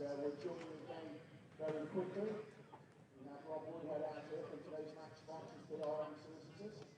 we're joining the game very quickly. We have Rob Woodhead out here from today's match sponsors, Derbyshire Solicitors.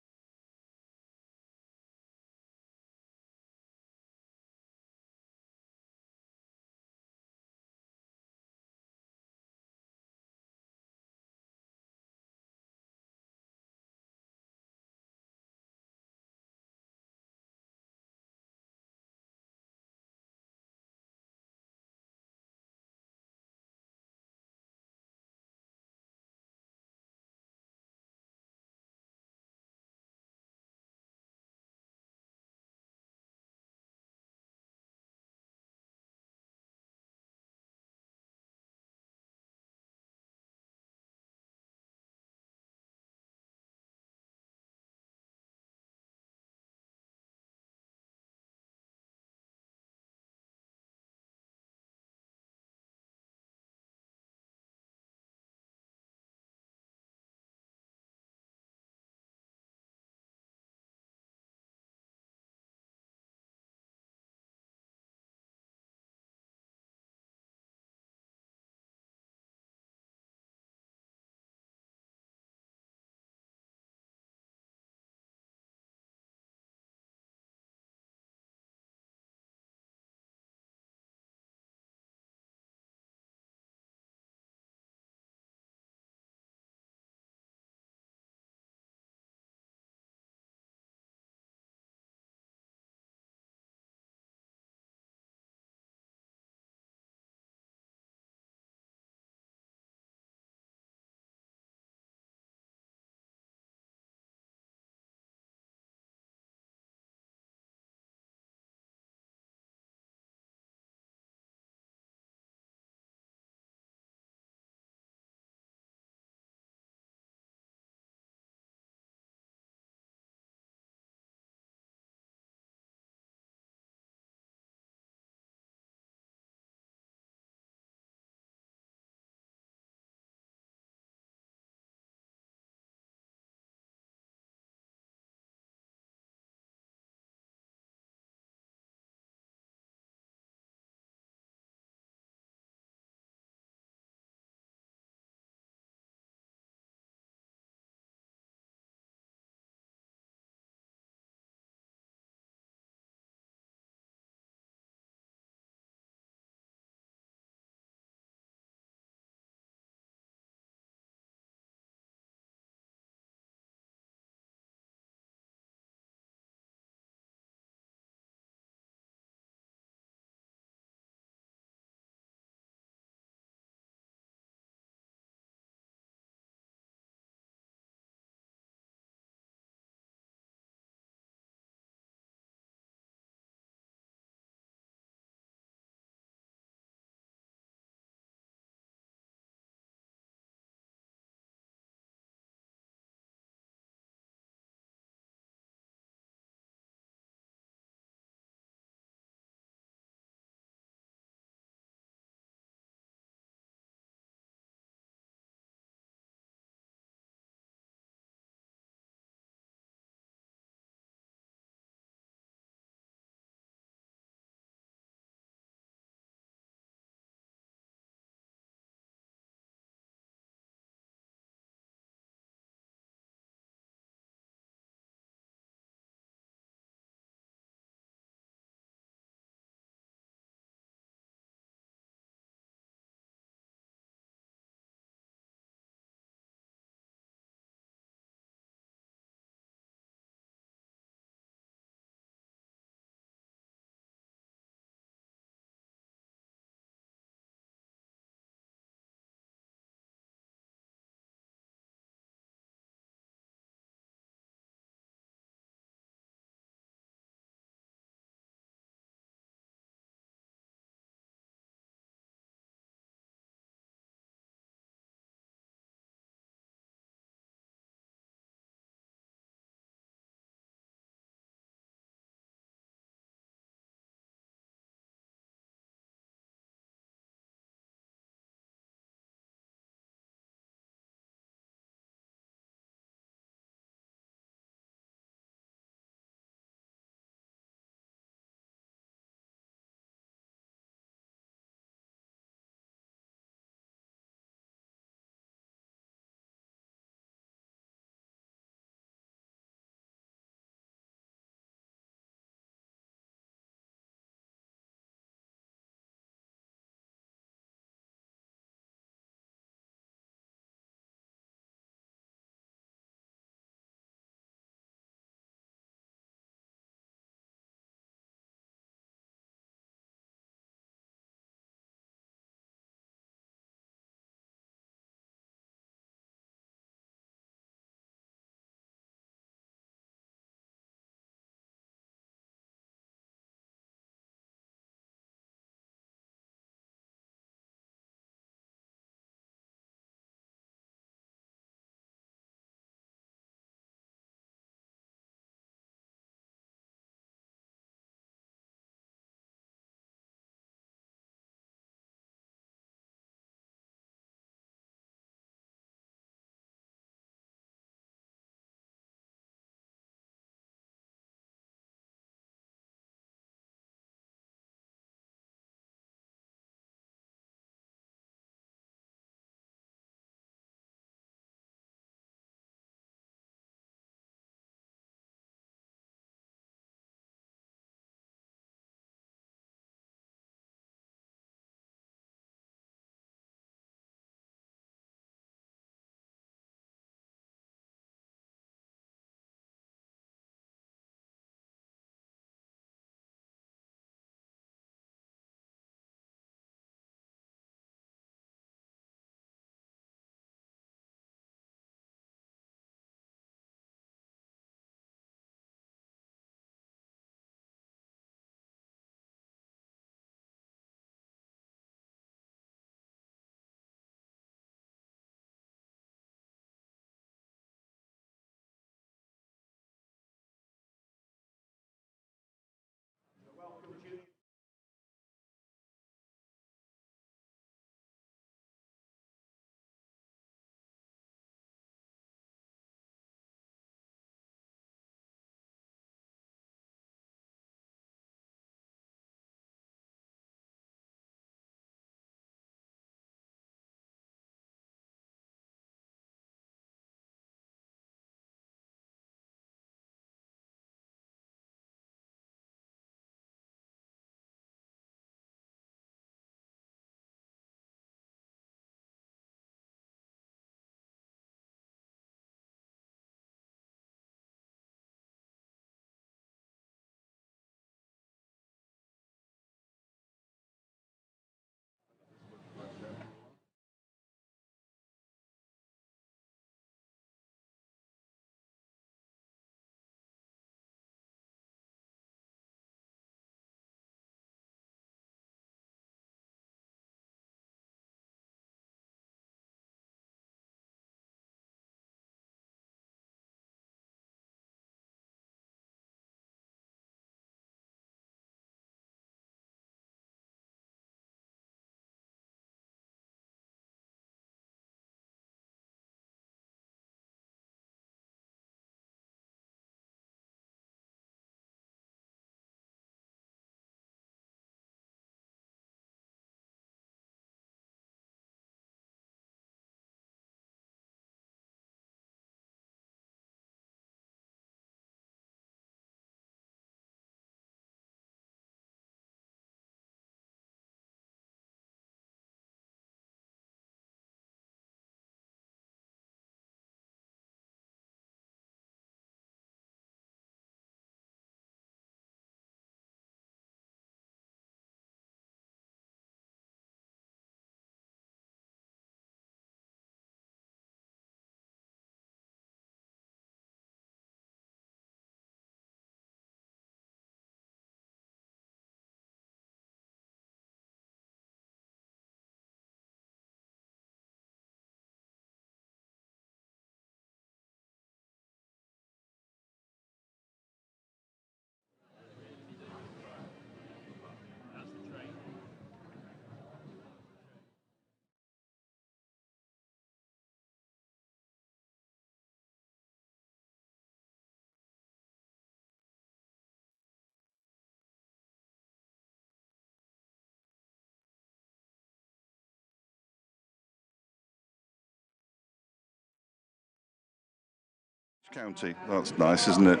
County, that's nice, isn't it?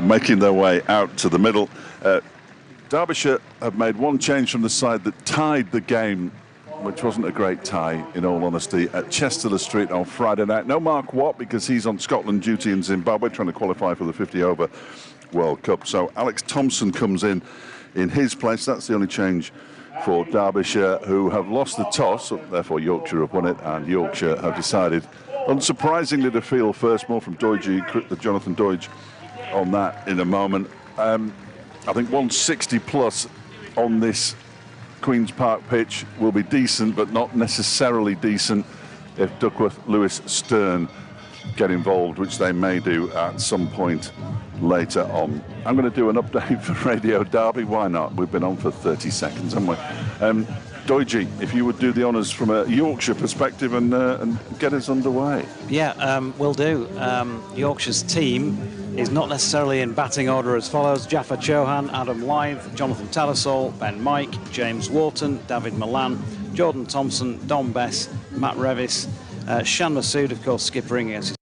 Making their way out to the middle. Derbyshire have made one change from the side that tied the game, which wasn't a great tie, in all honesty, at Chesterfield Street on Friday night. No Mark Watt, because he's on Scotland duty in Zimbabwe, trying to qualify for the 50-over World Cup. So Alex Thompson comes in his place. That's the only change for Derbyshire, who have lost the toss. Therefore, Yorkshire have won it, and Yorkshire have decided, unsurprisingly, to field first. More from Jonathan Doidge on that in a moment. I think 160 plus on this Queen's Park pitch will be decent, but not necessarily decent if Duckworth, Lewis, Stern get involved, which they may do at some point later on. I'm going to do an update for Radio Derby. Why not? We've been on for 30 seconds, haven't we? Doidge, if you would do the honours from a Yorkshire perspective and get us underway. Yeah, will do. Yorkshire's team is not necessarily in batting order as follows: Jaffa Chauhan, Adam Lyth, Jonathan Tattersall, Ben Mike, James Wharton, David Milan, Jordan Thompson, Don Bess, Matt Revis, Shan Masood, of course, skippering against.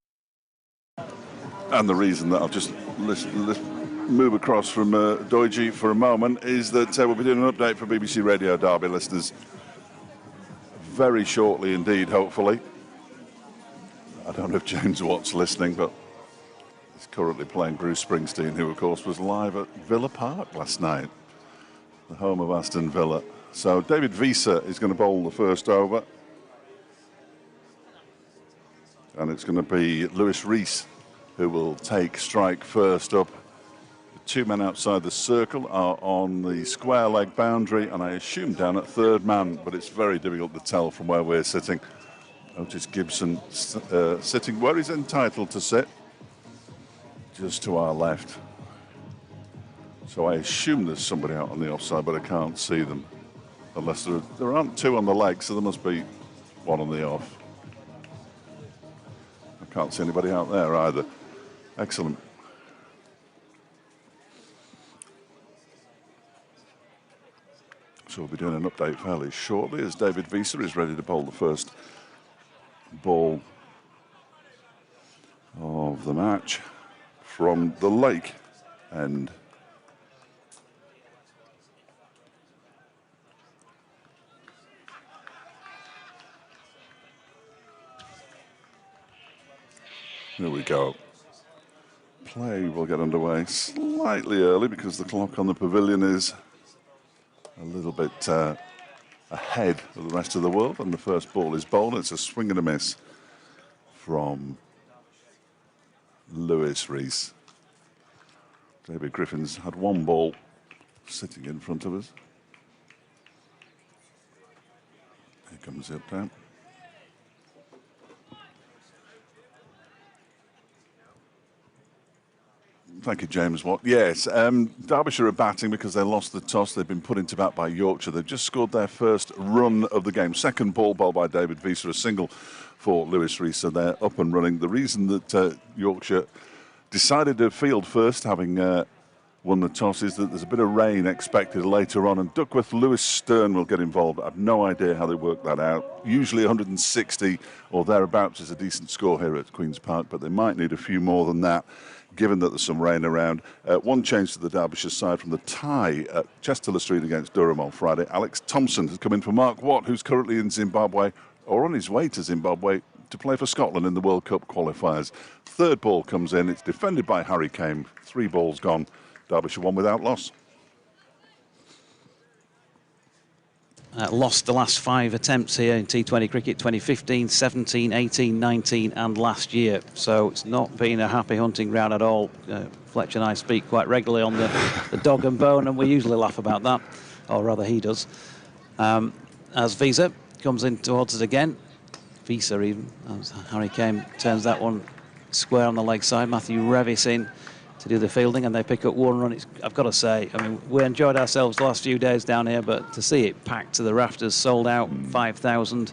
And the reason that I'll just move across from Doidge for a moment is that we'll be doing an update for BBC Radio Derby listeners very shortly indeed, hopefully. I don't know if James Watt's listening, but he's currently playing Bruce Springsteen, who of course was live at Villa Park last night, the home of Aston Villa. So David Visa is going to bowl the first over, and it's going to be Lewis Rees who will take strike first up. The two men outside the circle are on the square leg boundary, and I assume down at third man, but it's very difficult to tell from where we're sitting. Otis Gibson sitting where he's entitled to sit, just to our left. So I assume there's somebody out on the offside, but I can't see them. Unless there aren't two on the leg, so there must be one on the off. I can't see anybody out there either. Excellent. So we'll be doing an update fairly shortly as David Visa is ready to bowl the first ball of the match from the lake end. Here we go. Play will get underway slightly early because the clock on the pavilion is a little bit ahead of the rest of the world, and the first ball is bowled. It's a swing and a miss from Lewis Rees. David Griffin's had one ball sitting in front of us. Here comes the up down. Thank you, James Watt. Yes, Derbyshire are batting because they lost the toss. They've been put into bat by Yorkshire. They've just scored their first run of the game. Second ball bowled by David Visa, a single for Lewis Rees, so they're up and running. The reason that Yorkshire decided to field first, having won the toss, is that there's a bit of rain expected later on, and Duckworth, Lewis, Stern will get involved. I have no idea how they work that out. Usually 160 or thereabouts is a decent score here at Queen's Park, but they might need a few more than that, given that there's some rain around. One change to the Derbyshire side from the tie at Chesterfield Street against Durham on Friday. Alex Thompson has come in for Mark Watt, who's currently in Zimbabwe, or on his way to Zimbabwe, to play for Scotland in the World Cup qualifiers. Third ball comes in. It's defended by Harry Kane. 3 balls gone. Derbyshire won without loss. Lost the last 5 attempts here in T20 cricket: 2015, 17, 18, 19 and last year. So it's not been a happy hunting ground at all. Fletcher and I speak quite regularly on the dog and bone, and we usually laugh about that, or rather he does. As Visa comes in towards us again, Visa even, as Harry Kane turns that one square on the leg side. Matthew Revis in to do the fielding, and they pick up 1 run. I've got to say, I mean, we enjoyed ourselves the last few days down here, but to see it packed to the rafters, sold out, 5,000,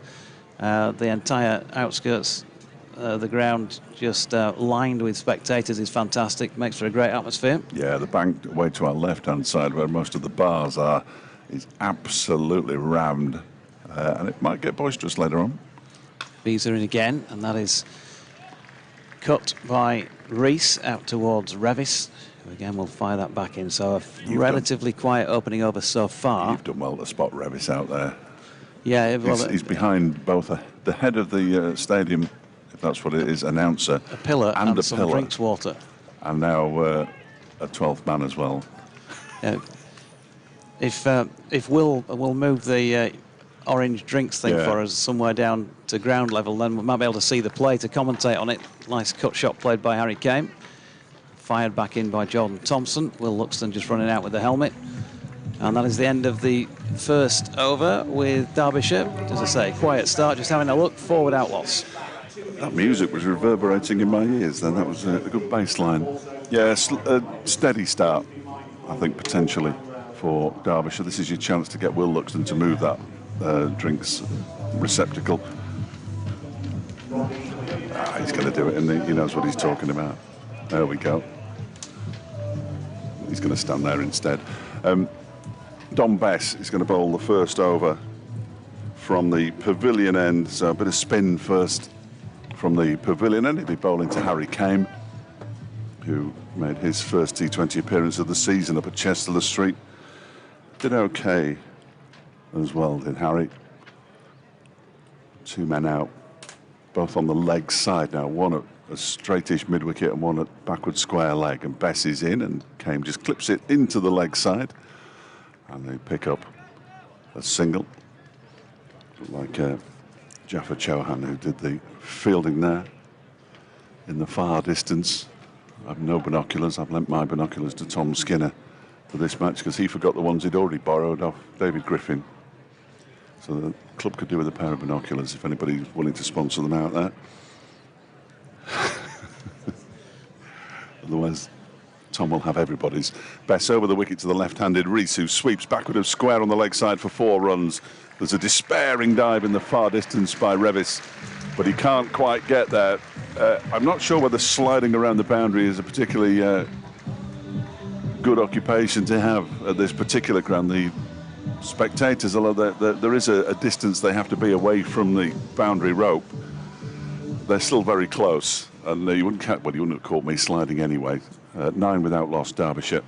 the entire outskirts of the ground just lined with spectators is fantastic. Makes for a great atmosphere. Yeah, the bank way to our left-hand side, where most of the bars are, is absolutely rammed, and it might get boisterous later on. Visa in again, and that is cut by Rees out towards Revis, who again will fire that back in. So a relatively quiet opening over so far. You've done well to spot Revis out there. Yeah, well, he's behind both the head of the stadium, if that's what it is, announcer, a pillar and a some pillar, drinks water, and now a 12th man as well. If Will move the orange drinks thing for us somewhere down to ground level, then we might be able to see the play to commentate on it. Nice cut shot played by Harry Kane, fired back in by Jordan Thompson. Will Luxton just running out with the helmet. And that is the end of the first over with Derbyshire. As I say, quiet start, just having a look, 4 without loss. That music was reverberating in my ears then. That was a good bass line. Yeah, a steady start, I think, potentially for Derbyshire. This is your chance to get Will Luxton to move that drinks receptacle. He's going to do it, and he knows what he's talking about. There we go. He's going to stand there instead. Dom Bess is going to bowl the first over from the pavilion end, so a bit of spin first from the pavilion end. He'll be bowling to Harry Kane, who made his first T20 appearance of the season up at Chesterfield Street. Did okay as well, did Harry. 2 men out, both on the leg side now, one at a straightish mid-wicket and one at backward square leg, and Bess is in, and Kane just clips it into the leg side. And they pick up a single, like Jaffa Chauhan, who did the fielding there in the far distance. I've no binoculars. I've lent my binoculars to Tom Skinner for this match because he forgot the ones he'd already borrowed off David Griffin. So the club could do with a pair of binoculars if anybody's willing to sponsor them out there. Otherwise, Tom will have everybody's. Bess over the wicket to the left-handed Rees, who sweeps backward of square on the leg side for 4 runs. There's a despairing dive in the far distance by Revis, but he can't quite get there. I'm not sure whether sliding around the boundary is a particularly good occupation to have at this particular ground. The spectators, although there is a distance they have to be away from the boundary rope, they're still very close, and you wouldn't have caught me sliding anyway. 9 without loss, Derbyshire.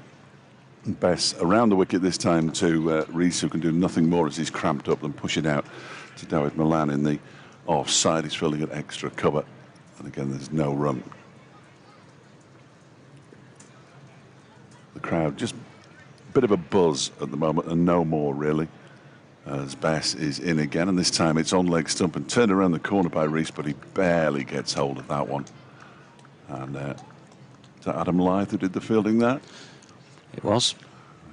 Bess around the wicket this time to Rees, who can do nothing more as he's cramped up than push it out to Dawid Malan in the offside. He's filling an extra cover, and again there's no run. The crowd just a bit of a buzz at the moment, and no more really, as Bess is in again, and this time it's on leg stump and turned around the corner by Rees, but he barely gets hold of that one. And is that Adam Lyth who did the fielding there? It was.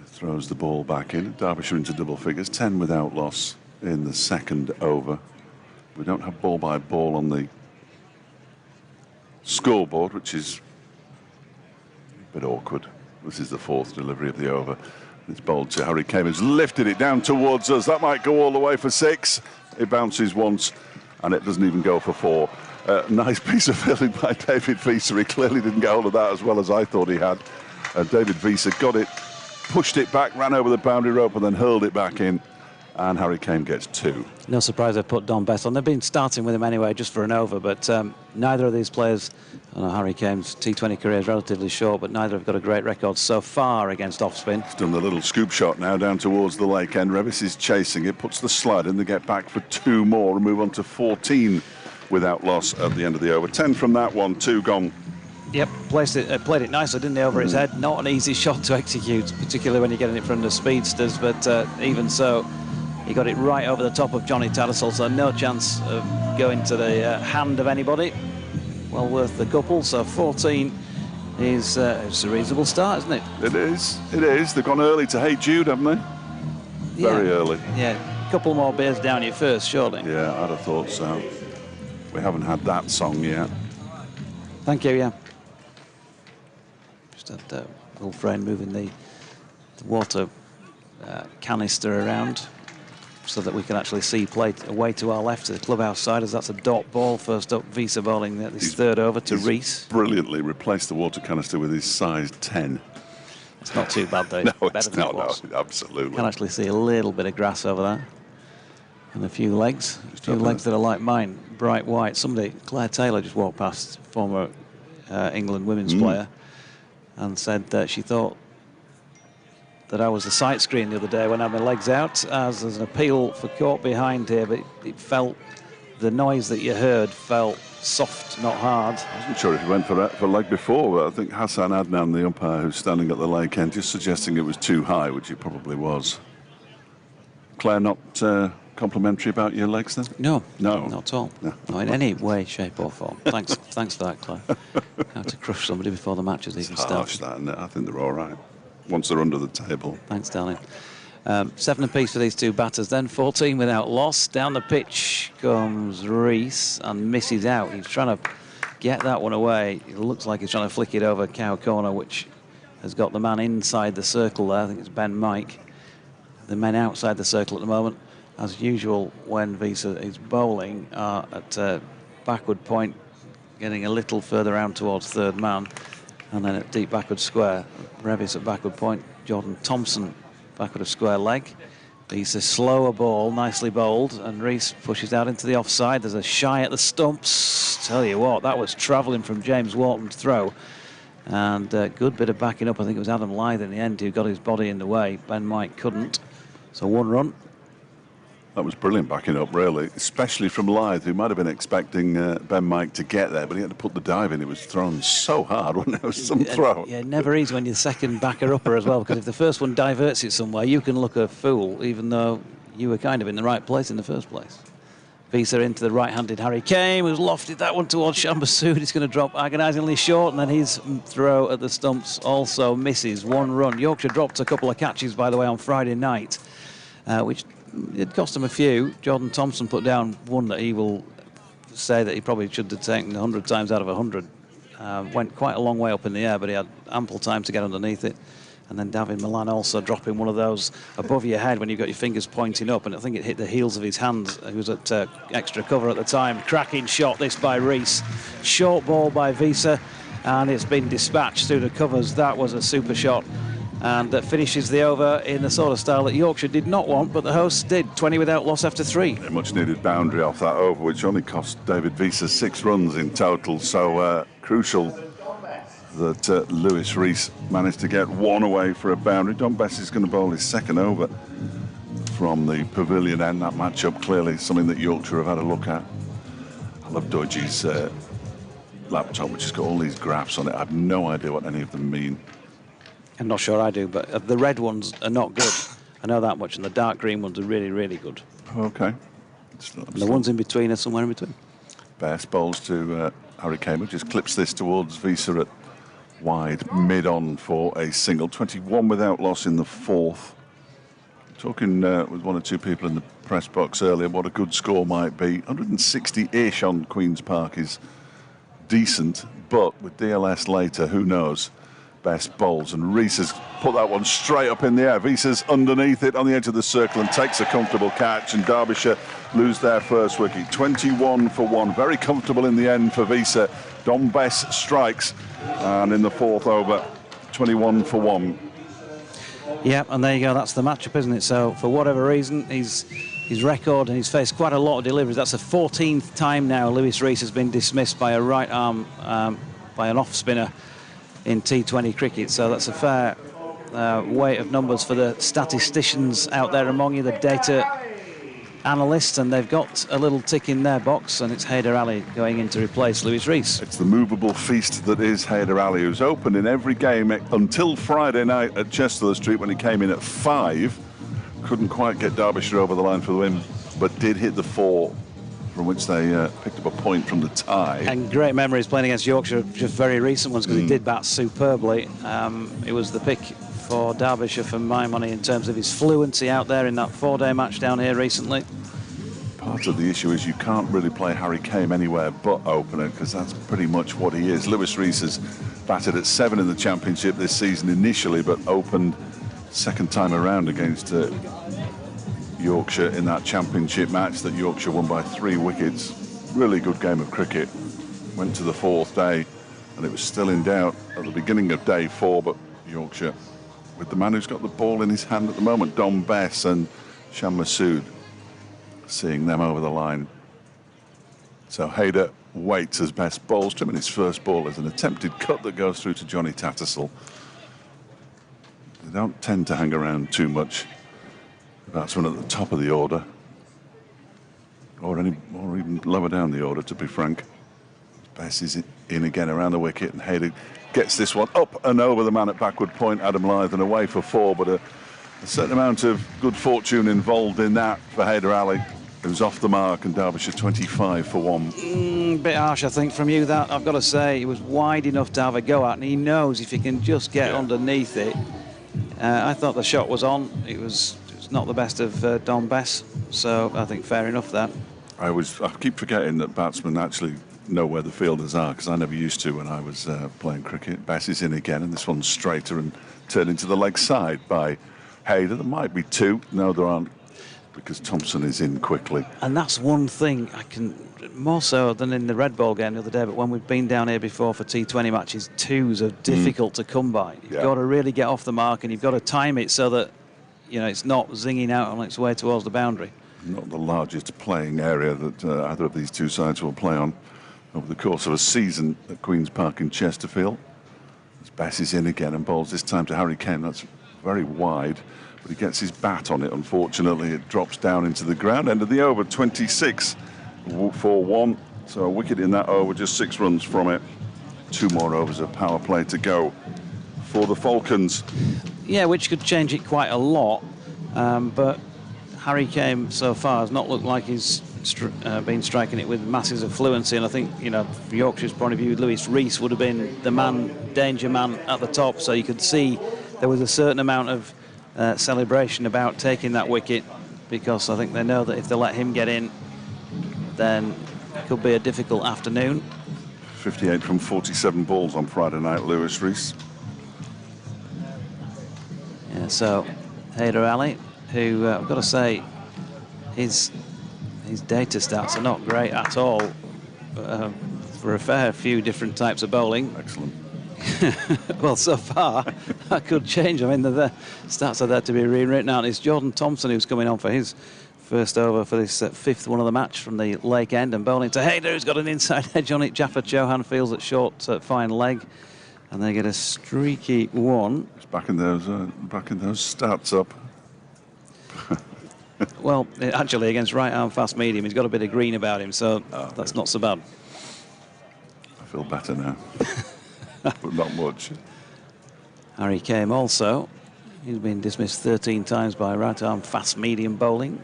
Throws the ball back in. Derbyshire into double figures, 10 without loss in the second over. We don't have ball by ball on the scoreboard, which is a bit awkward. This is the 4th delivery of the over. It's bowled to Harry Kane, who's lifted it down towards us. That might go all the way for 6. It bounces once, and it doesn't even go for 4. Nice piece of fielding by David Visa. He clearly didn't get hold of that as well as I thought he had. David Visa got it, pushed it back, ran over the boundary rope, and then hurled it back in. And Harry Kane gets 2. No surprise they put Dom Bess on. They've been starting with him anyway, just for an over, but neither of these players, I know Harry Kane's T20 career is relatively short, but neither have got a great record so far against off-spin. He's done the little scoop shot now down towards the lake end. Revis is chasing it, puts the slide in, they get back for 2 more and move on to 14 without loss at the end of the over. 10 from that one, 2 gone. Yep, played it nicely, didn't he, over his head. Not an easy shot to execute, particularly when you're getting it from the speedsters, but even so, he got it right over the top of Johnny Tattersall, so no chance of going to the hand of anybody. Well worth the couple, so 14 is it's a reasonable start, isn't it? It is, it is. They've gone early to Hey Jude, haven't they? Very early. Yeah, a couple more beers down your first, surely. Yeah, I'd have thought so. We haven't had that song yet. Thank you, yeah. Just had Will Frayne moving the water canister around so that we can actually see play away to our left to the clubhouse side, as that's a dot ball. First up, Visa bowling this third over to Rees. Brilliantly replaced the water canister with his size 10. It's not too bad though. No, Better it's than not, it was. no, absolutely. You can actually see a little bit of grass over there. And a few legs. A few legs that are like mine, bright white. Claire Taylor just walked past, former England women's player, and said that she thought that I was the sight screen the other day when I had my legs out, as there's an appeal for caught behind here, but it felt, the noise that you heard felt soft, not hard. I wasn't sure if he went for leg before, but I think Hassan Adnan, the umpire who's standing at the leg end, just suggesting it was too high, which it probably was. Claire, not complimentary about your legs then? No, no, not at all. No. Not in any way, shape or form. Thanks for that, Claire. How to crush somebody before the match has even started. That, isn't it? I think they're all right once they're under the table. Thanks, darling. 7 apiece for these two batters then, 14 without loss. Down the pitch comes Rees and misses out. He's trying to get that one away. It looks like he's trying to flick it over cow corner, which has got the man inside the circle there. I think it's Ben Mike. The men outside the circle at the moment. As usual, when Visa is bowling, at backward point, getting a little further out towards third man, and then at deep backward square, Revis at backward point, Jordan Thompson backward of square leg. He's a slower ball, nicely bowled, and Rees pushes out into the offside. There's a shy at the stumps. Tell you what, that was travelling from James Wharton's throw, and a good bit of backing up. I think it was Adam Lythe in the end who got his body in the way. Ben Mike couldn't. So 1 run. That was brilliant backing up, really, especially from Lythe, who might have been expecting Ben Mike to get there, but he had to put the dive in. It was thrown so hard, wasn't it? It was some throw. Yeah, never easy when you're the second backer-upper as well, because if the first one diverts it somewhere, you can look a fool, even though you were kind of in the right place in the first place. Visa into the right-handed Harry Kane, who's lofted that one towards Shambasood. He's going to drop agonisingly short, and then his throw at the stumps also misses. 1 run. Yorkshire dropped a couple of catches, by the way, on Friday night, which it cost him a few. Jordan Thompson put down one that he will say that he probably should have taken 100 times out of 100. Went quite a long way up in the air, but he had ample time to get underneath it. And then David Milan also dropping one of those above your head when you've got your fingers pointing up, and I think it hit the heels of his hands. He was at extra cover at the time. Cracking shot this by Rees. Short ball by Visa, and it's been dispatched through the covers. That was a super shot. And that finishes the over in the sort of style that Yorkshire did not want, but the hosts did. 20 without loss after 3. A much needed boundary off that over, which only cost David Visa 6 runs in total. So crucial that Lewis Rees managed to get 1 away for a boundary. Don Bess is going to bowl his second over from the pavilion end. That matchup clearly something that Yorkshire have had a look at. I love Dodgy's laptop, which has got all these graphs on it. I have no idea what any of them mean. I'm not sure I do, but the red ones are not good. I know that much, and the dark green ones are really, really good. Okay. And the ones in between are somewhere in between. Best bowls to Harry Kane, who just clips this towards Visa at wide, mid-on for a single. 21 without loss in the 4th. Talking with 1 or 2 people in the press box earlier, what a good score might be. 160-ish on Queen's Park is decent, but with DLS later, who knows? Best bowls, and Rees has put that one straight up in the air. Visa's underneath it on the edge of the circle and takes a comfortable catch, and Derbyshire lose their first wicket. 21 for 1, very comfortable in the end for Visa. Don Bess strikes, and in the 4th over, 21 for 1. Yeah, and there you go, that's the matchup, isn't it? So for whatever reason, his record, and he's faced quite a lot of deliveries. That's the 14th time now Lewis Rees has been dismissed by a right arm, by an off spinner in T20 cricket, so that's a fair weight of numbers for the statisticians out there among you, the data analysts, and they've got a little tick in their box, and it's Haider Ali going in to replace Lewis Rees. It's the movable feast that is Haider Ali, who's opened in every game until Friday night at Chesterfield Street when he came in at 5. Couldn't quite get Derbyshire over the line for the win, but did hit the 4, from which they picked up a point from the tie. And great memories playing against Yorkshire, just very recent ones, because he did bat superbly. It was the pick for Derbyshire for my money in terms of his fluency out there in that 4-day match down here recently. Part of the issue is you can't really play Harry Kane anywhere but opener, because that's pretty much what he is. Lewis Rees has batted at 7 in the Championship this season initially, but opened second time around against Yorkshire in that Championship match that Yorkshire won by 3 wickets. Really good game of cricket. Went to the 4th day, and it was still in doubt at the beginning of day 4, but Yorkshire, with the man who's got the ball in his hand at the moment, Don Bess, and Shan Masood, seeing them over the line. So Haider Waits as best bowls to him, and his first ball is an attempted cut that goes through to Johnny Tattersall. They don't tend to hang around too much. The batsman at the top of the order, or even lower down the order, to be frank. Bess is in again around the wicket, and Hayder gets this one up and over the man at backward point, Adam Lyth, and away for 4, but a certain amount of good fortune involved in that for Hayder Ali, who's off the mark, and Derbyshire 25 for 1. Bit harsh, I think, from you, that. I've got to say, it was wide enough to have a go at, and he knows if he can just get underneath it. I thought the shot was on. It was not the best of Don Bess, so I think fair enough that. I keep forgetting that batsmen actually know where the fielders are, because I never used to when I was playing cricket. Bess is in again, and this one's straighter and turned into the leg side by Hayder. There might be 2. No, there aren't, because Thompson is in quickly. And that's one thing I can, more so than in the red ball game the other day, but when we've been down here before for T20 matches, 2s are difficult to come by. You've got to really get off the mark, and you've got to time it so that, you know, it's not zinging out on its way towards the boundary. Not the largest playing area that either of these two sides will play on over the course of a season at Queen's Park in Chesterfield. As Bess is in again and bowls this time to Harry Kane. That's very wide, but he gets his bat on it. Unfortunately, it drops down into the ground. End of the over, 26 for 1. So a wicket in that over, just 6 runs from it. 2 more overs of power play to go for the Falcons. Yeah, which could change it quite a lot, but Harry Kane so far has not looked like he's been striking it with masses of fluency, and I think, you know, from Yorkshire's point of view, Lewis Rees would have been the man, danger man at the top, so you could see there was a certain amount of celebration about taking that wicket, because I think they know that if they let him get in, then it could be a difficult afternoon. 58 from 47 balls on Friday night, Lewis Rees. Yeah, so Hayder Ali, who I've got to say, his data stats are not great at all for a fair few different types of bowling. Excellent. Well, so far, that could change. I mean, the stats are there to be rewritten out. It's Jordan Thompson who's coming on for his first over for this 5th one of the match from the Lake End, and bowling to Hayder, who's got an inside edge on it. Jaffa Chauhan feels it short, fine leg, and they get a streaky one. He's backing those stats up. Well, actually, against right-arm fast medium, he's got a bit of green about him, so that's not so bad. I feel better now, but not much. Harry Kane also, he's been dismissed 13 times by right-arm fast medium bowling.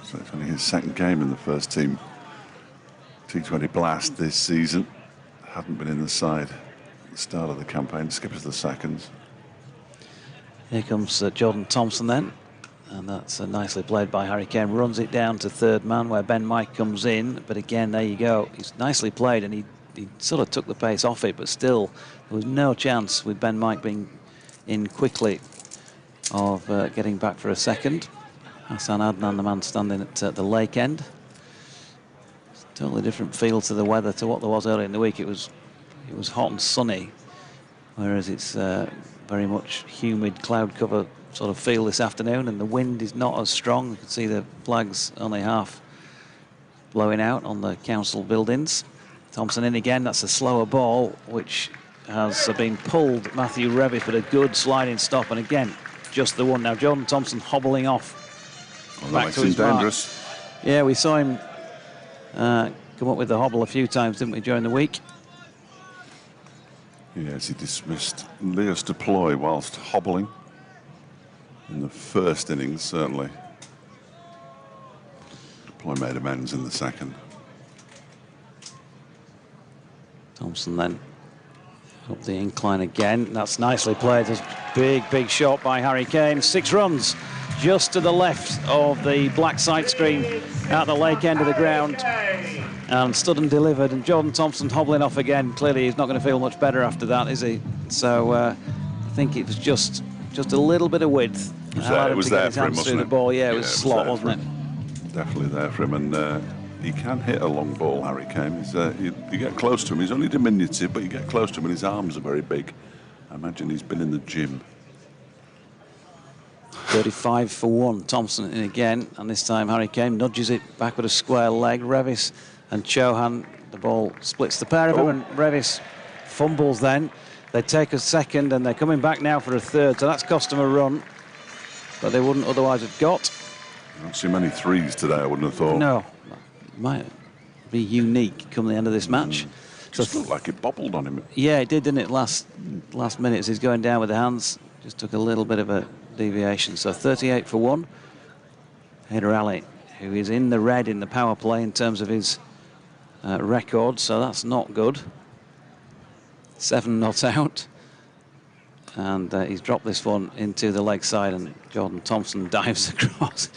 So it's only his 2nd game in the first team T20 Blast this season. Hadn't been in the side at the start of the campaign. Skippers the seconds. Here comes Jordan Thompson then, and that's nicely played by Harry Kane. Runs it down to 3rd man where Ben Mike comes in, but again, there you go. He's nicely played, and he sort of took the pace off it, but still there was no chance with Ben Mike being in quickly of getting back for a second. Hassan Adnan, the man standing at the Lake End. It's a totally different feel to the weather to what there was earlier in the week. It was hot and sunny, whereas it's very much humid, cloud cover sort of feel this afternoon, and the wind is not as strong. You can see the flags only half blowing out on the council buildings. Thompson in again. That's a slower ball, which has been pulled. Matthew Reviff with a good sliding stop, and again, just the one. Now Jordan Thompson hobbling off back to his dangerous mark. Yeah, we saw him come up with the hobble a few times, didn't we, during the week? Yes, he dismissed Leos Deploy whilst hobbling in the first innings, certainly. Deploy made amends in the second. Thompson then up the incline again. That's nicely played. There's big shot by Harry Kane. 6 runs just to the left of the black side screen at the Lake End of the ground. And stood and delivered, and Jordan Thompson hobbling off again. Clearly he's not going to feel much better after that, is he? So I think it was just a little bit of width. It was there for him, wasn't it? The ball. Yeah, it was slot, wasn't it? Definitely there for him, and he can hit a long ball, Harry Kane. You get close to him, he's only diminutive, but you get close to him and his arms are very big. I imagine he's been in the gym. 35 for 1. Thompson in again, and this time Harry Kane nudges it back with a square leg. Revis and Chohan, the ball splits the pair of them, and Revis fumbles then. They take a second, and they're coming back now for a third, so that's cost them a run that they wouldn't otherwise have got. I don't see many threes today, I wouldn't have thought. No, might be unique come the end of this match. Just looked like it bobbled on him. Yeah, it did, didn't it? Last minutes, he's going down with the hands. Just took a little bit of a deviation. So 38 for 1. Haider Ali, who is in the red in the power play in terms of his record, so that's not good. 7 not out. And he's dropped this one into the leg side, and Jordan Thompson dives across.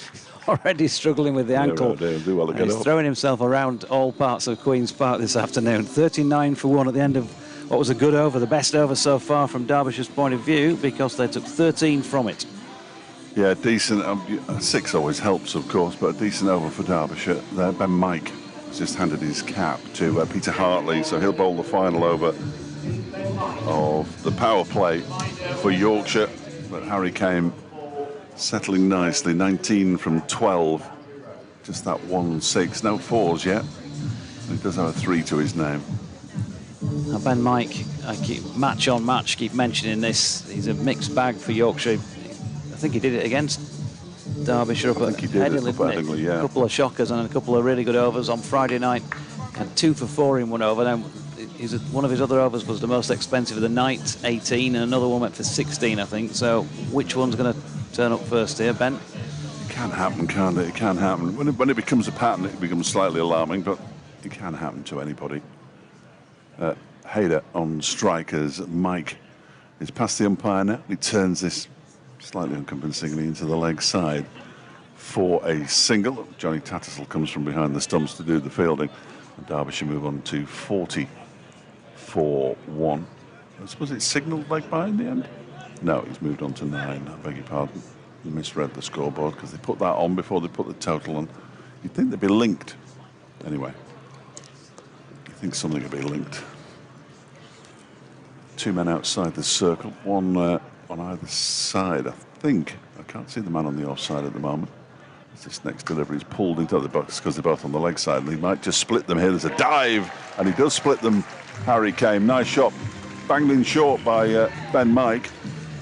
Already struggling with the ankle. He's throwing himself around all parts of Queen's Park this afternoon. 39 for 1 at the end of what was a good over, the best over so far from Derbyshire's point of view, because they took 13 from it. Yeah, decent. 6 always helps, of course, but a decent over for Derbyshire. Ben Mike has just handed his cap to Peter Hartley, so he'll bowl the final over of the power play for Yorkshire. But Harry Kane settling nicely, 19 from 12. Just that 1-6, no 4s yet. He does have a 3 to his name. Now Ben Mike, I keep match on match, keep mentioning this. He's a mixed bag for Yorkshire. I think he did it against Derbyshire up at Headingley, yeah. A couple of shockers and a couple of really good overs on Friday night. Had 2 for 4 in one over. Then one of his other overs was the most expensive of the night, 18, and another one went for 16, I think. So which one's going to turn up first here, Ben? It can happen, can't it? It can happen. When it becomes a pattern, it becomes slightly alarming, but it can happen to anybody. Haider on strikers. Mike is past the umpire now. He turns this slightly unconvincingly into the leg side for a single. Johnny Tattersall comes from behind the stumps to do the fielding. And Derbyshire move on to 40 for 1. I suppose it's signalled leg by in the end. No, he's moved on to 9. I beg your pardon. You misread the scoreboard because they put that on before they put the total on. You'd think they'd be linked. Anyway, you think something would be linked. 2 men outside the circle, 1 on either side, I think. I can't see the man on the offside at the moment. As this next delivery is pulled into the box because they're both on the leg side, and he might just split them here. There's a dive, and he does split them. Harry Kane, nice shot, banged in short by Ben Mike,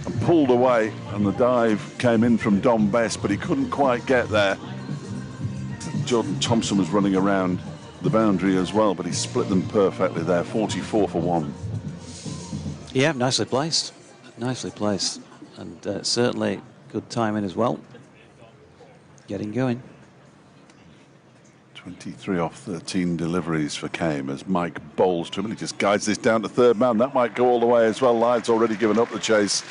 and pulled away, and the dive came in from Dom Best, but he couldn't quite get there. Jordan Thompson was running around the boundary as well, but he split them perfectly there. 44 for 1. Yeah, nicely placed, and certainly good timing as well. Getting going. 23 off 13 deliveries for Kane as Mike bowls to him, and he just guides this down to third man. That might go all the way as well. Lyde's already given up the chase.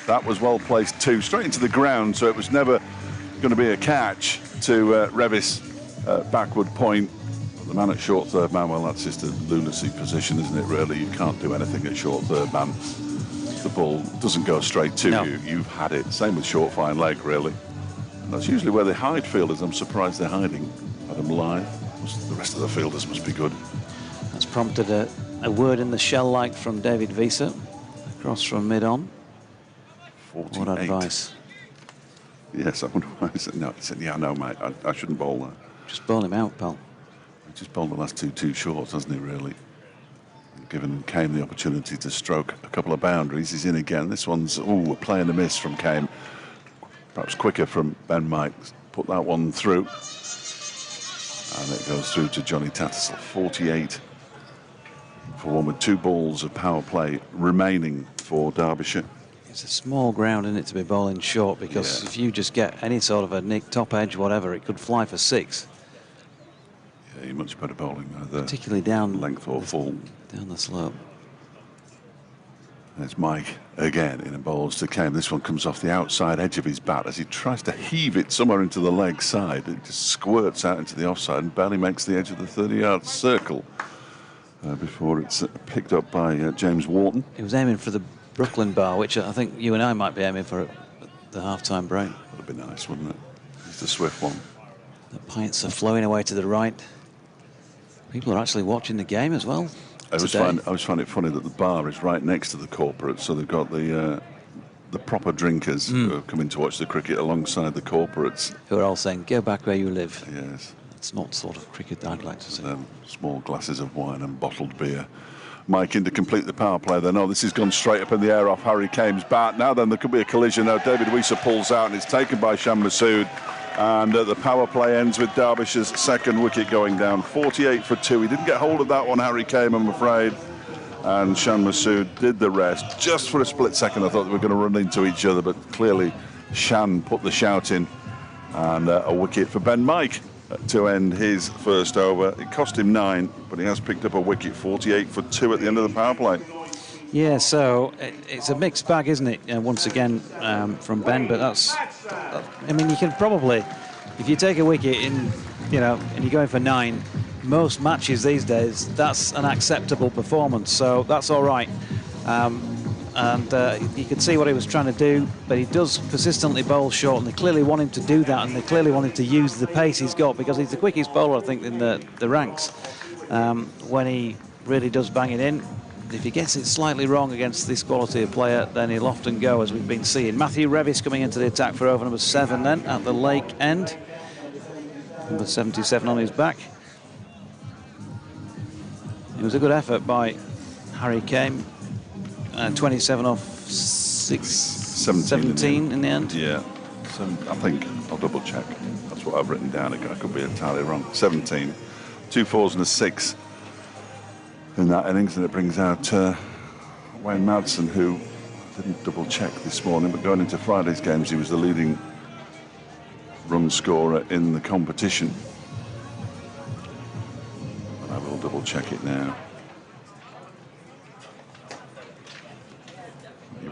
That was well placed too, straight into the ground, so it was never going to be a catch to Revis backward point. The man at short third man, well, that's just a lunacy position, isn't it, really? You can't do anything at short third man. The ball doesn't go straight to you. You've had it. Same with short fine leg, really. And that's usually where they hide fielders. I'm surprised they're hiding Adam Lyde. The rest of the fielders must be good. That's prompted a word in the shell light from David Visa, across from mid-on. 48. What advice? Yes, I wonder why he said no. He said, yeah, no, mate, I shouldn't bowl that. Just bowl him out, pal. He just bowled the last two shorts, hasn't he, really? Given Kane the opportunity to stroke a couple of boundaries. He's in again. This one's, a play and a miss from Kane. Perhaps quicker from Ben Mike. Put that one through. And it goes through to Johnny Tattersall. 48 for 1 with 2 balls of power play remaining for Derbyshire. It's a small ground, isn't it, to be bowling short, because if you just get any sort of a nick, top edge, whatever, it could fly for 6. Yeah, you're much better bowling either. Particularly down length or full. Down the slope. There's Mike again in a bowls to Kane. This one comes off the outside edge of his bat as he tries to heave it somewhere into the leg side. It just squirts out into the offside and barely makes the edge of the 30-yard circle before it's picked up by James Wharton. He was aiming for the Brooklyn bar, which I think you and I might be aiming for at the half-time break. That'd be nice, wouldn't it? Just a swift one. The pints are flowing away to the right. People are actually watching the game as well. I always find it funny that the bar is right next to the corporate, so they've got the the proper drinkers who are coming to watch the cricket alongside the corporates. Who are all saying, go back where you live. Yes. It's not the sort of cricket that I'd like to see. Small glasses of wine and bottled beer. Mike in to complete the power play then. Oh, this has gone straight up in the air off Harry Kame's bat. Now then, there could be a collision. Now David Weiser pulls out and it's taken by Shan Masood. And the power play ends with Derbyshire's second wicket going down. 48 for 2. He didn't get hold of that one, Harry Kame, I'm afraid. And Shan Masood did the rest. Just for a split second, I thought they were going to run into each other, but clearly Shan put the shout in. And a wicket for Ben Mike to end his first over. It cost him 9, but he has picked up a wicket. 48 for 2 at the end of the power play. Yeah, so it's a mixed bag, isn't it? Once again from Ben, but I mean, you can probably, if you take a wicket in, and you're going for 9, most matches these days, that's an acceptable performance. So that's all right. And you could see what he was trying to do, but he does persistently bowl short, and they clearly want him to do that, and they clearly want him to use the pace he's got, because he's the quickest bowler, I think, in the ranks. When he really does bang it in, if he gets it slightly wrong against this quality of player, then he'll often go, as we've been seeing. Matthew Revis coming into the attack for over number 7 then, at the Lake end. Number 77 on his back. It was a good effort by Harry Kame. 27 off 17 in the end. Yeah, so I think I'll double check. That's what I've written down. I could be entirely wrong. 17, 2 4s and a 6 in that innings, and it brings out Wayne Madsen, who didn't double check this morning, but going into Friday's games, he was the leading run scorer in the competition. And I will double check it now.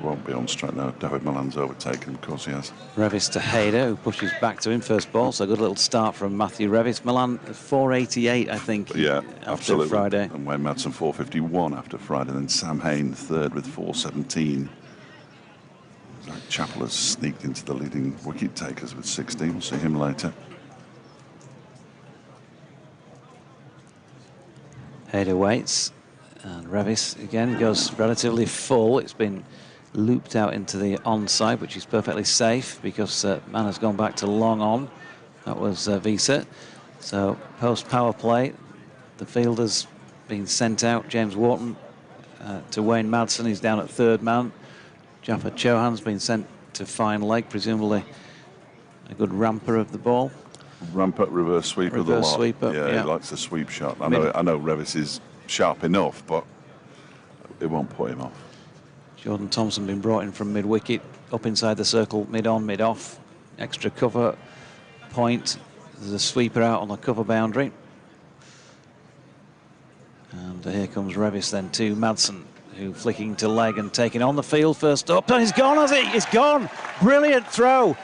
Won't be on strike now. David Malan's overtaken, of course he has. Revis to Hayder, who pushes back to him first ball. So a good little start from Matthew Revis. Milan 488, I think. Yeah, after absolutely. Friday. And Wayne Madsen 451 after Friday. Then Sam Hain third with 417. Zach Chappell has sneaked into the leading wicket takers with 16. We'll see him later. Hayder waits, and Revis again goes relatively full. It's been looped out into the onside, which is perfectly safe because man has gone back to long on. That was Weiser. So post power play, the fielder's been sent out. James Wharton to Wayne Madsen. He's down at third man. Jaffa Chauhan's been sent to fine leg, presumably a good ramper of the ball. Ramper, reverse sweeper, the lot. Reverse sweeper, yeah, he likes the sweep shot. I know Revis is sharp enough, but it won't put him off. Jordan Thompson been brought in from mid-wicket, up inside the circle, mid-on, mid-off. Extra cover point. There's a sweeper out on the cover boundary. And here comes Revis then to Madsen, who flicking to leg and taking on the field first up. And he's gone, has he? He's gone. Brilliant throw.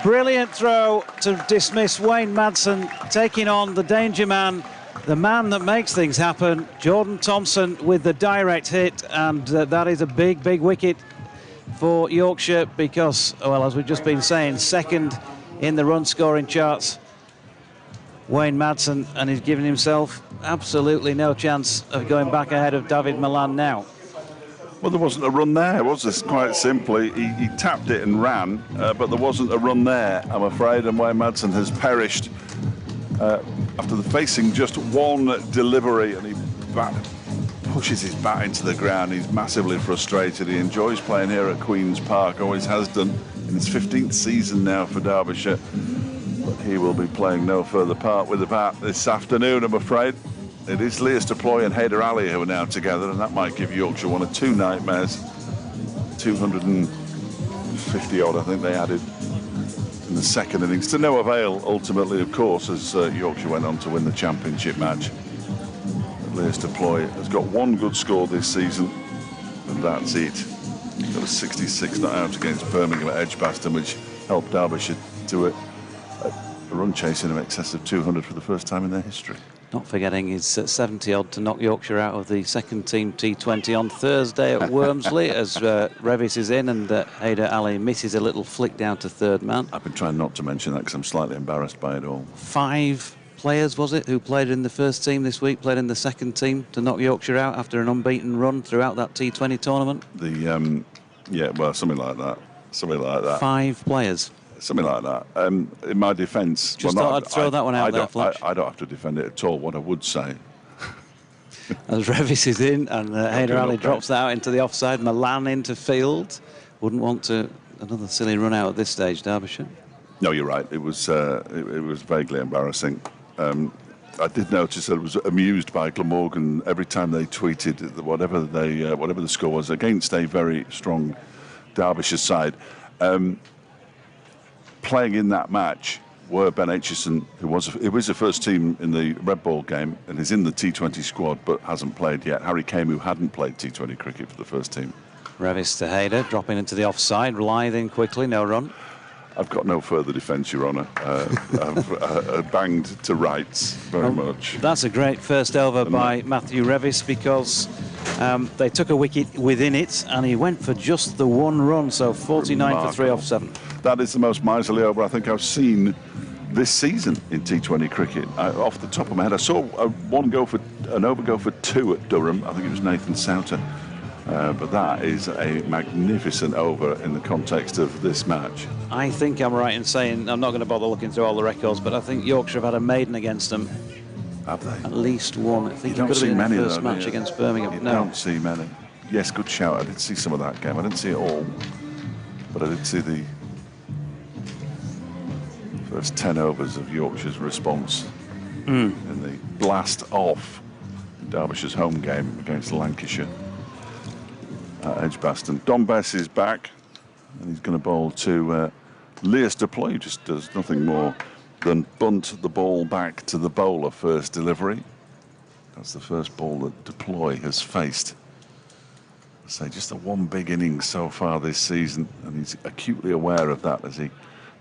Brilliant throw to dismiss Wayne Madsen, taking on the danger man, the man that makes things happen, Jordan Thompson, with the direct hit. And that is a big, big wicket for Yorkshire because, well, as we've just been saying, second in the run-scoring charts, Wayne Madsen, and he's given himself absolutely no chance of going back ahead of David Malan now. Well, there wasn't a run there, was there? Quite simply, he tapped it and ran, but there wasn't a run there, I'm afraid, and Wayne Madsen has perished after facing just one delivery, and he pushes his bat into the ground. He's massively frustrated. He enjoys playing here at Queen's Park, always has done, in his 15th season now for Derbyshire. But he will be playing no further part with the bat this afternoon, I'm afraid. It is Leas Deploy and Haider Ali who are now together, and that might give Yorkshire one or two nightmares. 250 odd, I think they added in the second innings, to no avail ultimately, of course, as Yorkshire went on to win the championship match. Leas Deploy has got one good score this season, and that's it. He got a 66 not out against Birmingham at Edgbaston, which helped Derbyshire to a run chase in excess of 200 for the first time in their history. Not forgetting his 70 odd to knock Yorkshire out of the second team T20 on Thursday at Wormsley as Revis is in and Haider Ali misses a little flick down to third man. I've been trying not to mention that because I'm slightly embarrassed by it all. 5 players, was it, who played in the first team this week, played in the second team to knock Yorkshire out after an unbeaten run throughout that T20 tournament? Yeah, well, something like that. Something like that. 5 players. Something like that. In my defence... Just thought I'd throw that one out there, Fletch. I don't have to defend it at all. What I would say... As Revis is in, and Haider Ali drops that out into the offside. Milan into field. Wouldn't want to... Another silly run out at this stage, Derbyshire. No, you're right. It was vaguely embarrassing. I did notice that I was amused by Glamorgan every time they tweeted that whatever the score was against a very strong Derbyshire side. Playing in that match were Ben Aitchison, who was the first team in the Red Ball game and is in the T20 squad but hasn't played yet. Harry Kame, who hadn't played T20 cricket for the first team. Revis to Haider, dropping into the offside, Lything quickly, no run. I've got no further defence, Your Honour. I've banged to rights very much. That's a great first over by Matthew Revis, because they took a wicket within it and he went for just the 1 run, so 49 for 3 off 7. That is the most miserly over I think I've seen this season in T20 cricket. Off the top of my head, I saw an over go for 2 at Durham. I think it was Nathan Souter. But that is a magnificent over in the context of this match. I think I'm right in saying, I'm not going to bother looking through all the records, but I think Yorkshire have had a maiden against them. Have they? At least one. I think you it could have been many the first match against Birmingham. You no. don't see many. Yes, good shout. I did see some of that game. I didn't see it all, but I did see the first 10 overs of Yorkshire's response in the blast off Derbyshire's home game against Lancashire. Edgbaston. Don Bess is back, and he's going to bowl to Lewis Deploy, who just does nothing more than bunt the ball back to the bowler first delivery. That's the first ball that Deploy has faced. So just the one big innings so far this season, and he's acutely aware of that as he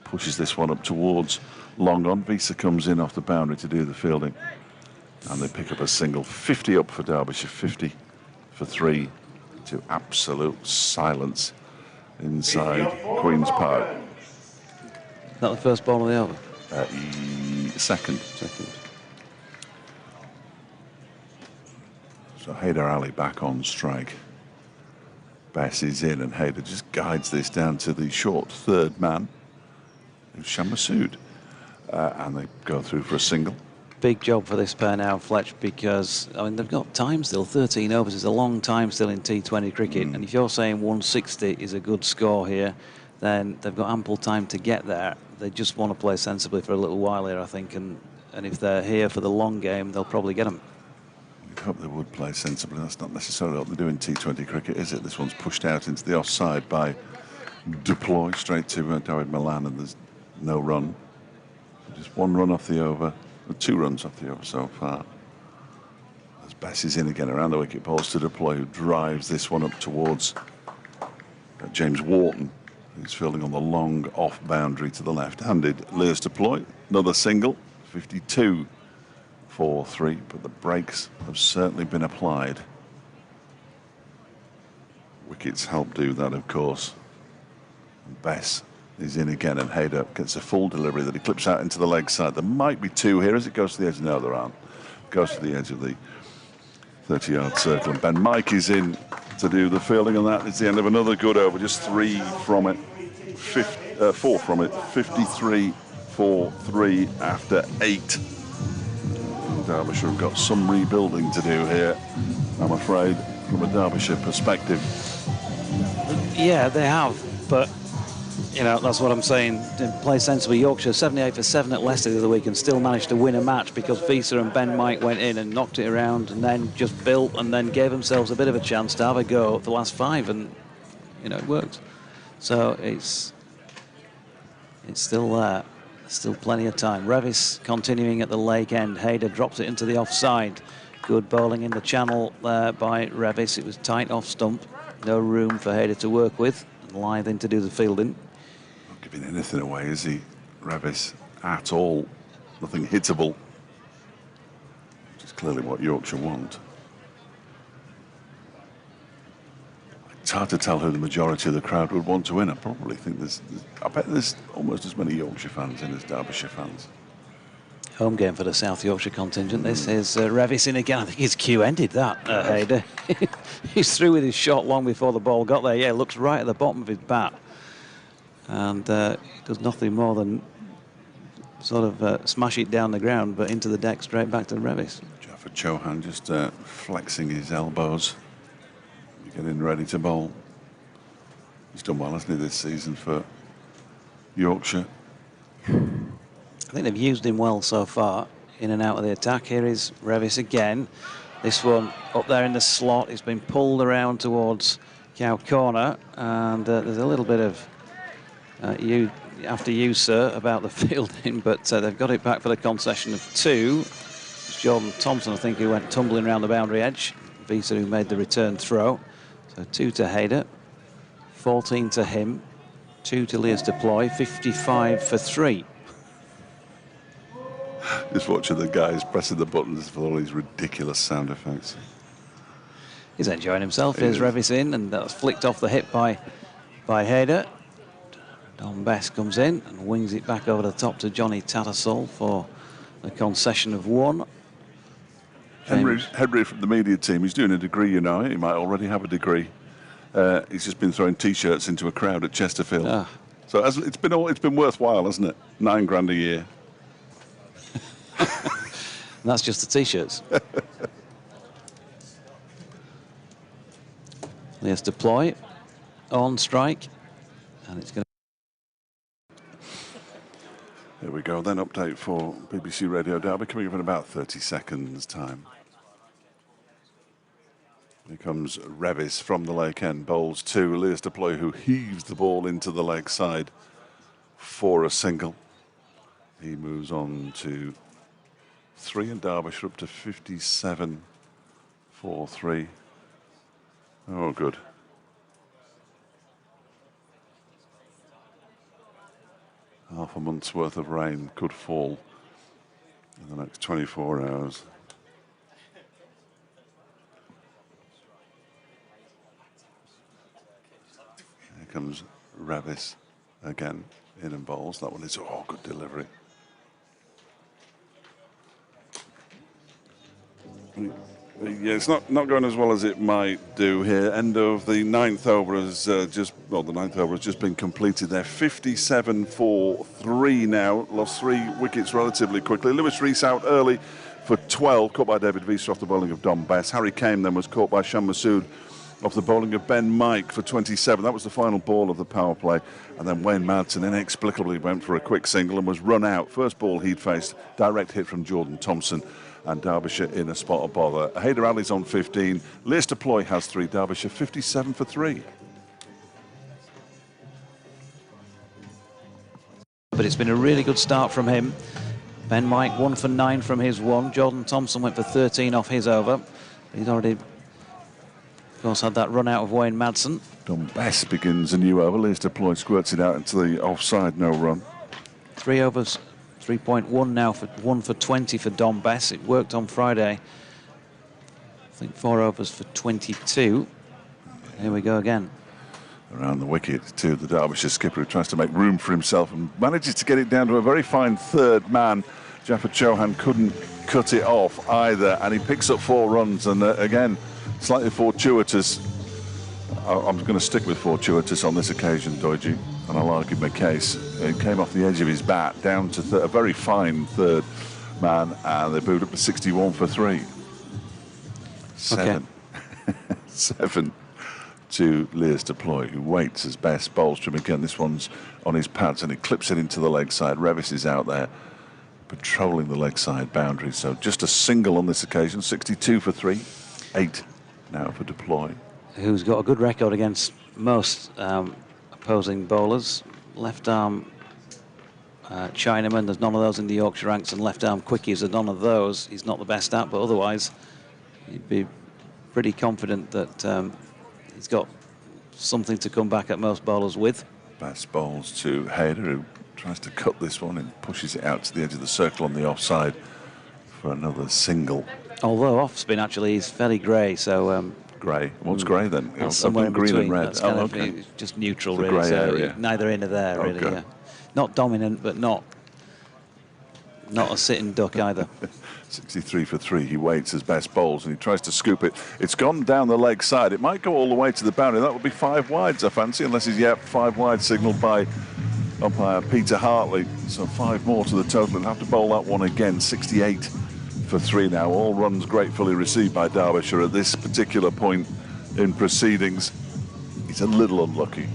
pushes this one up towards long on. Visa comes in off the boundary to do the fielding, and they pick up a single. 50 up for Derbyshire, 50 for 3. To absolute silence inside Queen's Park. Is that the first ball of the over? Second. So Haider Ali back on strike. Bess is in, and Haider just guides this down to the short third man, Sham Masood, and they go through for a single. Big job for this pair now, Fletch, because I mean they've got time still. 13 overs is a long time still in T20 cricket, and if you're saying 160 is a good score here, then they've got ample time to get there. They just want to play sensibly for a little while here, I think, and if they're here for the long game, they'll probably get them. You'd hope they would play sensibly. That's not necessarily what they do in T20 cricket, is it? This one's pushed out into the offside by Deploy straight to David Milan, and there's no run. Just 1 run off the over. 2 runs off the over so far. As Bess is in again around the wicket, balls to Deploy, who drives this one up towards James Wharton, who's fielding on the long off boundary to the left-handed Lewis Deploy. Another single, 52 for 3, but the brakes have certainly been applied. Wickets help do that, of course. And Bess is in again, and Haider gets a full delivery that he clips out into the leg side. There might be 2 here as it goes to the edge. No, there aren't. Goes to the edge of the 30-yard circle, and Ben Mike is in to do the fielding, and that is the end of another good over. Just 3 from it, 4 from it. 53 for 3 after 8. Derbyshire have got some rebuilding to do here, I'm afraid, from a Derbyshire perspective. Yeah, they have, but you know, that's what I'm saying. Play sensibly. Yorkshire 78 for 7 at Leicester the other week and still managed to win a match because Visa and Ben Mike went in and knocked it around and then just built and then gave themselves a bit of a chance to have a go at the last 5, and you know, it worked. So it's still there. Still plenty of time. Revis continuing at the leg end. Haider drops it into the offside. Good bowling in the channel there by Revis. It was tight off stump. No room for Haider to work with. Lything to do the fielding. Not giving anything away, is he, Revis, at all? Nothing hittable. Which is clearly what Yorkshire want. It's hard to tell who the majority of the crowd would want to win. I probably think I bet there's almost as many Yorkshire fans in as Derbyshire fans. Home game for the South Yorkshire contingent. This is Revis in again. I think his cue ended that, Hayder. He's through with his shot long before the ball got there. Yeah, looks right at the bottom of his bat. And he does nothing more than sort of smash it down the ground, but into the deck straight back to Revis. Jaffa Chauhan just flexing his elbows, getting ready to bowl. He's done well, hasn't he, this season for Yorkshire? I think they've used him well so far, in and out of the attack. Here is Revis again. This one up there in the slot. It's been pulled around towards Cow Corner, and there's a little bit of you after you, sir, about the fielding, but they've got it back for the concession of 2. It's Jordan Thompson, I think, who went tumbling around the boundary edge. Visa who made the return throw. So 2 to Hayder, 14 to him, 2 to Leas Deploy, 55 for 3. Just watching the guys pressing the buttons for all these ridiculous sound effects. He's enjoying himself. Here's Revis in, and that's flicked off the hip by Hayder. Don Best comes in and wings it back over the top to Johnny Tattersall for a concession of 1. Henry from the media team, he's doing a degree, you know. He might already have a degree. He's just been throwing T-shirts into a crowd at Chesterfield. So it's been worthwhile, hasn't it? £9 grand a year. And that's just the T-shirts. Leas Deploy on strike, and it's going to. Here we go, then update for BBC Radio Derby, coming up in about 30 seconds time. Here comes Revis from the lake end, bowls 2. Leas Deploy, who heaves the ball into the leg side for a single. He moves on to 3, and Derbyshire up to 57 for 3. Oh, good. Half a month's worth of rain could fall in the next 24 hours. Here comes Revis again, in and bowls. That one is, oh, good delivery. Yeah, it's not going as well as it might do here. End of the 9th over has the 9th over has just been completed there. 57 for 3 now. Lost 3 wickets relatively quickly. Lewis Rees out early for 12, caught by David Visa off the bowling of Don Bess. Harry Kane then was caught by Shan Masood off the bowling of Ben Mike for 27. That was the final ball of the power play. And then Wayne Madsen inexplicably went for a quick single and was run out. First ball he'd faced, direct hit from Jordan Thompson. And Derbyshire in a spot of bother. Hayder Ali's on 15. Leas Deploy has 3. Derbyshire 57 for 3. But it's been a really good start from him. Ben Mike 1 for 9 from his 1. Jordan Thompson went for 13 off his over. He's already, of course, had that run out of Wayne Madsen. Don Bess begins a new over. Leas Deploy squirts it out into the offside, no run. 3 overs. 3.1 now for 1 for 20 for Don Bess. It worked on Friday. I think 4 overs for 22. Here we go again. Around the wicket to the Derbyshire skipper, who tries to make room for himself and manages to get it down to a very fine third man. Jaffa Chauhan couldn't cut it off either, and he picks up 4 runs. And again, slightly fortuitous. I'm going to stick with fortuitous on this occasion, Doiji, and I'll argue my case. It came off the edge of his bat down to a very fine third man, and they moved up to 61 for 3. 7. Okay. 7 to Leas Deploy, who waits as Best bowls to him again. This one's on his pads, and he clips it into the leg side. Revis is out there patrolling the leg side boundary. So just a single on this occasion, 62 for 3. 8 now for Deploy. Who's got a good record against most opposing bowlers. Left arm Chinaman, there's none of those in the Yorkshire ranks, and left arm quickies are none of those. He's not the best at, but otherwise you'd be pretty confident that he's got something to come back at most bowlers with. Best bowls to Hayder, who tries to cut this one and pushes it out to the edge of the circle on the offside for another single. Although off spin actually is fairly grey, so grey. What's grey then? That's somewhere in green between. and red. That's kind of just neutral, it's really. Grey so area. Neither in or there, really. Yeah. Not dominant, but not Not a sitting duck either. 63 for 3. He waits as Best bowls and he tries to scoop it. It's gone down the leg side. It might go all the way to the boundary. That would be 5 wides, I fancy, unless he's 5 wide signalled by umpire Peter Hartley. So 5 more to the total. He'll have to bowl that one again. 68 for 3 now. All runs gratefully received by Derbyshire at this particular point in proceedings. He's a little unlucky,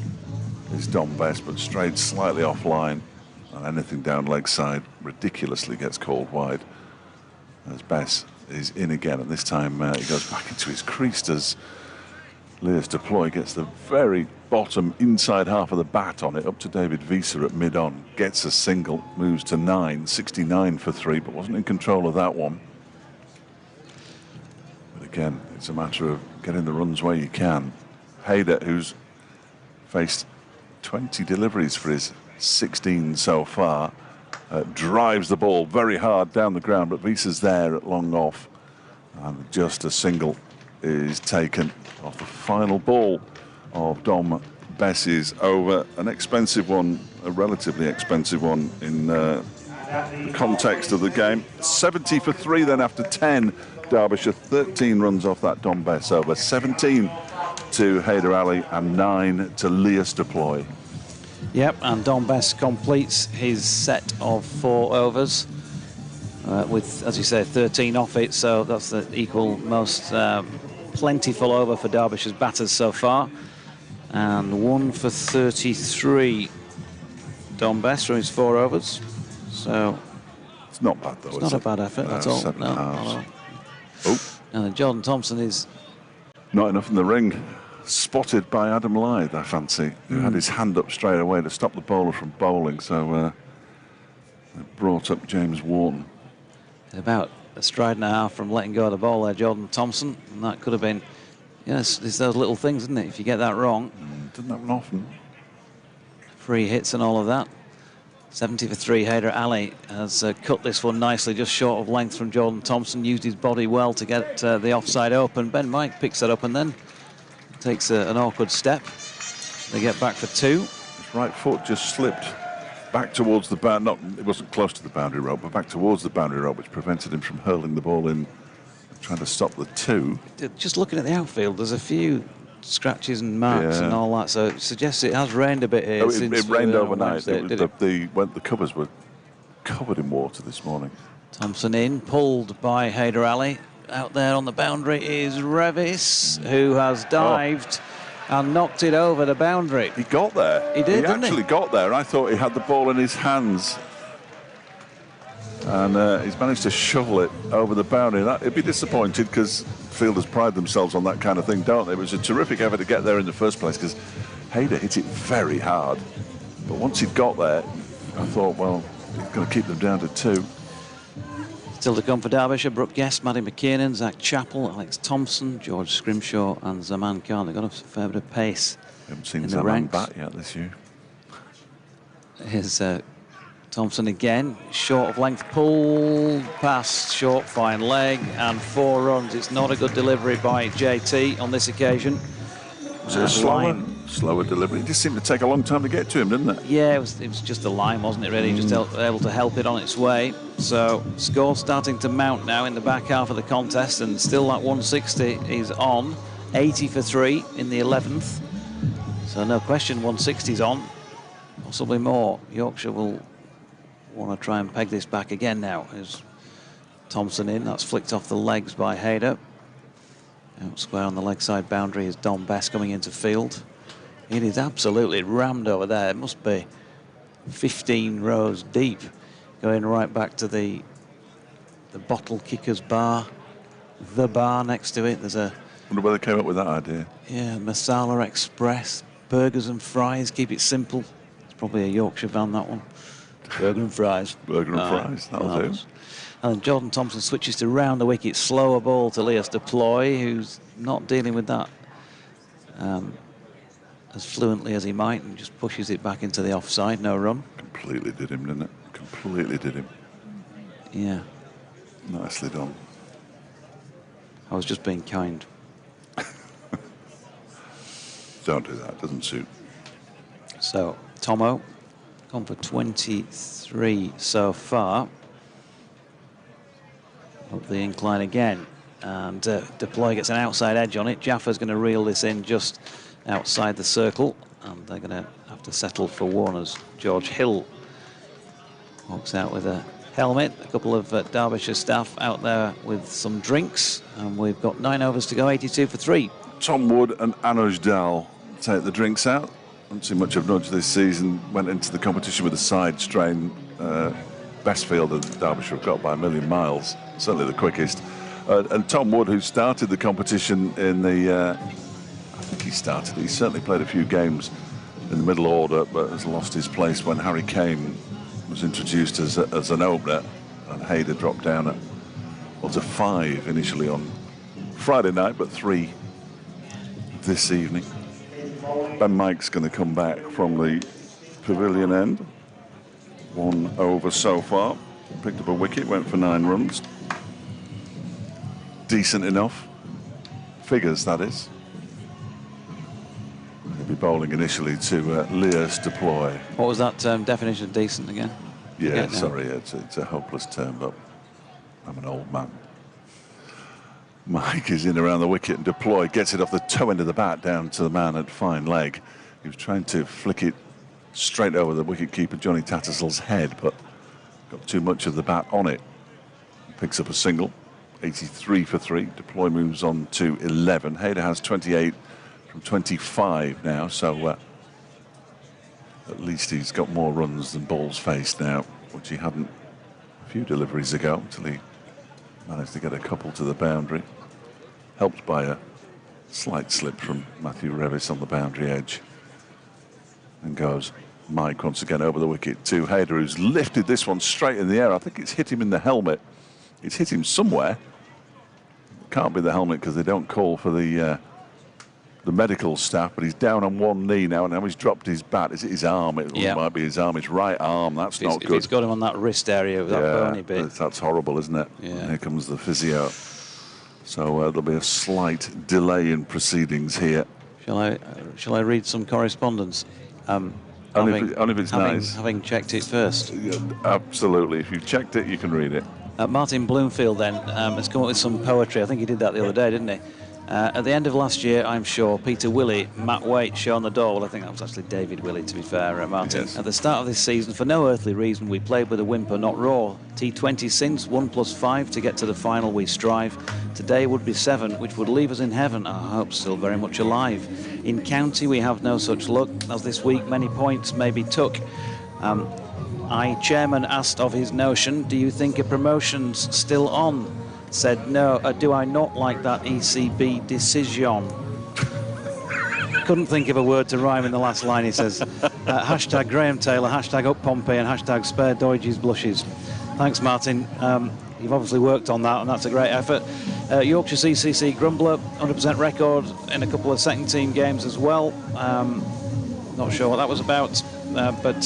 is Dom Best, but strayed slightly offline. And anything down leg side ridiculously gets called wide. As Bess is in again, and this time he goes back into his crease as Leas Deploy gets the very bottom inside half of the bat on it, up to David Visa at mid-on. Gets a single, moves to 9, 69 for 3, but wasn't in control of that one. But again, it's a matter of getting the runs where you can. Hayder, who's faced 20 deliveries for his 16 so far, drives the ball very hard down the ground, but Visa's there at long off, and just a single is taken off the final ball of Dom Bess's over. An expensive one, a relatively expensive one in the context of the game. 70 for 3 then after 10. Derbyshire 13 runs off that Dom Bess over. 17 to Hayder Ali and 9 to Leas Deploy. Yep, and Dom Bess completes his set of 4 overs with, as you say, 13 off it, so that's the equal most plentiful over for Derbyshire's batters so far. And 1 for 33, Dom Bess from his 4 overs. So it's not bad though. It's not a bad effort at all. No. Oh. And then Jordan Thompson is not enough in the ring. Spotted by Adam Lyth, I fancy, who had his hand up straight away to stop the bowler from bowling. So it brought up James Wharton. About a stride and a half from letting go of the ball there, Jordan Thompson. And that could have been, yes, it's those little things, isn't it? If you get that wrong. Doesn't happen often. Free hits and all of that. 70 for 3, Hayder Ali has cut this one nicely, just short of length from Jordan Thompson. Used his body well to get the offside open. Ben Mike picks that up and then takes an awkward step. They get back for 2. His right foot just slipped back towards the boundary. It wasn't close to the boundary rope, but back towards the boundary rope, which prevented him from hurling the ball in, trying to stop the 2. Just looking at the outfield, there's a few scratches and marks and all that, so it suggests it has rained a bit here. It rained overnight. The covers were covered in water this morning. Thompson in, pulled by Hayder Ali. Out there on the boundary is Revis, who has dived and knocked it over the boundary. He got there. He did, didn't he? Actually got there. I thought he had the ball in his hands. And he's managed to shovel it over the boundary. He'd be disappointed because fielders pride themselves on that kind of thing, don't they? It was a terrific effort to get there in the first place because Hayder hit it very hard. But once he'd got there, I thought, well, he's going to keep them down to 2. Still to come for Derbyshire: Brooke Guest, Maddie McKiernan, Zach Chappell, Alex Thompson, George Scrimshaw and Zaman Khan. They've got a fair bit of pace. Haven't seen in Zaman bat yet this year. Here's Thompson again, short of length, pulled past, short fine leg and 4 runs. It's not a good delivery by JT on this occasion. Was it a slower delivery? It just seemed to take a long time to get to him, didn't it? Yeah, it was just a line, wasn't it, really? Just able to help it on its way. So score starting to mount now in the back half of the contest, and still that 160 is on. 80 for 3 in the 11th. So no question 160's on, possibly more. Yorkshire will want to try and peg this back again now. As Thompson in, that's flicked off the legs by Hayder. Out square on the leg side boundary is Dom Bess coming into field. It is absolutely rammed over there. It must be 15 rows deep, going right back to the bottle kicker's bar, the bar next to it. There's a... wonder where they came up with that idea. Yeah, Masala Express, burgers and fries, keep it simple. It's probably a Yorkshire van, that one. Burger and fries. Burger and fries, that'll do. And Jordan Thompson switches to round the wicket, slower ball to Leas Deploy, who's not dealing with that as fluently as he might, and just pushes it back into the offside, no run. Completely did him, didn't it? Completely did him. Yeah. Nicely done. I was just being kind. Don't do that, doesn't suit. So, Tomo, gone for 23 so far. up the incline again. And Deploy gets an outside edge on it. Jaffa's going to reel this in just outside the circle. And they're going to have to settle for Warner's. George Hill walks out with a helmet. A couple of Derbyshire staff out there with some drinks. And we've got 9 overs to go, 82 for 3. Tom Wood and Anuj Dal take the drinks out. Not too much of Nudge this season. Went into the competition with a side strain. Best fielder that Derbyshire have got by a million miles. Certainly the quickest. And Tom Wood, who started the competition in the... I think he started. He certainly played a few games in the middle order, but has lost his place when Harry Kane was introduced as an opener. And Hayder dropped down to 5 initially on Friday night, but 3 this evening. Ben Mike's going to come back from the pavilion end. 1 over so far. Picked up a wicket, went for 9 runs. Decent enough. Figures, that is. He'll be bowling initially to Leas Deploy. What was that definition of decent again? Yeah, sorry, it's a hopeless term, but I'm an old man. Mike is in around the wicket and Deploy gets it off the toe end of the bat down to the man at fine leg. He was trying to flick it straight over the wicketkeeper Johnny Tattersall's head, but got too much of the bat on it. Picks up a single, 83 for 3. Deploy moves on to 11. Hayder has 28 from 25 now, so at least he's got more runs than balls faced now, which he hadn't a few deliveries ago until he managed to get a couple to the boundary. Helped by a slight slip from Matthew Revis on the boundary edge. And goes Mike once again over the wicket to Hayder, who's lifted this one straight in the air. I think it's hit him in the helmet. It's hit him somewhere. It can't be the helmet because they don't call for the medical staff, but he's down on one knee now, and now he's dropped his bat. Is it his arm? It might be his arm. His right arm. That's not good. If he's got him on that wrist area with that bony bit. That's horrible, isn't it? Yeah. And here comes the physio. So there'll be a slight delay in proceedings here. Shall I read some correspondence? Only if it's nice. Having checked it first. Yeah, absolutely. If you've checked it, you can read it. Martin Bloomfield then has come up with some poetry. I think he did that the other day, didn't he? At the end of last year, I'm sure, Peter Willey, Matt Waite, Sean the Door. Well, I think that was actually David Willey, to be fair, Martin. Yes. At the start of this season, for no earthly reason, we played with a whimper, not raw. T20 since, 1+5 to get to the final we strive. Today would be 7, which would leave us in heaven, our hopes still very much alive. In county, we have no such luck, as this week many points may be took. Chairman asked of his notion, do you think a promotion's still on? Said, no, do I not like that ECB decision? Couldn't think of a word to rhyme in the last line, he says. Hashtag Graham Taylor, hashtag up Pompey, and hashtag spare Doige's blushes. Thanks, Martin. You've obviously worked on that, and that's a great effort. Yorkshire CCC Grumbler, 100% record in a couple of second team games as well. Not sure what that was about, but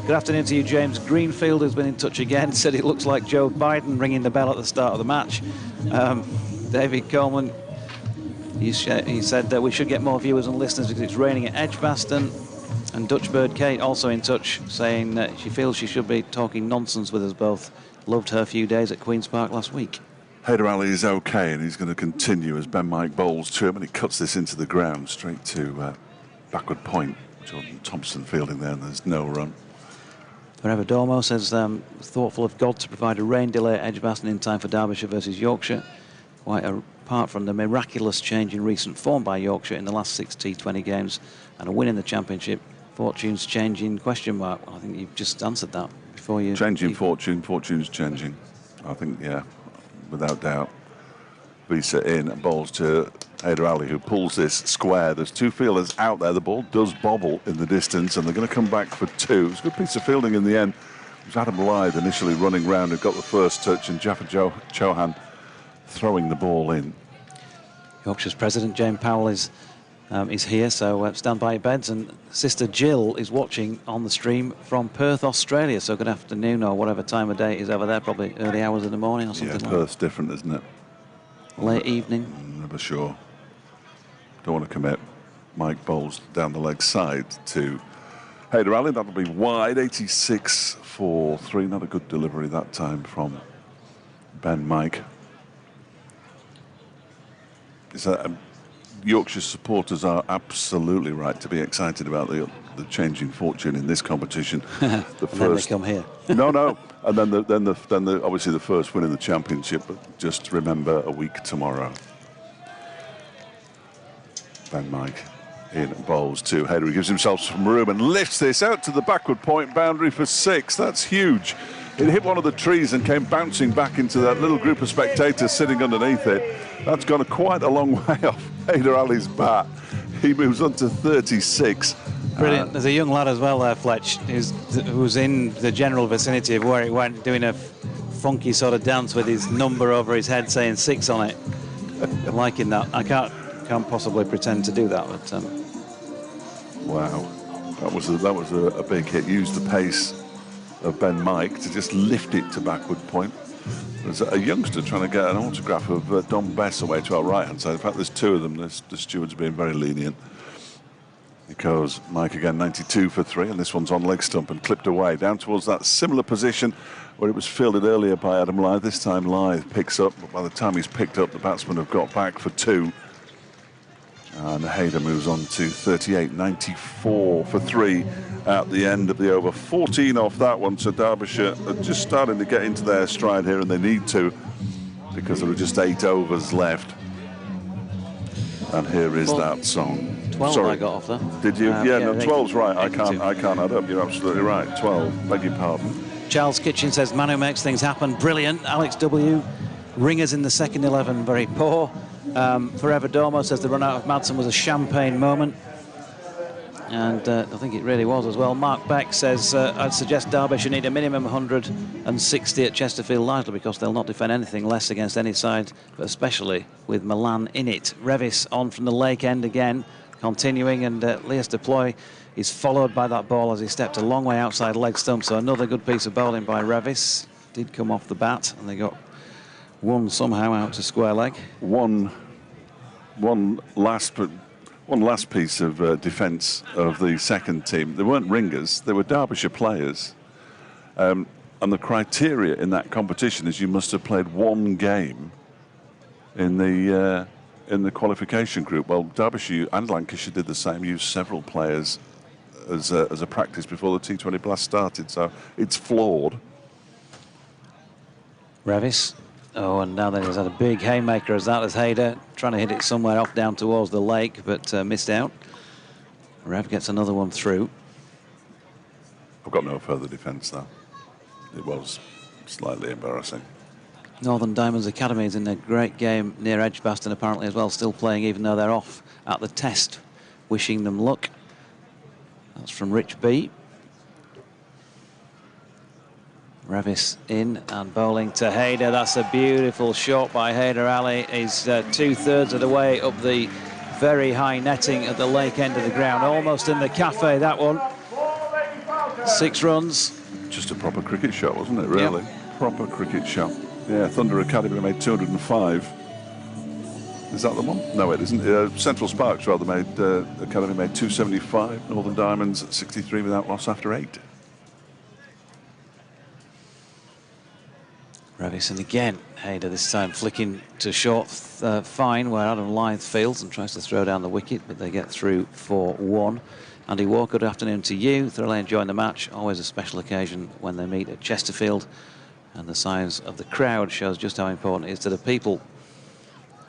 good afternoon to you, James Greenfield, who's been in touch again. Said it looks like Joe Biden ringing the bell at the start of the match. David Coleman, he said that we should get more viewers and listeners because it's raining at Edgbaston. And Dutchbird Kate also in touch, saying that she feels she should be talking nonsense with us both. Loved her few days at Queen's Park last week. Hayder Ali is okay, and he's going to continue as Ben Mike bowls to him, and he cuts this into the ground straight to backward point. Jordan Thompson fielding there, and there's no run. Forever Dormo says, thoughtful of God to provide a rain delay at Edgbaston in time for Derbyshire versus Yorkshire. Quite apart from the miraculous change in recent form by Yorkshire in the last 6 T20 games and a win in the Championship, fortunes changing, question mark. Well, I think you've just answered that before you... Changing fortune, fortune's changing. I think, yeah, without doubt. Visa in and bowls to Hayder Ali, who pulls this square. There's 2 fielders out there. The ball does bobble in the distance, and they're going to come back for 2. It's a good piece of fielding in the end. It was Adam Lyth initially running round who got the first touch, and Jaffa Chauhan throwing the ball in. Yorkshire's president, Jane Powell, is here, so stand by your beds. And Sister Jill is watching on the stream from Perth, Australia. So good afternoon, or whatever time of day it is over there, probably early hours in the morning or something like that. Perth's different, isn't it? Late evening. Never sure. Don't want to commit. Mike bowls down the leg side to Hayder Ali. That'll be wide, 86 for 3. Not a good delivery that time from Ben Mike. Yorkshire supporters are absolutely right to be excited about the changing fortune in this competition. The first, then they come here. No, and then obviously the first win in the championship. But just remember, a week tomorrow. Ben Mike in bowls to Hayder. He gives himself some room and lifts this out to the backward point boundary for 6. That's huge. It hit one of the trees and came bouncing back into that little group of spectators sitting underneath it. That's gone quite a long way off Hayder Ali's bat. He moves on to 36. Brilliant. There's a young lad as well there, Fletch, who's in the general vicinity of where it went, doing a funky sort of dance with his number over his head saying 6 on it. I'm liking that. I can't possibly pretend to do that, but wow, that was a big hit. Used the pace of Ben Mike to just lift it to backward point. There's a youngster trying to get an autograph of Don Bess away to our right hand side. In fact, there's 2 of them. The stewards are being very lenient. Because Mike again 92 for 3, and this one's on leg stump and clipped away down towards that similar position where it was fielded earlier by Adam Lyth. This time Lyth picks up, but by the time he's picked up, the batsmen have got back for 2. And Hayder moves on to 38, 94 for 3 at the end of the over. 14 off that one, so Derbyshire are just starting to get into their stride here, and they need to, because there are just 8 overs left. And here is that song. 12 Sorry. I got off there. Did you? Yeah, no, 12's right. I 82. can't add up. You're absolutely right. 12. Beg your pardon. Charles Kitchen says, Manu makes things happen. Brilliant. Alex W. Ringers in the second 11, very poor. Forever Domo says the run out of Madsen was a champagne moment. And I think it really was as well. Mark Beck says, I'd suggest Derbyshire need a minimum 160 at Chesterfield, largely because they'll not defend anything less against any side, but especially with Milan in it. Revis on from the lake end again, continuing, and Leas Deploy is followed by that ball as he stepped a long way outside leg stump. So another good piece of bowling by Revis. Did come off the bat, and they got one somehow out to square leg. One last piece of defence of the second team. They weren't ringers, they were Derbyshire players. And the criteria in that competition is you must have played 1 game in the qualification group. Well, Derbyshire and Lancashire did the same, used several players as a practice before the T20 Blast started, so it's flawed. Revis. Oh, and now then he's had a big haymaker as that as Hayder, trying to hit it somewhere off down towards the lake, but missed out. Rev gets another one through. I've got no further defence, though. It was slightly embarrassing. Northern Diamonds Academy is in a great game near Edgbaston apparently as well, still playing even though they're off at the test. Wishing them luck. That's from Rich B. Revis in and bowling to Hayder. That's a beautiful shot by Hayder Ali. He's 2/3 of the way up the very high netting at the lake end of the ground. Almost in the cafe, that one. 6 runs. Just a proper cricket shot, wasn't it, really? Yep. Proper cricket shot. Yeah, Thunder Academy made 205. Is that the one? No, it isn't. Central Sparks, rather, Academy made 275. Northern Diamonds at 63 without loss after 8. Revis, and again, Hayder this time flicking to short fine where Adam Lyth fields and tries to throw down the wicket, but they get through for 1. Andy Walker, good afternoon to you. Thoroughly enjoying the match. Always a special occasion when they meet at Chesterfield, and the size of the crowd shows just how important it is to the people.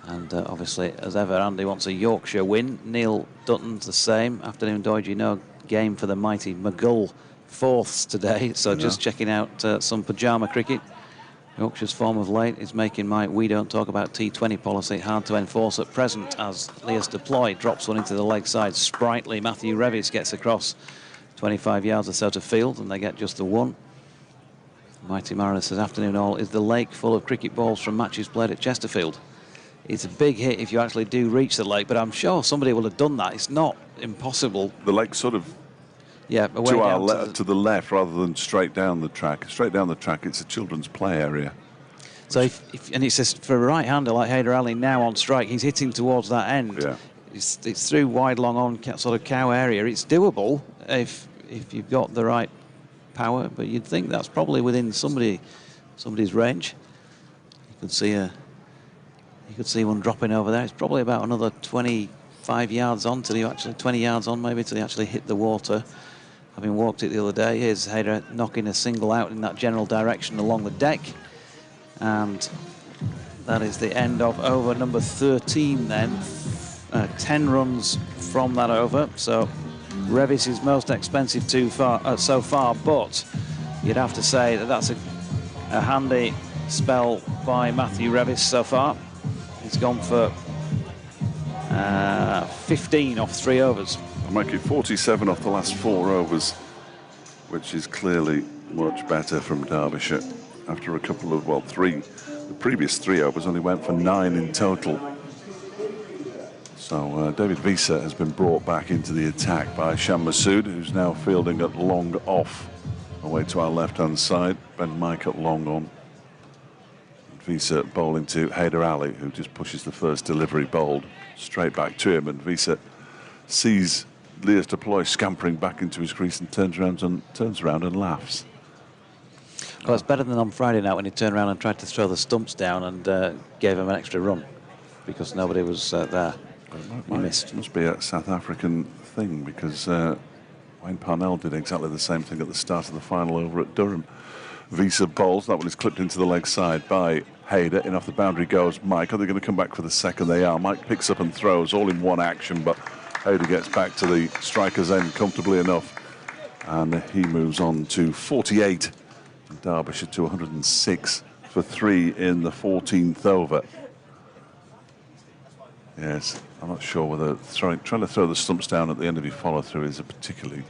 And obviously, as ever, Andy wants a Yorkshire win. Neil Dutton's the same. Afternoon, Doige, no game for the mighty McGull fourths today, so just checking out some pyjama cricket. Yorkshire's form of late is making my "we don't talk about T20" policy hard to enforce at present, as Leas Deploy drops one into the leg side. Sprightly Matthew Revis gets across 25 yards or so to field, and they get just the 1. Mighty Mariner says, afternoon all, is the lake full of cricket balls from matches played at Chesterfield? It's a big hit if you actually do reach the lake, but I'm sure somebody will have done that. It's not impossible. The lake sort of to the left rather than straight down the track. Straight down the track, it's a children's play area. So and it says for a right-hander like Hayder Ali now on strike, he's hitting towards that end. Yeah. It's through wide, long on sort of cow area. It's doable if you've got the right power, but you'd think that's probably within somebody's range. You could see one dropping over there. It's probably about another 25 yards on till you actually 20 yards on maybe till you actually hit the water. Having walked it the other day, here's Hayder knocking a single out in that general direction along the deck, and that is the end of over number 13. Then 10 runs from that over. So Revis's most expensive so far, but you'd have to say that that's a handy spell by Matthew Revis so far. He's gone for 15 off 3 overs. I'm making 47 off the last 4 overs, which is clearly much better from Derbyshire. After a couple of, well, 3, the previous 3 overs only went for 9 in total. So David Visa has been brought back into the attack by Sham Masood, who's now fielding at long off, away to our left-hand side. Ben Mike at long on. Visa bowling to Haider Ali, who just pushes the first delivery bowled straight back to him, and Visa sees Leas Deploy scampering back into his crease and turns around and laughs. Well, it's better than on Friday night when he turned around and tried to throw the stumps down and gave him an extra run because nobody was there. He missed. It must be a South African thing, because Wayne Parnell did exactly the same thing at the start of the final over at Durham. Visa bowls. That one is clipped into the leg side by Haider. In off the boundary goes Mike. Are they going to come back for the second? They are. Mike picks up and throws all in one action, but Haider gets back to the striker's end comfortably enough, and he moves on to 48. And Derbyshire to 106 for 3 in the 14th over. Yes, I'm not sure whether trying to throw the stumps down at the end of your follow-through is a particularly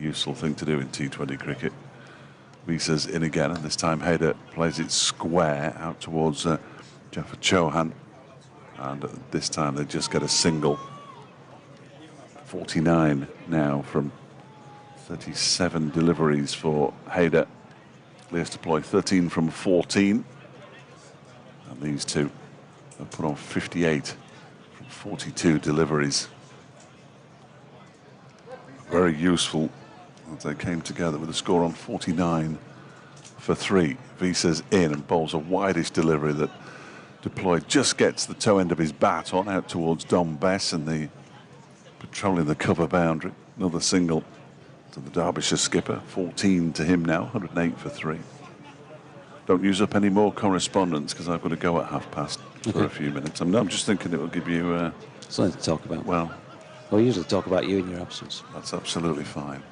useful thing to do in T20 cricket. Visa's in again, and this time Haider plays it square out towards Jaffa Chauhan, and this time they just get a single. 49 now from 37 deliveries for Haider. Leas Deploy 13 from 14, and these two have put on 58 from 42 deliveries. Very useful as they came together with a score on 49 for 3. Visa's in and bowls a wideish delivery that Deploy just gets the toe end of his bat on out towards Dom Bess, and the patrolling the cover boundary. Another single to the Derbyshire skipper. 14 to him now, 108 for 3. Don't use up any more correspondence because I've got to go at past for a few minutes. I'm just thinking it will give you something to talk about. Well, we usually talk about you in your absence. That's absolutely fine.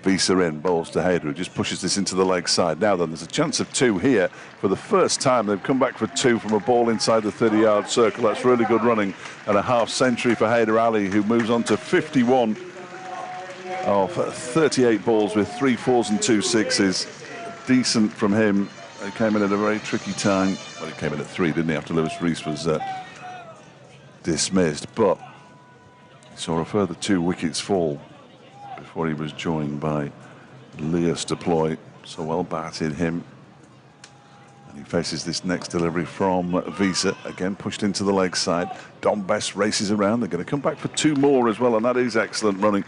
Visa in, bowls to Haider, who just pushes this into the leg side. Now then, there's a chance of 2 here. For the first time, they've come back for 2 from a ball inside the 30-yard circle. That's really good running, and a half century for Haider Ali, who moves on to 51 of 38 balls with 3 4s and 2 6s. Decent from him. He came in at a very tricky time. Well, he came in at 3, didn't he, after Lewis Rees was dismissed. But he saw a further 2 wickets fall before he was joined by Leas Deploy. So well batted him. And he faces this next delivery from Visa, again pushed into the leg side. Dom Bess races around. They're going to come back for 2 more as well, and that is excellent running.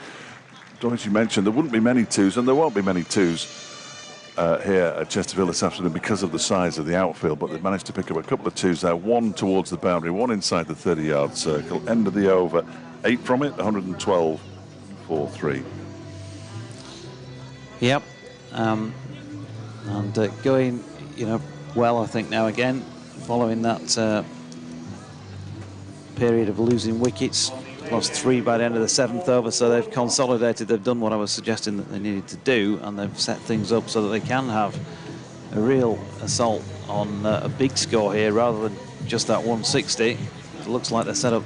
As you mentioned, there wouldn't be many 2s, and there won't be many 2s here at Chesterfield this afternoon because of the size of the outfield, but they've managed to pick up a couple of 2s there, 1 towards the boundary, 1 inside the 30-yard circle. End of the over, 8 from it, 112 for 3. Yep, and going, well, I think now again, following that period of losing wickets. Lost 3 by the end of the 7th over, so they've consolidated. They've done what I was suggesting that they needed to do, and they've set things up so that they can have a real assault on a big score here rather than just that 160. It looks like they're set up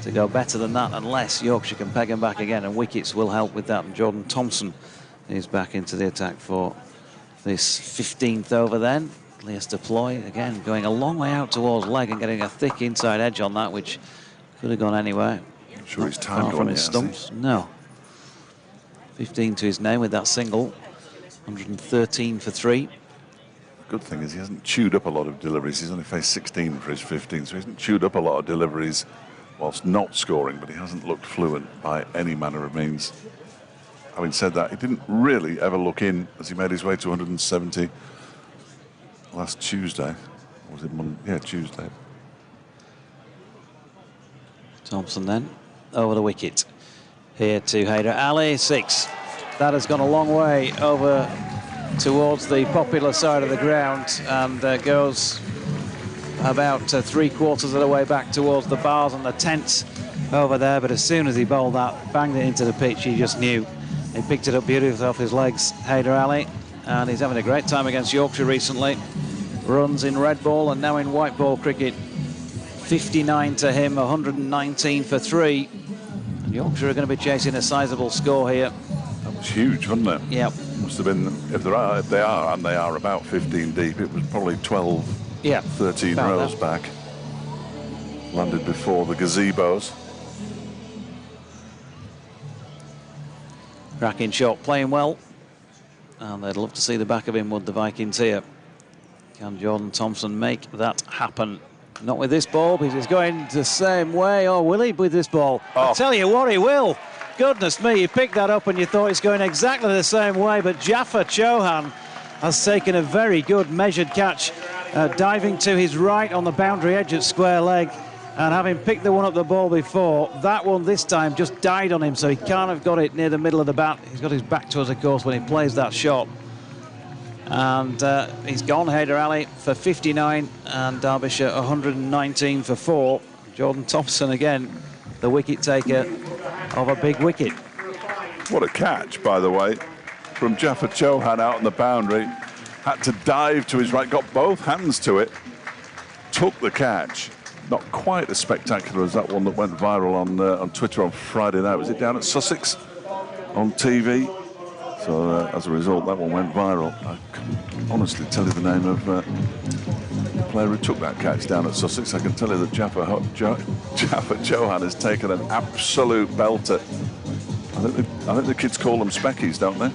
to go better than that, unless Yorkshire can peg them back again, and wickets will help with that. And Jordan Thompson is back into the attack for this 15th over then. Leas Deploy again going a long way out towards leg and getting a thick inside edge on that, which could have gone anywhere. Sure, he's timed from his stumps. No. 15 to his name with that single. 113 for 3. Good thing is he hasn't chewed up a lot of deliveries. He's only faced 16 for his 15, so he hasn't chewed up a lot of deliveries whilst not scoring, but he hasn't looked fluent by any manner of means. Having said that, he didn't really ever look in as he made his way to 170. last Tuesday. Or was it Monday? Yeah, Tuesday. Thompson then over the wicket. Here to Haider Ali, 6. That has gone a long way over towards the popular side of the ground and goes about 3/4 of the way back towards the bars and the tents over there. But as soon as he bowled that, banged it into the pitch, he just knew. He picked it up beautifully off his legs, Haider Ali, and he's having a great time against Yorkshire recently. Runs in red ball and now in white ball cricket. 59 to him, 119 for 3. And Yorkshire are going to be chasing a sizable score here. That was huge, wasn't it? Yep. Must have been, if they are about 15 deep, it was probably 12, 13 rows back. Landed before the gazebos. Cracking shot, playing well. And they'd love to see the back of him, would the Vikings here. Can Jordan Thompson make that happen? Not with this ball, because he's going the same way. Or will he with this ball? I tell you what, he will. Goodness me, you picked that up and you thought it's going exactly the same way, but Jaffer Chauhan has taken a very good measured catch, diving to his right on the boundary edge at square leg, and having picked the one up the ball before, that one this time just died on him, so he can't have got it near the middle of the bat. He's got his back to us, of course, when he plays that shot. And he's gone, Haider Ali, for 59, and Derbyshire 119 for 4. Jordan Thompson again, the wicket taker of a big wicket. What a catch, by the way, from Jaffer Chauhan out on the boundary. Had to dive to his right, got both hands to it, took the catch. Not quite as spectacular as that one that went viral on Twitter on Friday night. Was it down at Sussex on TV? So as a result, that one went viral. I couldn't honestly tell you the name of the player who took that catch down at Sussex. I can tell you that Jaffer Chauhan has taken an absolute belter. I think the kids call them speckies, don't they?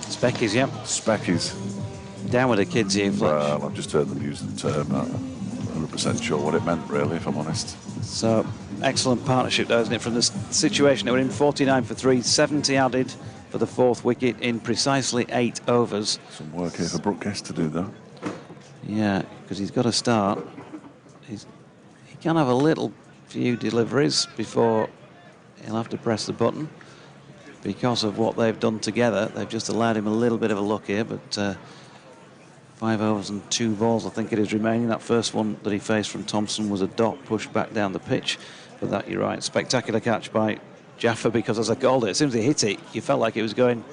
Speckies, yeah. Speckies. Down with the kids here, Fletch. Well, I've just heard them use the term. I'm 100% sure what it meant, really, if I'm honest. So, excellent partnership, though, isn't it? From the situation they were in, 49 for 3, 70 added for the 4th wicket in precisely 8 overs. Some work here for Brooke Guest to do, though. Yeah, because he's got to start. He can have a little few deliveries before he'll have to press the button. Because of what they've done together, they've just allowed him a little bit of a look here, but 5 overs and 2 balls, I think it is remaining. That first one that he faced from Thompson was a dot pushed back down the pitch. But that, you're right, spectacular catch by Jaffer, because as I called it, as soon as he hit it, you felt like it was going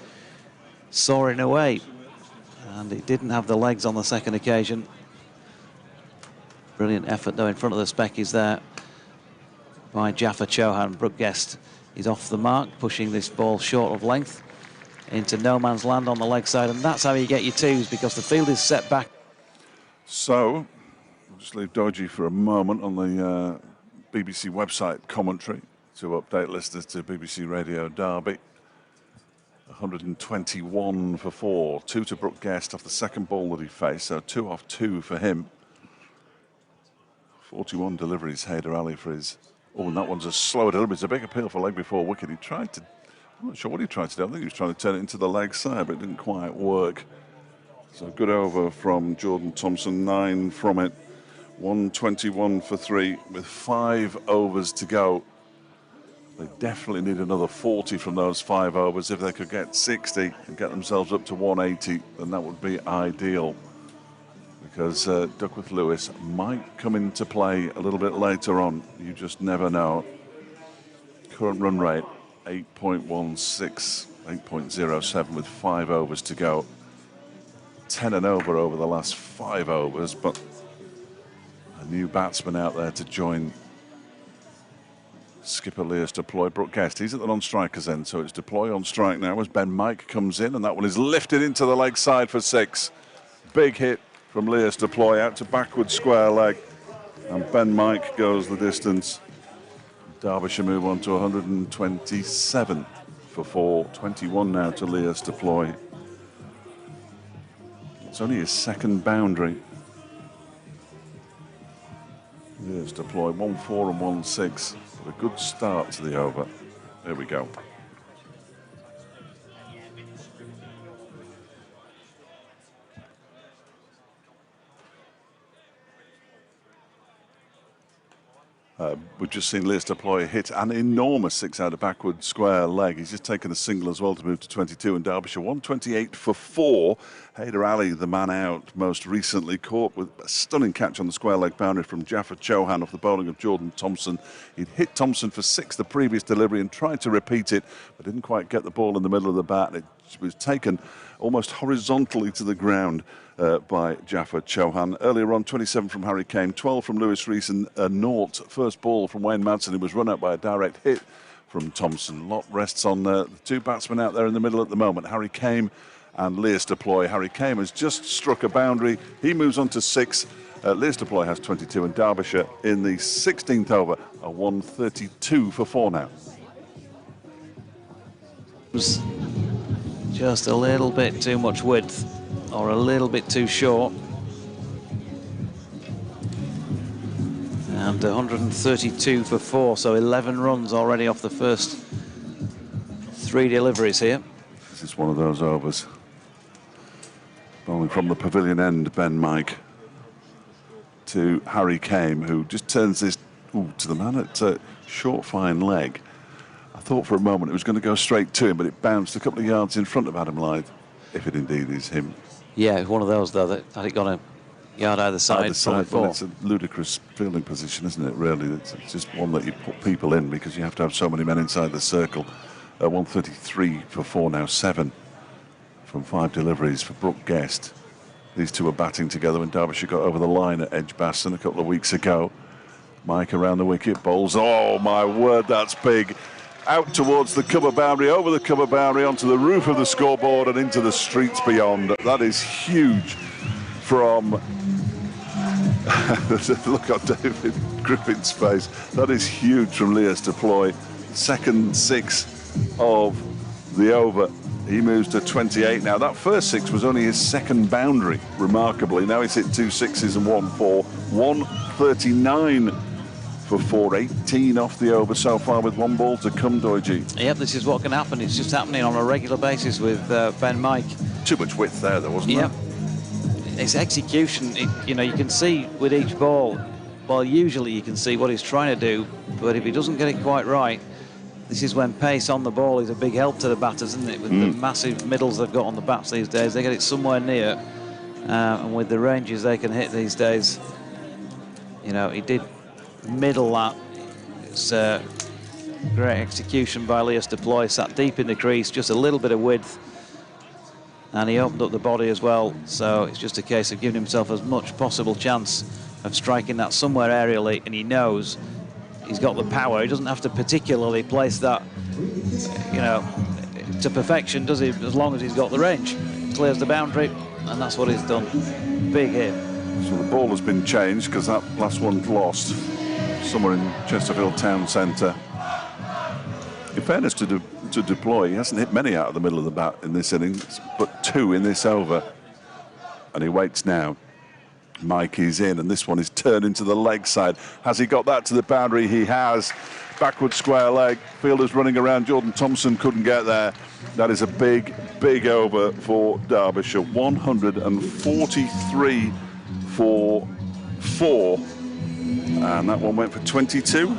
soaring away. And he didn't have the legs on the second occasion. Brilliant effort, though, in front of the speckies there by Jaffer Chauhan. Brooke Guest is off the mark, pushing this ball short of length into no man's land on the leg side, and that's how you get your 2s, because the field is set back. So, I'll just leave Doji for a moment on the BBC website commentary to update listeners to BBC Radio Derby. 121 for 4, 2 to Brooke Guest off the second ball that he faced, so 2 off 2 for him. 41 deliveries, Haider Ali for his... Oh, and that one's a slower delivery. It's a big appeal for leg before wicket. He tried to... I'm not sure what he tried to do. I think he was trying to turn it into the leg side, but it didn't quite work. So good over from Jordan Thompson, 9 from it. 121 for 3 with 5 overs to go. They definitely need another 40 from those 5 overs. If they could get 60 and get themselves up to 180, then that would be ideal. Because Duckworth Lewis might come into play a little bit later on. You just never know. Current run rate, 8.16, 8.07 with 5 overs to go. 10 and over the last 5 overs, but a new batsman out there to join skipper Leas Deploy. Brooke Guest, he's at the non-strikers end, so it's Deploy on strike now as Ben Mike comes in, and that one is lifted into the leg side for 6. Big hit from Leas Deploy out to backward square leg, and Ben Mike goes the distance. Derbyshire move on to 127 for 4, 21 now to Leas Deploy. It's only his second boundary. Leas Deploy, 1-4 and 1-6. A good start to the over. There we go. We've just seen Lewis Deploy hit an enormous 6 out of backward square leg. He's just taken a single as well to move to 22, and Derbyshire 128 for 4. Haider Ali, the man out, most recently caught with a stunning catch on the square leg boundary from Jaffa Chauhan off the bowling of Jordan Thompson. He'd hit Thompson for 6 the previous delivery and tried to repeat it, but didn't quite get the ball in the middle of the bat. It was taken almost horizontally to the ground by Jaffa Chauhan. Earlier on, 27 from Harry Kane, 12 from Lewis Rees, and a naught first ball from Wayne Madsen, who was run out by a direct hit from Thompson. Lot rests on the two batsmen out there in the middle at the moment, Harry Kane and Lewis Deploy. Harry Kane has just struck a boundary. He moves on to 6. Lewis Deploy has 22, and Derbyshire in the 16th over are 132 for 4 now. Was just a little bit too much width, or a little bit too short. And 132 for 4, so 11 runs already off the first 3 deliveries here. This is one of those overs. Bowling from the pavilion end, Ben Mike to Harry Kane, who just turns this to the man at short, fine leg. I thought for a moment it was going to go straight to him, but it bounced a couple of yards in front of Adam Lythe, if it indeed is him. Yeah, one of those, though, that had it gone a yard either side. Either side, well, it's a ludicrous fielding position, isn't it, really? It's just one that you put people in because you have to have so many men inside the circle. 133 for 4 now, 7 from 5 deliveries for Brooke Guest. These two were batting together when Derbyshire got over the line at Edgbaston a couple of weeks ago. Mike around the wicket, bowls. Oh, my word, that's big. Out towards the cover boundary, over the cover boundary, onto the roof of the scoreboard and into the streets beyond. That is huge from... Look at David Griffin's face. That is huge from Lewis Deploy. Second 6 of the over. He moves to 28 now. That first 6 was only his second boundary, remarkably. Now he's hit 2 6s and 1 4. 139 for 4, 18 off the over so far with 1 ball to come, Doiji. Yep, this is what can happen. It's just happening on a regular basis with Ben Mike. Too much width there, though, wasn't there? His execution, you know, you can see with each ball, well, usually you can see what he's trying to do, but if he doesn't get it quite right, this is when pace on the ball is a big help to the batters, isn't it? With the massive middles they've got on the bats these days, they get it somewhere near, and with the ranges they can hit these days, you know, he did middle that. It's great execution by Lewis Deploy, sat deep in the crease, just a little bit of width, and he opened up the body as well, so it's just a case of giving himself as much possible chance of striking that somewhere aerially, and he knows he's got the power. He doesn't have to particularly place that, you know, to perfection, does he? As long as he's got the range. Clears the boundary, and that's what he's done. Big hit. So the ball has been changed because that last one's lost somewhere in Chesterfield town centre. In fairness to Deploy, he hasn't hit many out of the middle of the bat in this innings, but 2 in this over. And he waits now. Mike is in, and this one is turned into the leg side. Has he got that to the boundary? He has. Backward square leg. Fielders running around. Jordan Thompson couldn't get there. That is a big, big over for Derbyshire. 143 for 4. And that one went for 22.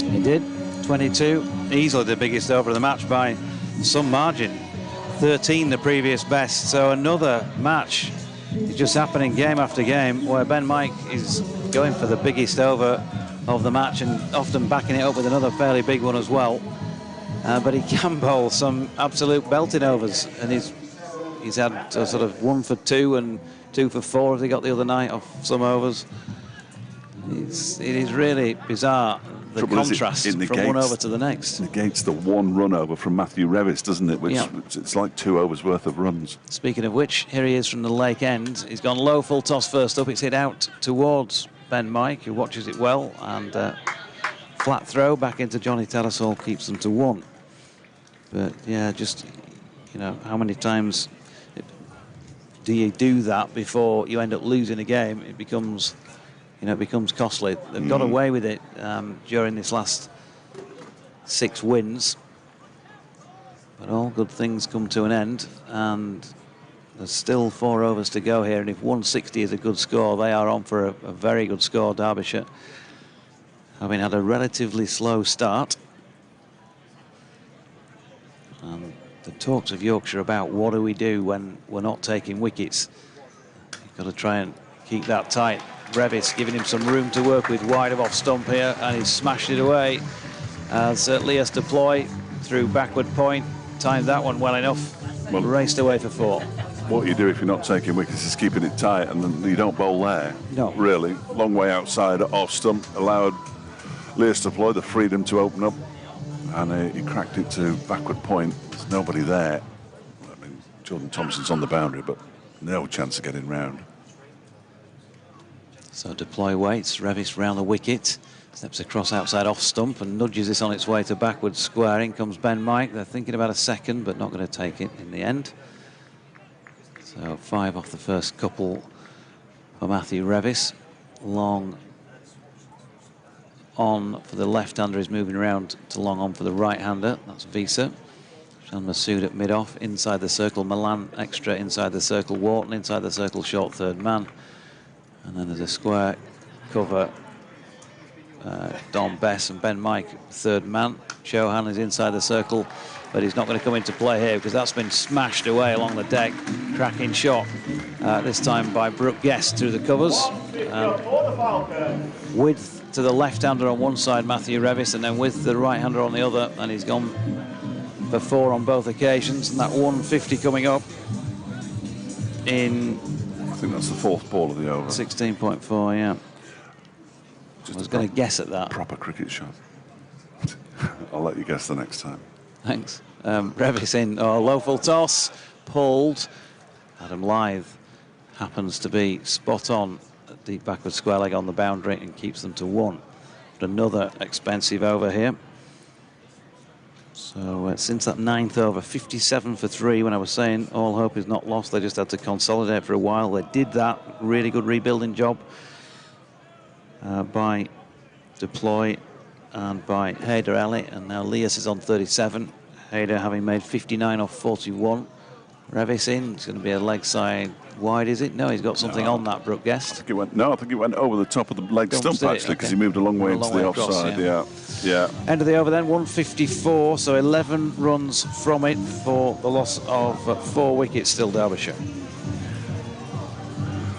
He did. 22. Easily the biggest over of the match by some margin. 13 the previous best. So another match. It's just happening game after game where Ben Mike is going for the biggest over of the match and often backing it up with another fairly big one as well. But he can bowl some absolute belting overs, and he's had a sort of 1 for 2 and 2 for 4 as he got the other night off some overs. It is really bizarre, the contrast from one over to the next. Negates the 1 run over from Matthew Revis, doesn't it? Which it's like 2 overs worth of runs. Speaking of which, here he is from the Lake End. He's gone low, full toss first up. It's hit out towards Ben Mike, who watches it well, and flat throw back into Johnny Telesol keeps them to 1. But yeah, just, you know, how many times do you do that before you end up losing a game? It becomes, you know, it becomes costly. They've got away with it during this last 6 wins, but all good things come to an end, and there's still 4 overs to go here, and if 160 is a good score, they are on for a very good score, Derbyshire. having had a relatively slow start. And the talks of Yorkshire about what do we do when we're not taking wickets. You've got to try and keep that tight. Revis giving him some room to work with wide of off stump here, and he's smashed it away as Lias deploy through backward point. Timed that one well enough. Well, raced away for 4. What you do if you're not taking wickets is keeping it tight, and then you don't bowl there. No. Really. Long way outside, off stump, allowed Lias to deploy the freedom to open up, and he cracked it to backward point. There's nobody there. I mean, Jordan Thompson's on the boundary, but no chance of getting round. So deploy waits, Revis round the wicket, steps across outside off stump and nudges this on its way to backward square. In comes Ben Mike. They're thinking about a second, but not going to take it in the end. So 5 off the first couple for Matthew Revis. Long on for the left-hander is moving around to long on for the right-hander. That's Visa. Shan Masood at mid-off, inside the circle. Milan extra inside the circle. Wharton inside the circle, short third man. And then there's a square cover. Don Bess and Ben Mike, third man. Chauhan is inside the circle, but he's not going to come into play here because that's been smashed away along the deck. Cracking shot, this time by Brooke Guest through the covers. Width to the left-hander on one side, Matthew Revis, and then with the right-hander on the other, and he's gone for 4 on both occasions. And that 150 coming up in... I think that's the 4th ball of the over. 16.4, yeah. I was going to guess at that. Proper cricket shot. I'll let you guess the next time. Thanks. Revis in, low full toss, pulled. Adam Lythe happens to be spot on at deep backward square leg on the boundary and keeps them to 1. But another expensive over here. So since that 9th over, 57 for 3. When I was saying all hope is not lost, they just had to consolidate for a while. They did that. Really good rebuilding job by Deploy and by Hayder Ali. And now Lias is on 37. Hayder having made 59 off 41. Revis in. It's going to be a leg side wide, is it? No, he's got something on that, Brooke Guest. I think it went over the top of the leg stump, actually, because he moved a long way into the offside. Yeah. End of the over then, 154, so 11 runs from it for the loss of 4 wickets still, Derbyshire.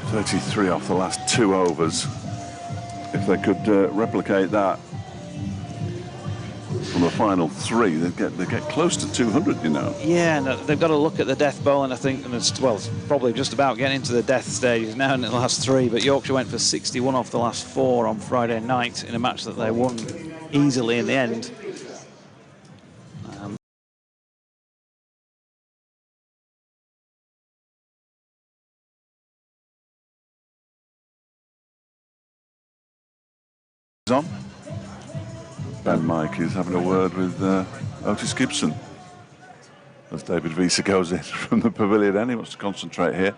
33 off the last 2 overs. If they could replicate that from the final 3, they get close to 200, you know. Yeah, and they've got to look at the death bowling, I think, and it's probably just about getting into the death stages now in the last 3. But Yorkshire went for 61 off the last 4 on Friday night in a match that they won easily in the end. On. Ben Mike is having a word with Otis Gibson as David Visa goes in from the pavilion end. He wants to concentrate here.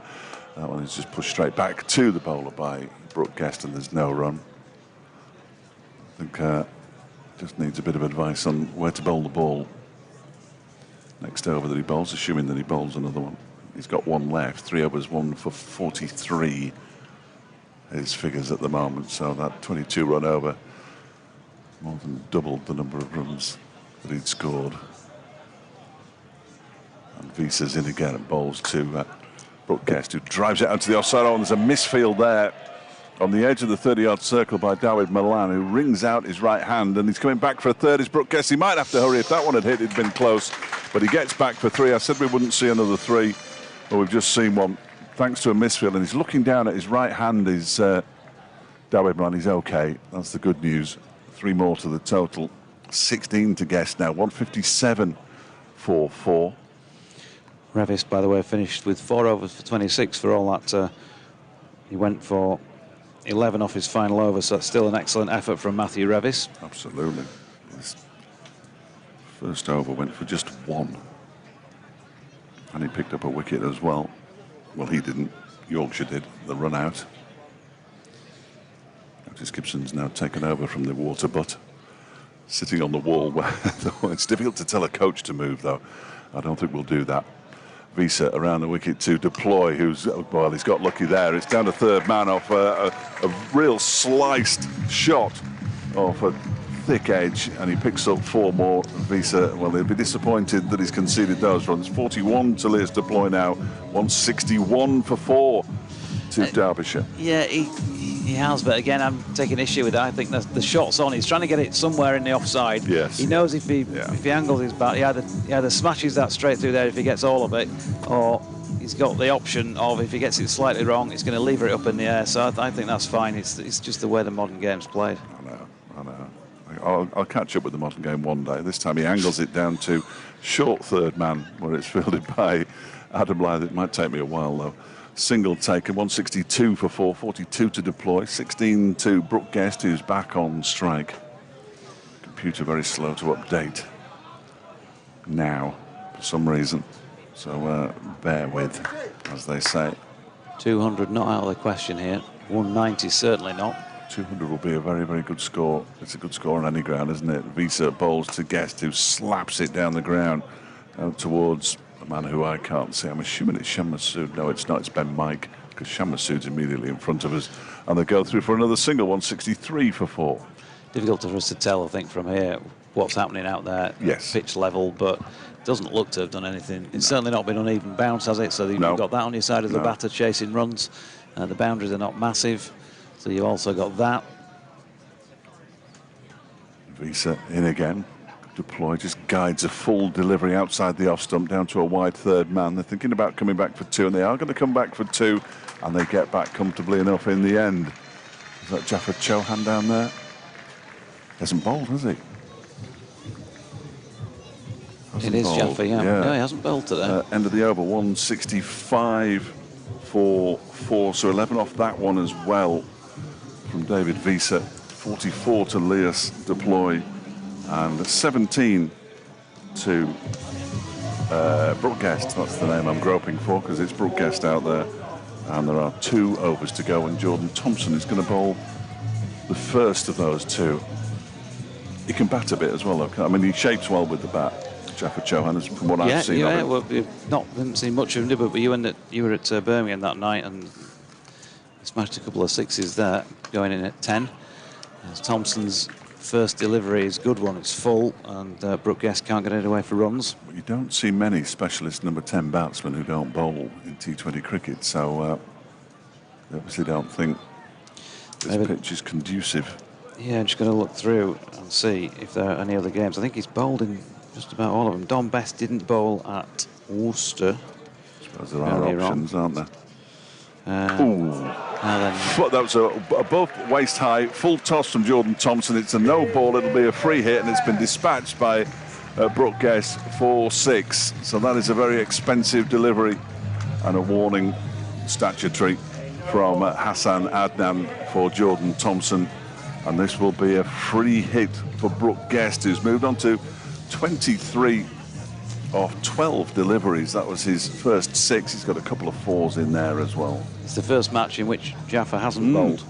That one is just pushed straight back to the bowler by Brooke Guest, and there's no run. I think just needs a bit of advice on where to bowl the ball next over that he bowls, assuming that he bowls another one. He's got 1 left, 3 overs, 1 for 43. His figures at the moment, so that 22-run over more than doubled the number of runs that he'd scored. And Visa's in again and bowls to Brooke Guest, who drives it out to the offside. Oh, and there's a misfield there on the edge of the 30-yard circle by Dawid Malan, who rings out his right hand, and he's coming back for a third. Is Brooke Guest. He might have to hurry. If that one had hit, it'd been close, but he gets back for 3. I said we wouldn't see another 3, but we've just seen one. Thanks to a misfield, and he's looking down at his right hand. Is Dawid Malan? He's okay. That's the good news. 3 more to the total. 16 to Guest now. 157 for 4. Revis, by the way, finished with 4 overs for 26 for all that. He went for 11 off his final over, so that's still an excellent effort from Matthew Revis. Absolutely. His first over went for just 1, and he picked up a wicket as well. Well, he didn't. Yorkshire did. The run out. Otis Gibson's now taken over from the water butt, sitting on the wall. Where it's difficult to tell a coach to move, though. I don't think we'll do that. Visa around the wicket to Deploy, who's, well, he's got lucky there. It's down to third man off a real sliced shot off a thick edge, and he picks up 4 more. Visa, well, he'll be disappointed that he's conceded those runs. 41 to Leas deploy now, 161 for 4 to Derbyshire. Yeah, he has, but again, I'm taking issue with that. I think the shot's on. He's trying to get it somewhere in the offside. Yes. He knows if he angles his bat, he either smashes that straight through there if he gets all of it, or he's got the option of, if he gets it slightly wrong, he's going to lever it up in the air. So I think that's fine. It's just the way the modern game's played. I know. I'll catch up with the modern game one day. This time he angles it down to short third man, where it's fielded by Adam Lyth. It might take me a while, though. Single taken, 162 for 4, 42 to deploy, 16 to Brooke Guest, who's back on strike. Computer very slow to update now, for some reason. So bear with, as they say. 200 not out of the question here. 190 certainly not. 200 will be a very, very good score. It's a good score on any ground, isn't it? Visa bowls to Guest, who slaps it down the ground out towards a man who I can't see. I'm assuming it's Shan Masood. No, it's not. It's Ben Mike, because Shan Masood's immediately in front of us. And they go through for another single, 163 for 4. Difficult for us to tell, I think, from here what's happening out there. Yes. Pitch level, but it doesn't look to have done anything. It's certainly not been uneven bounce, has it? So you've got that on your side as the batter chasing runs. The boundaries are not massive, so you've also got that. Visa in again. Deploy just guides a full delivery outside the off stump down to a wide third man. They're thinking about coming back for 2, and they are going to come back for 2, and they get back comfortably enough in the end. Is that Jaffa Chauhan down there? Hasn't bowled, has he? It is Jaffa, yeah. No, he hasn't bowled today. End of the over, 165 for 4, so 11 off that one as well from David Visa. 44 to Leas deploy, and 17 to Brooke Guest. That's the name I'm groping for, because it's Brooke Guest out there. And there are 2 overs to go, and Jordan Thompson is going to bowl the first of those 2. He can bat a bit as well, though. I mean, he shapes well with the bat, Jaffa Chauhan, from what I've seen of him. Well, haven't seen much of him, but you were at Birmingham that night and smashed a couple of 6s there, going in at 10. Thompson's first delivery is a good one, it's full, and Brooke Guest can't get it away for runs. Well, you don't see many specialist number 10 batsmen who don't bowl in T20 cricket, so they obviously don't think this pitch is conducive. Yeah, I'm just going to look through and see if there are any other games. I think he's bowled in just about all of them. Don Best didn't bowl at Worcester. I suppose there are options, aren't there? That was above waist high, full toss from Jordan Thompson. It's a no ball, it'll be a free hit, and it's been dispatched by Brooke Guest for 6. So that is a very expensive delivery, and a warning statutory from Hassan Adnan for Jordan Thompson. And this will be a free hit for Brooke Guest, who's moved on to 23 of 12 deliveries. That was his first 6. He's got a couple of 4s in there as well. It's the first match in which Jaffa hasn't bowled.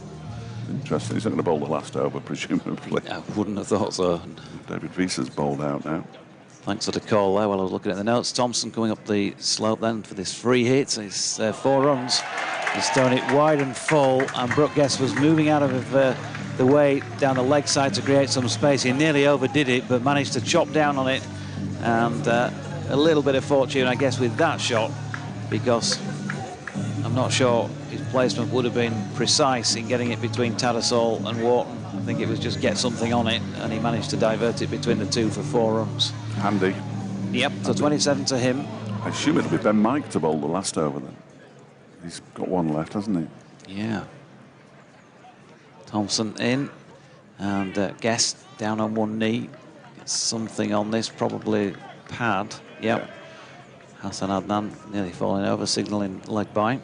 Interesting. He's not going to bowl the last over, presumably. I wouldn't have thought so. David Visa's bowled out now. Thanks for the call there while I was looking at the notes. Thompson coming up the slope then for this free hit. It's 4 runs. He's thrown it wide and full, and Brooke Guest was moving out of the way down the leg side to create some space. He nearly overdid it, but managed to chop down on it, and a little bit of fortune, I guess, with that shot, because I'm not sure his placement would have been precise in getting it between Tattersall and Wharton. I think it was just get something on it, and he managed to divert it between the 2 for 4 runs. Handy. Yep, so 27 to him. I assume it'll be Ben Mike to bowl the last over then. He's got 1 left, hasn't he? Yeah. Thompson in, and Guest down on 1 knee. Gets something on this, probably pad. Yep. Yeah. Hassan Adnan nearly falling over, signalling leg bite.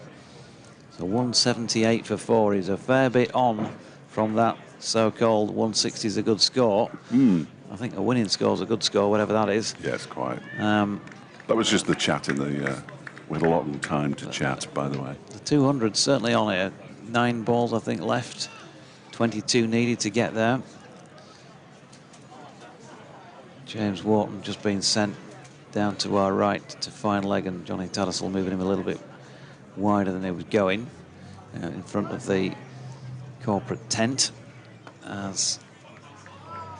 So 178 for 4 is a fair bit on from that so-called 160 is a good score. I think a winning score is a good score, whatever that is. Yes, quite. That was just the chat in the... we had a lot of time to chat, by the way. The 200 certainly on it. 9 balls, I think, left. 22 needed to get there. James Wharton just being sent down to our right to fine leg, and Johnny Tattersall moving him a little bit wider than he was going in front of the corporate tent, as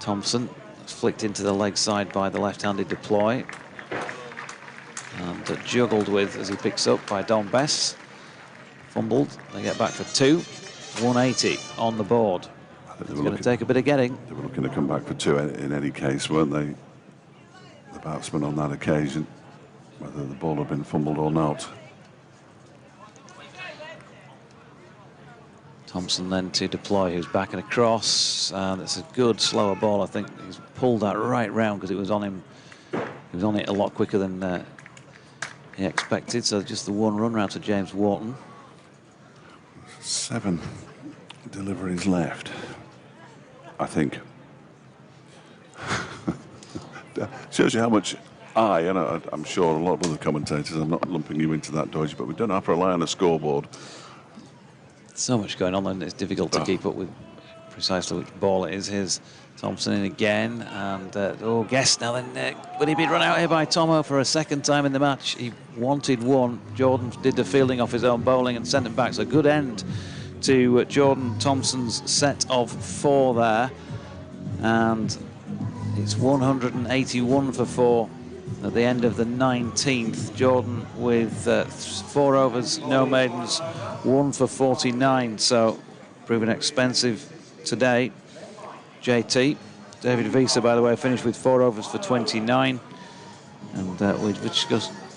Thompson, flicked into the leg side by the left-handed deploy. And juggled with as he picks up by Don Bess. Fumbled. They get back for 2. 180 on the board. It's going to take a bit of getting. They were looking to come back for 2 in any case, weren't they? The batsman on that occasion, whether the ball had been fumbled or not. Thompson then to deploy, who's back and across. It's a good slower ball. I think he's pulled that right round because it was on him. He was on it a lot quicker than he expected. So just the 1 run round to James Wharton. 7 deliveries left, I think. Shows you how much I'm sure a lot of other commentators, I'm not lumping you into that, Dodge, but we don't have to rely on a scoreboard. So much going on, and it's difficult to keep up with precisely which ball it is. Here's Thompson in again, and Guest now then. Will he be run out here by Tomo for a second time in the match? He wanted 1. Jordan did the fielding off his own bowling and sent him back. So good end to Jordan Thompson's set of 4 there. And it's 181 for 4 at the end of the 19th. Jordan with 4 overs, no maidens, 1 for 49. So proving expensive today. JT, David Visa, by the way, finished with 4 overs for 29. And we've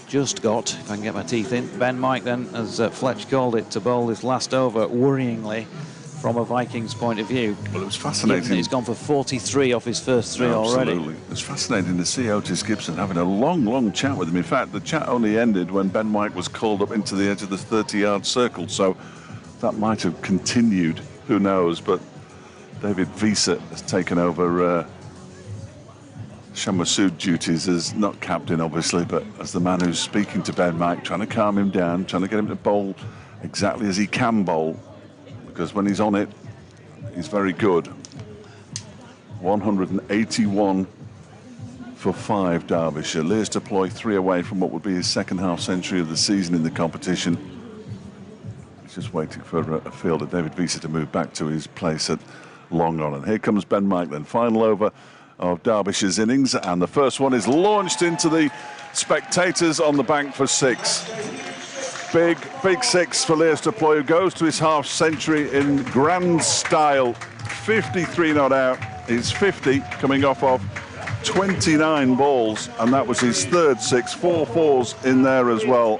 just got, if I can get my teeth in, Ben Mike then, as Fletch called it, to bowl this last over worryingly from a Vikings point of view. Well, it was fascinating. He's gone for 43 off his first 3 already. Absolutely. It was fascinating to see Otis Gibson having a long chat with him. In fact, the chat only ended when Ben Mike was called up into the edge of the 30-yard circle. So that might have continued, who knows, but David Visa has taken over Shammasood duties as not captain, obviously, but as the man who's speaking to Ben Mike, trying to calm him down, trying to get him to bowl exactly as he can bowl, because when he's on it, he's very good. 181 for 5, Derbyshire. Lears to ploy 3 away from what would be his second half century of the season in the competition. He's just waiting for a fielder, David Visa, to move back to his place at long on. And here comes Ben Mike then. Final over of Derbyshire's innings, and the first one is launched into the spectators on the bank for 6. Big 6 for Lears to ploy, who goes to his half century in grand style. 53 not out. He's 50 coming off of 29 balls, and that was his 3rd 6, 4 fours in there as well.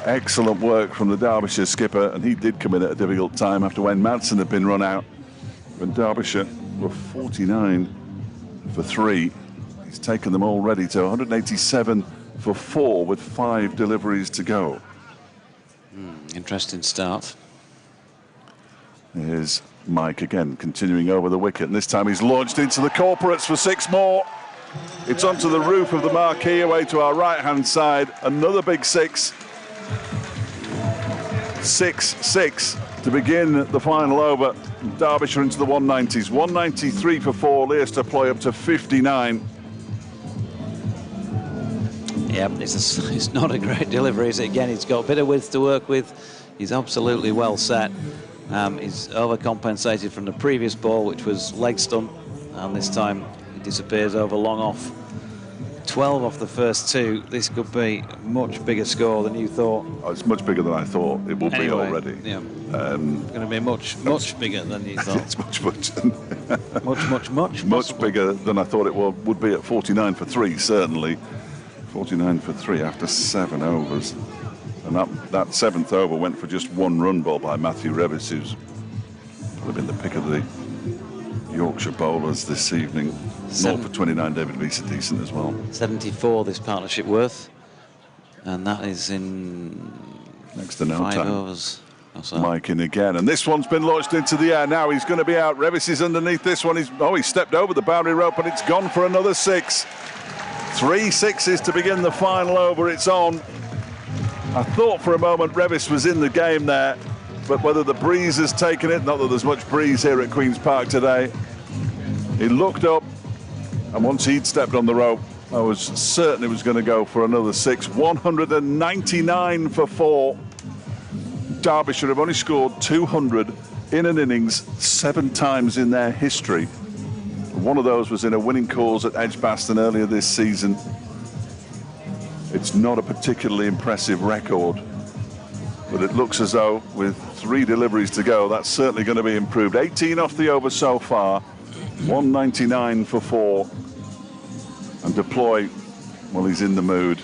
Excellent work from the Derbyshire skipper, and he did come in at a difficult time after Wayne Madsen had been run out. When Derbyshire were 49 for 3, he's taken them already to 187 for 4 with 5 deliveries to go. Interesting start. Here's Mike again, continuing over the wicket, and this time he's launched into the corporates for 6 more. It's onto the roof of the marquee away to our right-hand side. Another big 6. 6-6 to begin the final over. Derbyshire into the 190s. 193 for 4. Lears to ploy up to 59. Yeah, it's not a great delivery, is it? Again, he's got a bit of width to work with. He's absolutely well set. He's overcompensated from the previous ball, which was leg stump, and this time he disappears over long off. 12 off the first 2. This could be a much bigger score than you thought. Oh, it's much bigger than I thought it would be already. Yeah. It's going to be much bigger than you thought. It's much bigger than I thought it would be at 49 for 3, certainly. 49 for 3 after 7 overs. And that 7th over went for just 1 run ball by Matthew Revis, who's probably been the pick of the Yorkshire bowlers this evening. 0 for 29, David Visa decent as well. 74 this partnership worth, and that is in next to no 5 time. overs. Mike in again, and this one's been launched into the air. Now he's going to be out. Revis is underneath this one. He stepped over the boundary rope, and it's gone for another 6. 3 6s to begin the final over. It's on. I thought for a moment Revis was in the game there, but whether the breeze has taken it, not that there's much breeze here at Queen's Park today. He looked up, and once he'd stepped on the rope, I was certain it was going to go for another 6. 199 for 4. Derbyshire have only scored 200 in an innings 7 times in their history. One of those was in a winning cause at Edgbaston earlier this season. It's not a particularly impressive record, but it looks as though with 3 deliveries to go, that's certainly going to be improved. 18 off the over so far, 199 for 4. And Deploy, well, he's in the mood.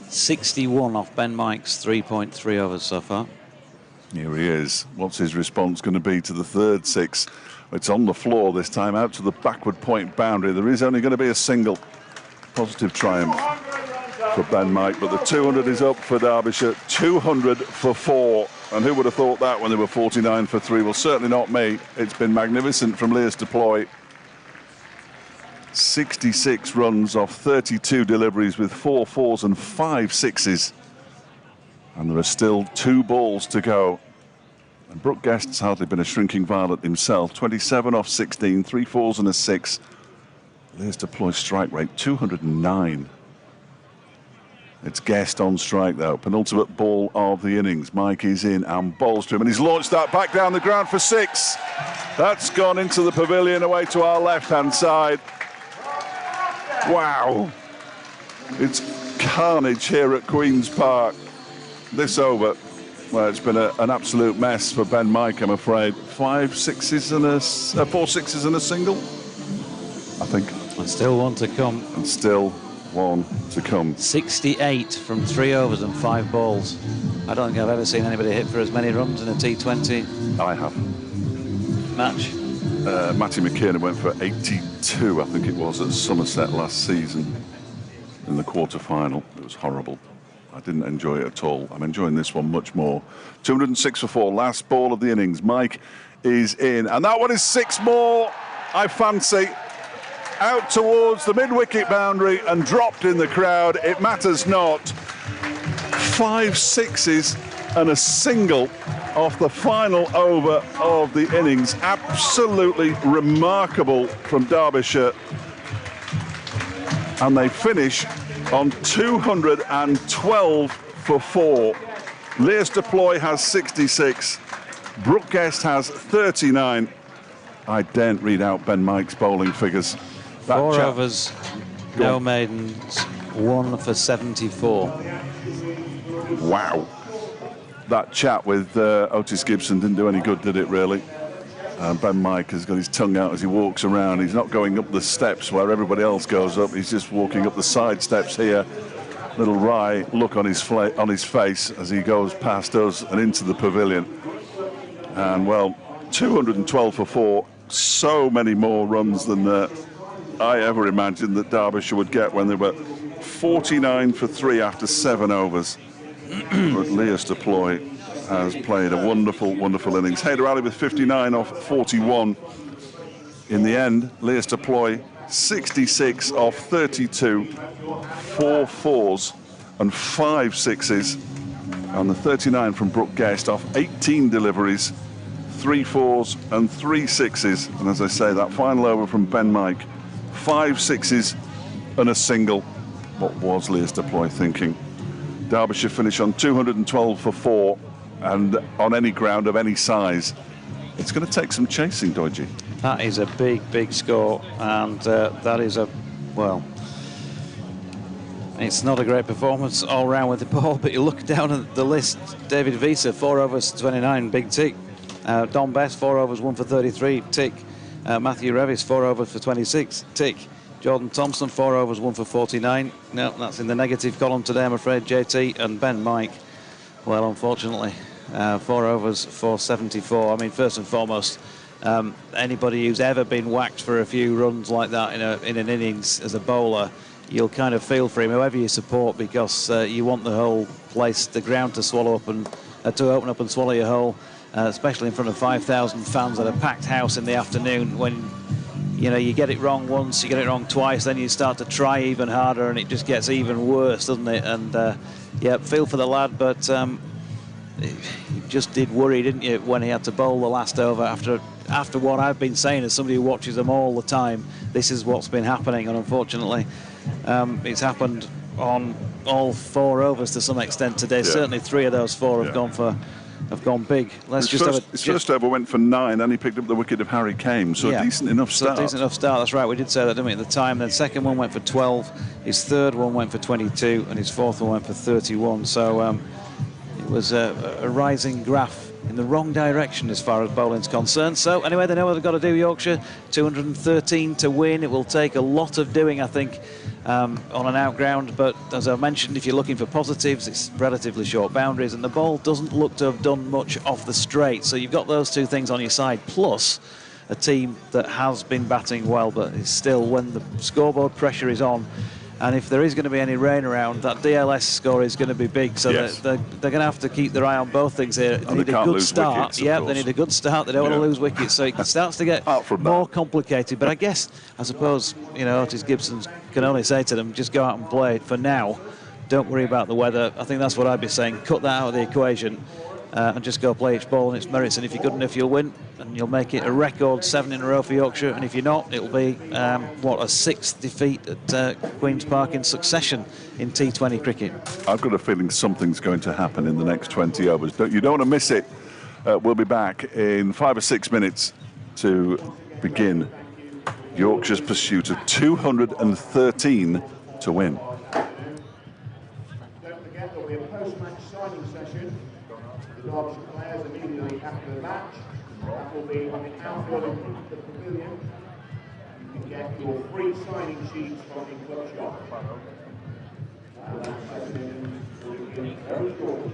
61 off Ben Mike's 3.3 overs so far. Here he is. What's his response going to be to the third 6? It's on the floor this time, out to the backward point boundary. There is only going to be a single. Positive triumph for Ben Mike, but the 200 is up for Derbyshire. 200 for 4. And who would have thought that when they were 49 for 3? Well, certainly not me. It's been magnificent from Lewis Deploy. 66 runs off 32 deliveries with 4 4s and 5 6s. And there are still 2 balls to go. And Brooke Guest's hardly been a shrinking violet himself. 27 off 16, 3 4s and a 6. Lewis Deploy's strike rate, 209. It's Guest on strike, though. Penultimate ball of the innings. Mike is in and bowls to him, and he's launched that back down the ground for 6. That's gone into the pavilion away to our left-hand side. Wow. It's carnage here at Queen's Park. This over, well, it's been an absolute mess for Ben Mike, I'm afraid. 5 6s and 4 6s and a single, I think. And still one to come. And still one to come. 68 from 3 overs and 5 balls. I don't think I've ever seen anybody hit for as many runs in a T20 I have. match. Matty McKiernan went for 82, I think it was, at Somerset last season in the quarter-final. It was horrible. I didn't enjoy it at all. I'm enjoying this one much more. 206 for 4, last ball of the innings. Mike is in, and that one is 6 more, I fancy. Out towards the mid-wicket boundary and dropped in the crowd. It matters not. 5 6s and a single off the final over of the innings. Absolutely remarkable from Derbyshire. And they finish on 212 for 4. Lewis Deploy has 66. Brooke Guest has 39. I daren't read out Ben Mike's bowling figures. 4 overs, no maidens, 1 for 74. Wow. That chat with Otis Gibson didn't do any good, did it, really? Ben Mike has got his tongue out as he walks around. He's not going up the steps where everybody else goes up. He's just walking up the side steps here. Little wry look on his face as he goes past us and into the pavilion. And, well, 212 for 4. So many more runs than I ever imagined that Derbyshire would get when they were 49 for 3 after 7 overs. But Lewis Deploy has played a wonderful, wonderful innings. Haider Ali with 59 off 41. In the end, Lewis Deploy 66 off 32, 4 4s and 5 6s. And the 39 from Brooke Guest off 18 deliveries, 3 4s and 3 6s. And as I say, that final over from Ben Mike, 5 6s and a single. What was Lewis Deploy thinking? Derbyshire finish on 212 for 4, and on any ground of any size. It's going to take some chasing, Doidgy. That is a big, big score, and that is well, it's not a great performance all round with the ball, but you look down at the list, David Visa, 4 overs, 29, big tick. Don Best, 4 overs, 1 for 33, tick. Matthew Revis, 4 overs for 26, tick. Jordan Thompson, 4 overs, 1 for 49. No, that's in the negative column today, I'm afraid, JT. And Ben Mike, well, unfortunately, 4 overs for 74. I mean, first and foremost, anybody who's ever been whacked for a few runs like that in an innings as a bowler, you'll kind of feel for him, whoever you support, because you want the whole place, the ground, to swallow up and to open up and swallow your whole, especially in front of 5,000 fans at a packed house in the afternoon. When you know, you get it wrong once, you get it wrong twice, then you start to try even harder, and it just gets even worse, doesn't it? And yeah, feel for the lad, but you just did worry, didn't you, when he had to bowl the last over after what I've been saying as somebody who watches them all the time. This is what's been happening, and unfortunately, it's happened on all 4 overs to some extent today. Yeah. Certainly 3 of those 4 have gone for have gone big. His first over went for 9, and he picked up the wicket of Harry Kane, so a decent enough start. So a decent enough start, that's right. We did say that, didn't we, at the time. Then second one went for 12, his third one went for 22, and his fourth one went for 31. So it was a rising graph in the wrong direction as far as bowling's concerned. So anyway, they know what they've got to do, Yorkshire. 213 to win. It will take a lot of doing, I think, on an outground. But as I mentioned, if you're looking for positives, it's relatively short boundaries, and the ball doesn't look to have done much off the straight. So you've got those two things on your side, plus a team that has been batting well, but it's still, when the scoreboard pressure is on, and if there is going to be any rain around, that DLS score is going to be big. So they're going to have to keep their eye on both things here. They need a good start. They need a good start. They don't want to lose wickets. So it starts to get more complicated. But I suppose, Otis Gibson can only say to them, just go out and play for now. Don't worry about the weather. I think that's what I'd be saying. Cut that out of the equation. And just go play each ball on its merits, and if you're good enough, you'll win, and you'll make it a record 7 in a row for Yorkshire. And if you're not, it'll be a 6th defeat at Queen's Park in succession in T20 cricket. I've got a feeling something's going to happen in the next 20 overs. You don't want to miss it. We'll be back in 5 or 6 minutes to begin Yorkshire's pursuit of 213 to win. Don't forget there'll be a post-match signing session. The Derbyshire players immediately after the match. That will be on the outfield in front of the pavilion. You can get your free signing sheets from the club shop. And that session will begin very shortly.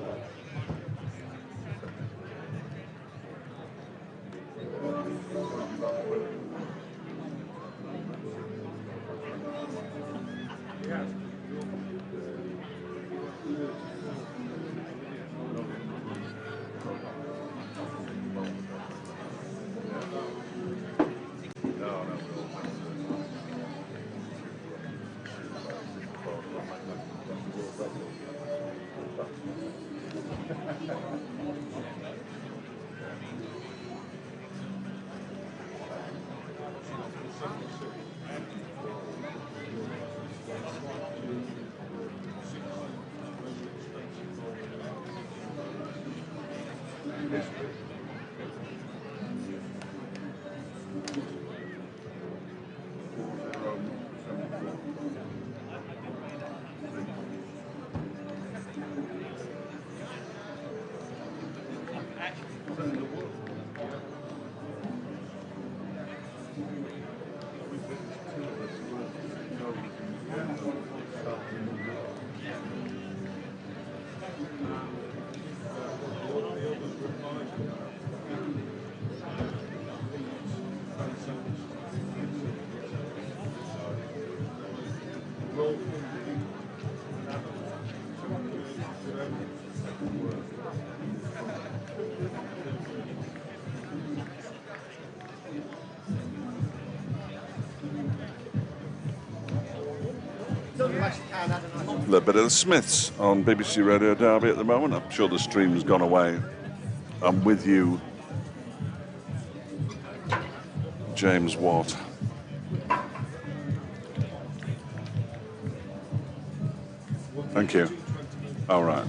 A little bit of the Smiths on BBC Radio Derby at the moment. I'm sure the stream's gone away. I'm with you, James Watt. Thank you. All right.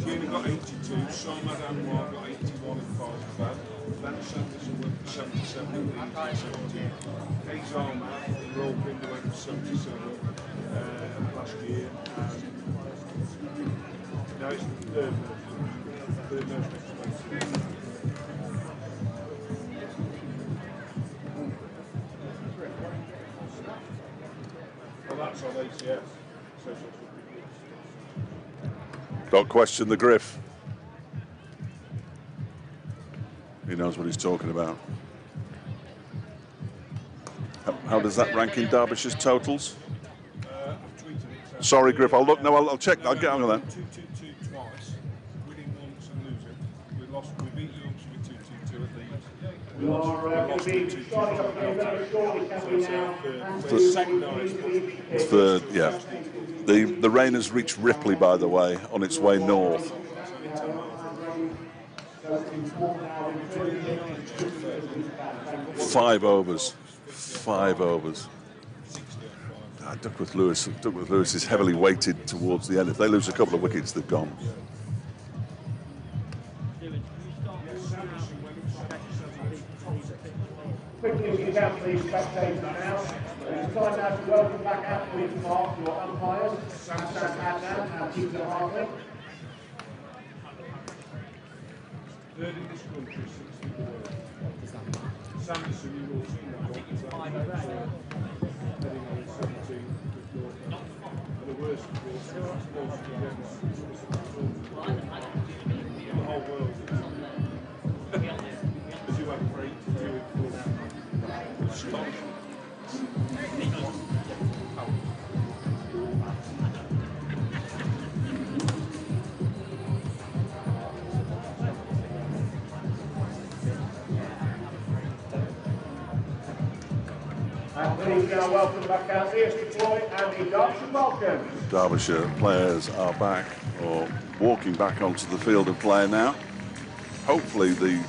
Keane got 82, Sean Madame Moore got 81 in 45, Ben Sanderson went for 77 in 17, Hayes Armour, Roll Binder went for 77 last year, and now it's the third most expensive. Well, that's on ACS. Don't question the Griff. He knows what he's talking about. How does that rank in Derbyshire's totals? Sorry, Griff. I'll look. No, I'll check. I'll get on with that. 2-2-2 twice, winning once and losing. We beat Yorkshire with 2-2-2 at Leeds. We lost with 2-2-2. The second highest. Third, yeah. The rain has reached Ripley, by the way, on its way north. 5 overs. 5 overs. Duckworth Lewis is heavily weighted towards the end. If they lose a couple of wickets, they've gone. Quickly, if you can, please, spectators now. It's time now to welcome back out to the park your umpires, Sam Adnan and Peter Hartley. Third in this country since the war. Sanderson, you will see that one. Heading on 17. And the worst, of course, was supposed to get the whole world. As you have great to do it for astonishing. And please now welcome back out Lewis Deploy and the Derbyshire Falcons. Derbyshire players are back, or walking back onto the field of play now. Hopefully the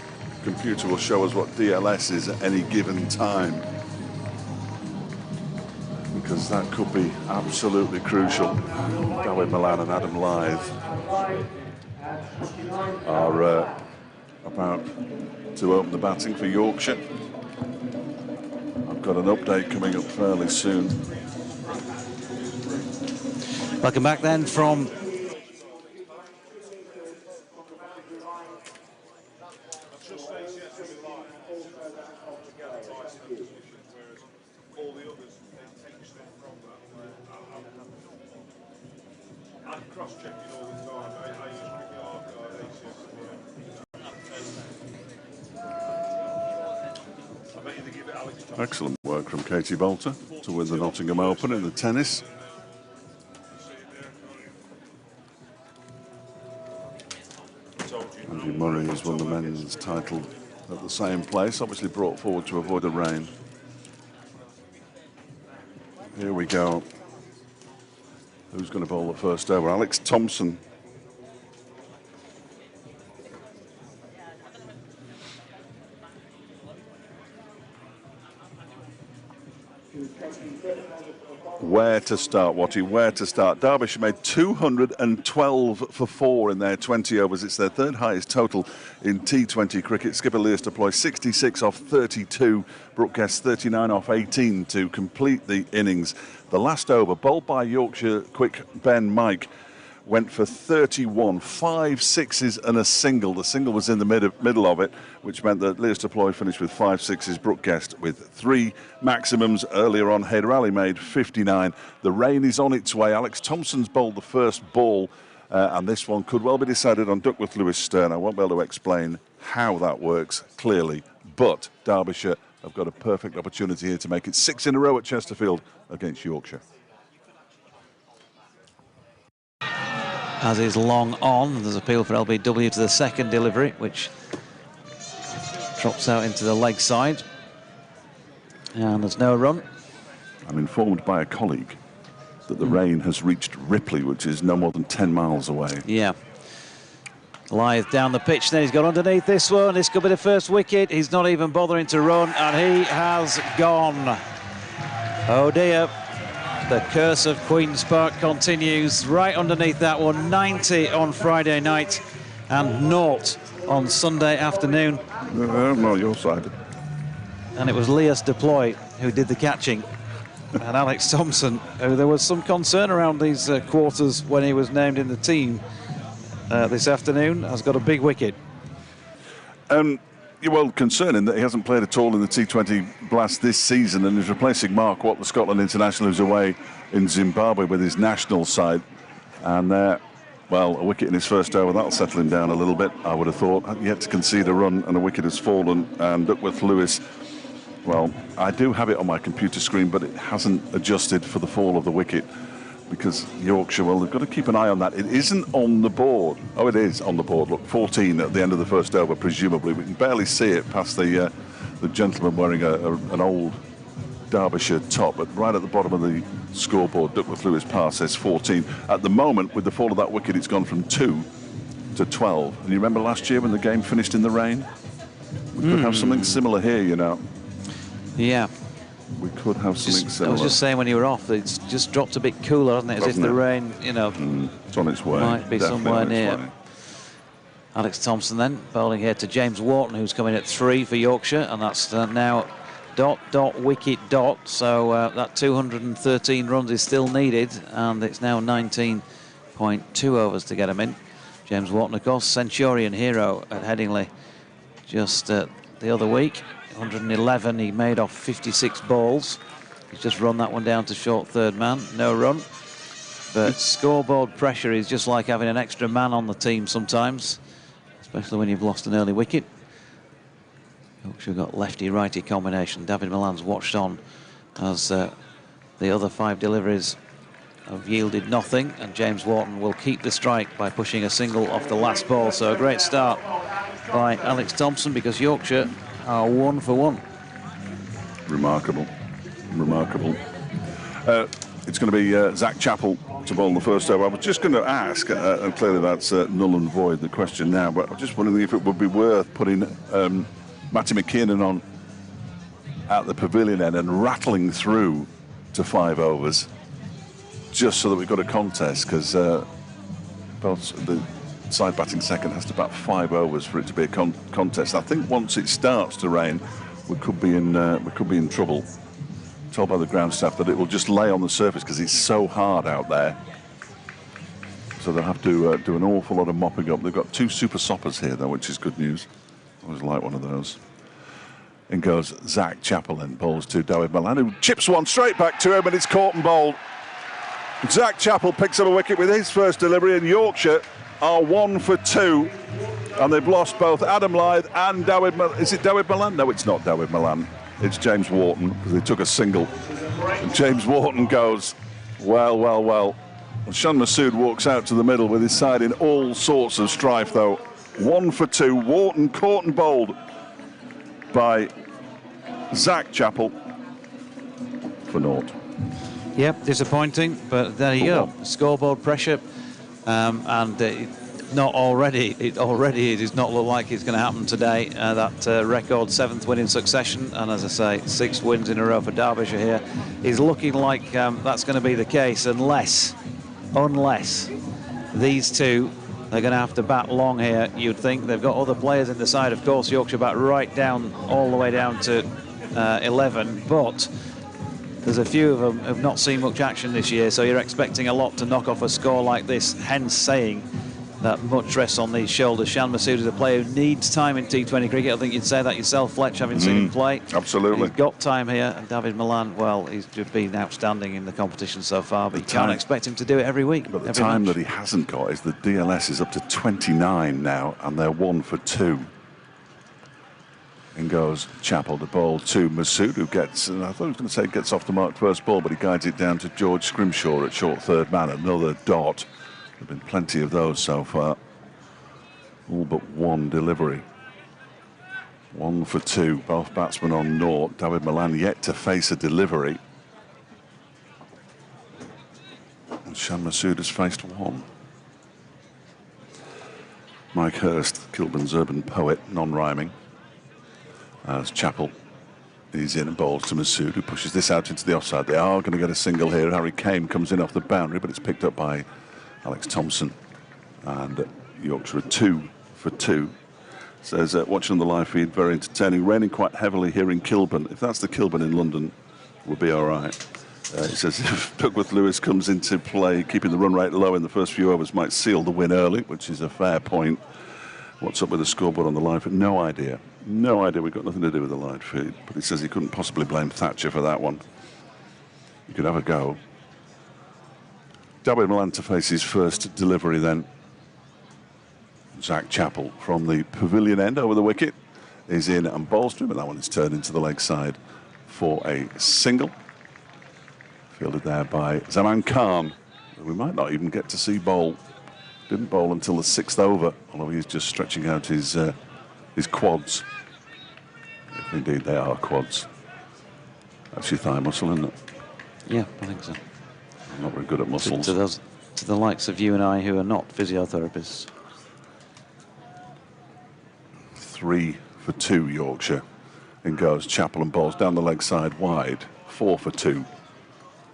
computer will show us what DLS is at any given time, because that could be absolutely crucial. David Milan and Adam Lythe are about to open the batting for Yorkshire. I've got an update coming up fairly soon. Welcome back then from Excellent work from Katie Bolter to win the Nottingham Open in the tennis. Andy Murray has won the men's title at the same place, obviously brought forward to avoid the rain. Here we go. Who's going to bowl the first over? Alex Thompson. Where to start, Watty? Where to start? Derbyshire made 212 for 4 in their 20 overs. It's their third highest total in T20 cricket. Skipper Lewis Deploy 66 off 32. Brooke Guest 39 off 18 to complete the innings. The last over, bowled by Yorkshire quick Ben Mike, went for 31, 5 sixes and a single. The single was in the middle of it, which meant that Lewis Deploy finished with 5 sixes, Brooke Guest with 3 maximums. Earlier on, Hayder Ali made 59. The rain is on its way. Alex Thompson's bowled the first ball, and this one could well be decided on Duckworth Lewis Stern. I won't be able to explain how that works clearly, but Derbyshire have got a perfect opportunity here to make it 6 in a row at Chesterfield against Yorkshire. as is long on. There's appeal for LBW to the second delivery, which drops out into the leg side. And there's no run. I'm informed by a colleague that the rain has reached Ripley, which is no more than 10 miles away. Yeah. Lythe down the pitch, then he's got underneath this one. This could be the first wicket. He's not even bothering to run, and he has gone. Oh dear. The curse of Queen's Park continues right underneath that one. 90 on Friday night and 0 on Sunday afternoon. No, your side. And it was Lewis Deploy who did the catching. And Alex Thompson, who there was some concern around these quarters when he was named in the team this afternoon, has got a big wicket. Well, concerning that he hasn't played at all in the T20 Blast this season and is replacing Mark Watt, the Scotland international, who's away in Zimbabwe with his national side. And, well, a wicket in his first over, that'll settle him down a little bit, I would have thought. Yet to concede a run and a wicket has fallen. And Duckworth Lewis, well, I do have it on my computer screen, but it hasn't adjusted for the fall of the wicket. Because Yorkshire, well, they've got to keep an eye on that. It isn't on the board. Oh, it is on the board. Look, 14 at the end of the first over, presumably. We can barely see it past the gentleman wearing an old Derbyshire top. But right at the bottom of the scoreboard, Duckworth Lewis Parr says 14. At the moment, with the fall of that wicket, it's gone from 2 to 12. And you remember last year when the game finished in the rain? We could have something similar here, you know. Yeah. we could have something I similar. was just saying when you were off, it's just dropped a bit cooler, hasn't it? As if the rain, you know, it's on its way. might be Definitely somewhere on its near. way. Alex Thompson then bowling here to James Wharton, who's coming at 3 for Yorkshire, and that's now dot, dot, wicket, dot. So that 213 runs is still needed, and it's now 19.2 overs to get him in. James Wharton, of course, Centurion hero at Headingley just the other week. 111 he made off 56 balls. He's just run that one down to short third man, no run. But scoreboard pressure is just like having an extra man on the team sometimes, especially when you've lost an early wicket. Yorkshire got lefty-righty combination. David Millan's watched on as the other 5 deliveries have yielded nothing, and James Wharton will keep the strike by pushing a single off the last ball. So a great start by Alex Thompson, because Yorkshire are 1 for 1. Remarkable, remarkable. It's going to be Zach Chappell to bowl in the first over. I was just going to ask, and clearly that's null and void, the question now, but I'm just wondering if it would be worth putting Matty McKinnon on at the pavilion end and rattling through to 5 overs, just so that we've got a contest, because the side batting second has to bat 5 overs for it to be a contest. I think once it starts to rain, we could be in trouble. Told by the ground staff that it will just lay on the surface because it's so hard out there. So they'll have to do an awful lot of mopping up. They've got 2 super soppers here, though, which is good news. I always like one of those. In goes Zach Chappell and bowls to David Millan, who chips one straight back to him, and it's caught and bowled. Zach Chappell picks up a wicket with his first delivery, and Yorkshire are 1 for 2. And they've lost both Adam Lyth and David Millan. Is it David Millan? No, it's not David Millan. It's James Wharton, because they took a single. And James Wharton goes, well, well, well. And Shan Masood walks out to the middle with his side in all sorts of strife, though. 1 for 2. Wharton caught and bowled by Zach Chappell for naught. Yep, disappointing, but there you go. Scoreboard pressure, and it does not look like it's going to happen today. That record 7th win in succession, and as I say, 6 wins in a row for Derbyshire here, is looking like that's going to be the case, unless these two are going to have to bat long here. You'd think they've got other players in the side, of course. Yorkshire bat right down, all the way down to 11, but there's a few of them have not seen much action this year, so you're expecting a lot to knock off a score like this, hence saying that much rests on these shoulders. Shan Masood is a player who needs time in T20 cricket. I think you'd say that yourself, Fletch, having seen him play. Absolutely. He's got time here, and David Millan, well, he's just been outstanding in the competition so far, but you can't expect him to do it every week. But the time that he hasn't got is the DLS is up to 29 now, and they're 1 for 2. In goes Chappell to bowl to Masood, who gets, and I thought he was going to say gets off the mark first ball, but he guides it down to George Scrimshaw at short third man. Another dot. There have been plenty of those so far. All but 1 delivery. 1 for 2. Both batsmen on naught. David Millan yet to face a delivery. And Shan Masood has faced 1. Mike Hurst, Kilburn's urban poet, non-rhyming. As Chappell is in and bowls to Masood, who pushes this out into the offside. They are going to get a single here. Harry Kane comes in off the boundary, but it's picked up by Alex Thompson, and Yorkshire 2 for 2. Says, watching on the live feed, very entertaining. Raining quite heavily here in Kilburn. If that's the Kilburn in London, we'll be all right. It says if Duckworth Lewis comes into play, keeping the run rate low in the first few overs might seal the win early, which is a fair point. What's up with the scoreboard on the live feed? No idea. No idea. We've got nothing to do with the live feed. But he says he couldn't possibly blame Thatcher for that one. You could have a go. David Millan to face his first delivery then. Zach Chappell from the pavilion end over the wicket is in and bowls to him, and that one is turned into the leg side for a single. Fielded there by Zaman Khan, who we might not even get to see bowl. Didn't bowl until the 6th over, although he's just stretching out his quads. If indeed they are quads. That's your thigh muscle, isn't it? Yeah, I think so. I'm not very good at muscles. To the likes of you and I who are not physiotherapists. 3 for 2 Yorkshire. In goes Chappell and bowls down the leg side wide 4 for 2,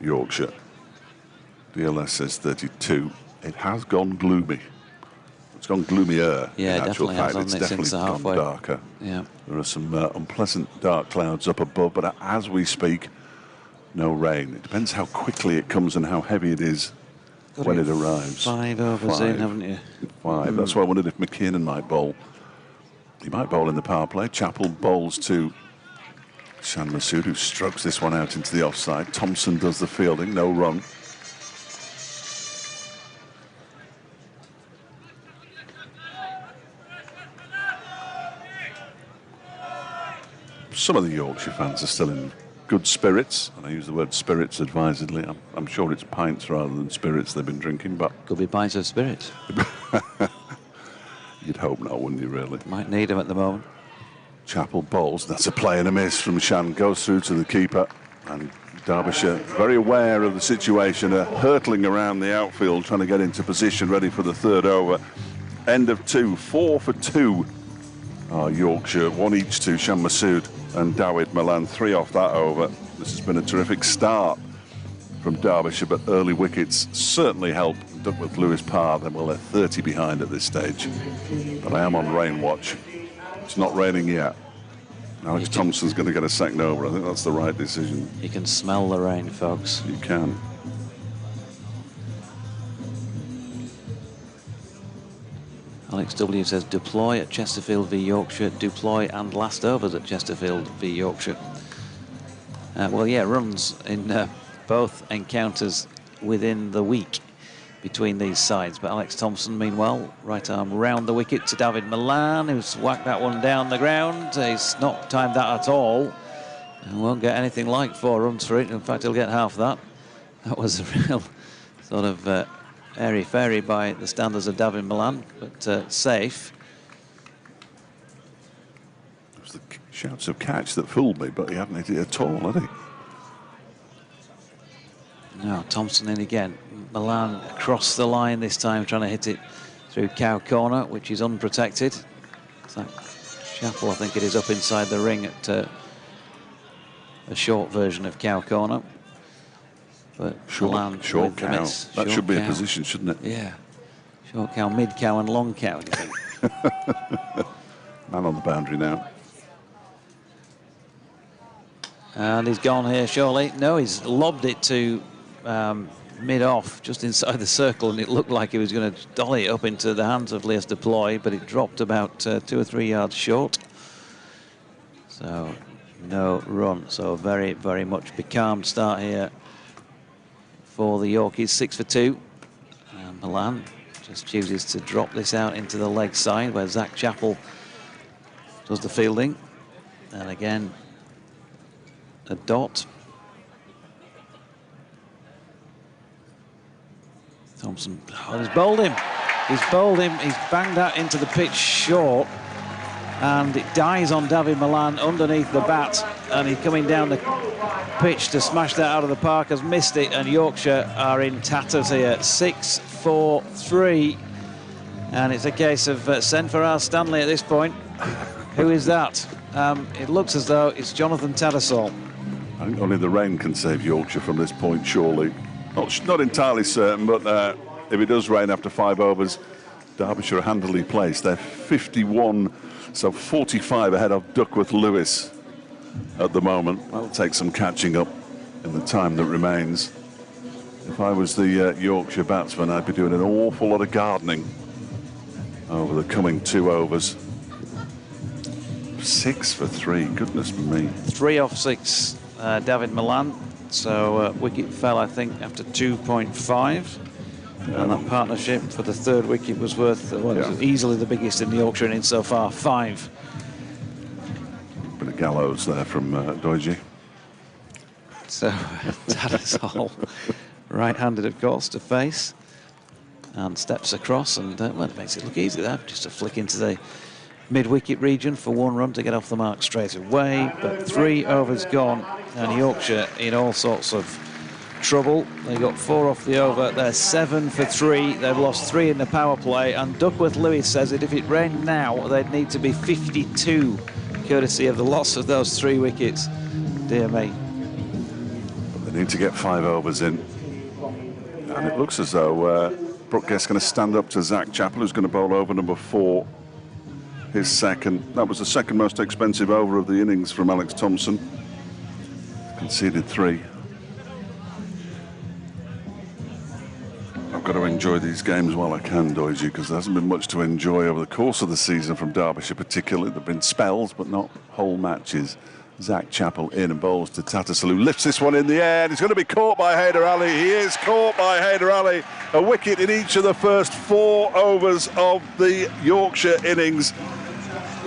Yorkshire. DLS says 32. It has gone gloomy. It's gone gloomier. Yeah, in actual definitely fact. has, It's hasn't it, definitely since the gone halfway. darker. Yeah. There are some unpleasant dark clouds up above, but as we speak, no rain. It depends how quickly it comes and how heavy it is when it arrives. 5 overs in, haven't you? 5. That's why I wondered if McKinnon might bowl. He might bowl in the power play. Chappell bowls to Shan Masood, who strokes this one out into the offside. Thompson does the fielding, no run. Some of the Yorkshire fans are still in good spirits, and I use the word spirits advisedly. I'm sure it's pints rather than spirits they've been drinking, but Could be pints of spirits. you'd hope not, wouldn't you, really? Might need them at the moment. Chappell bowls. That's a play and a miss from Shan. Goes through to the keeper, and Derbyshire, very aware of the situation, are hurtling around the outfield, trying to get into position, ready for the third over. End of 2, 4 for 2. Yorkshire, 1 each to Shan Masood and Dawid Malan, 3 off that over. This has been a terrific start from Derbyshire, but early wickets certainly help Duckworth Lewis par. Then we're 30 behind at this stage. But I am on rain watch. It's not raining yet. Alex Thompson's going to get a second over. I think that's the right decision. You can smell the rain, folks. You can. Alex W says deploy at Chesterfield v Yorkshire, deploy and last overs at Chesterfield v Yorkshire. Well, yeah, runs in both encounters within the week between these sides. But Alex Thompson, meanwhile, right arm round the wicket to Dawid Malan, who's whacked that one down the ground. He's not timed that at all and won't get anything like 4 runs for it. In fact, he'll get half that. That was a real sort of airy-fairy by the standards of Dawid Malan, but safe. It was the shouts of catch that fooled me, but he hadn't hit it at all, had he? Now Thompson in again. Malan across the line this time, trying to hit it through cow corner, which is unprotected. So Chappell, I think it is, up inside the ring at a short version of cow corner. But Malan short cow. Miss. That Short should be cow. a position, shouldn't it? Yeah. Short cow, mid cow and long cow, do you think? Man on the boundary now. And he's gone here, surely. No, he's lobbed it to mid-off, just inside the circle, and it looked like he was going to dolly it up into the hands of Leas Deploy, but it dropped about 2 or 3 yards short. So, no run. So, very, very much becalmed start here for the Yorkies. 6 for 2. And Malan just chooses to drop this out into the leg side, where Zach Chappell does the fielding. And again, a dot. Thompson, oh, he's bowled him. He's bowled him. He's banged that into the pitch short, and it dies on Dawid Malan underneath the bat, and he's coming down the pitch to smash that out of the park, has missed it, and Yorkshire are in tatters here. 6-4-3, and it's a case of send for our Stanley at this point. Who is that? It looks as though it's Jonathan Tattersall. I think only the rain can save Yorkshire from this point, surely. Not entirely certain, but if it does rain after 5 overs, Derbyshire are handily placed. They're 51, so 45 ahead of Duckworth Lewis at the moment. That'll take some catching up in the time that remains. If I was the Yorkshire batsman, I'd be doing an awful lot of gardening over the coming 2 overs. 6 for 3, goodness me. 3 off 6, Dawid Malan. So wicket fell, I think, after 2.5. And that partnership for the 3rd wicket was worth, well, it was easily the biggest in the Yorkshire innings so far, 5. Bit of gallows there from Doige. So Tattersall, right-handed, of course, to face, and steps across, and well, it makes it look easy there. Just a flick into the mid-wicket region for 1 run to get off the mark straight away. But 3 overs gone, and Yorkshire in all sorts of trouble. They got 4 off the over. They're 7 for 3. They've lost 3 in the power play, and Duckworth Lewis says that if it rained now, they'd need to be 52, courtesy of the loss of those 3 wickets. Dear me. They need to get 5 overs in. And it looks as though Brooke Guest's going to stand up to Zach Chappell, who's going to bowl over number 4. His second. That was the second most expensive over of the innings from Alex Thompson. Conceded 3. I've got to enjoy these games while I can, Doisy, because there hasn't been much to enjoy over the course of the season from Derbyshire particularly. There have been spells, but not whole matches. Zach Chappell in and bowls to Tattersall, who lifts this one in the air, and he's going to be caught by Haider Ali. He is caught by Haider Ali. A wicket in each of the first 4 overs of the Yorkshire innings.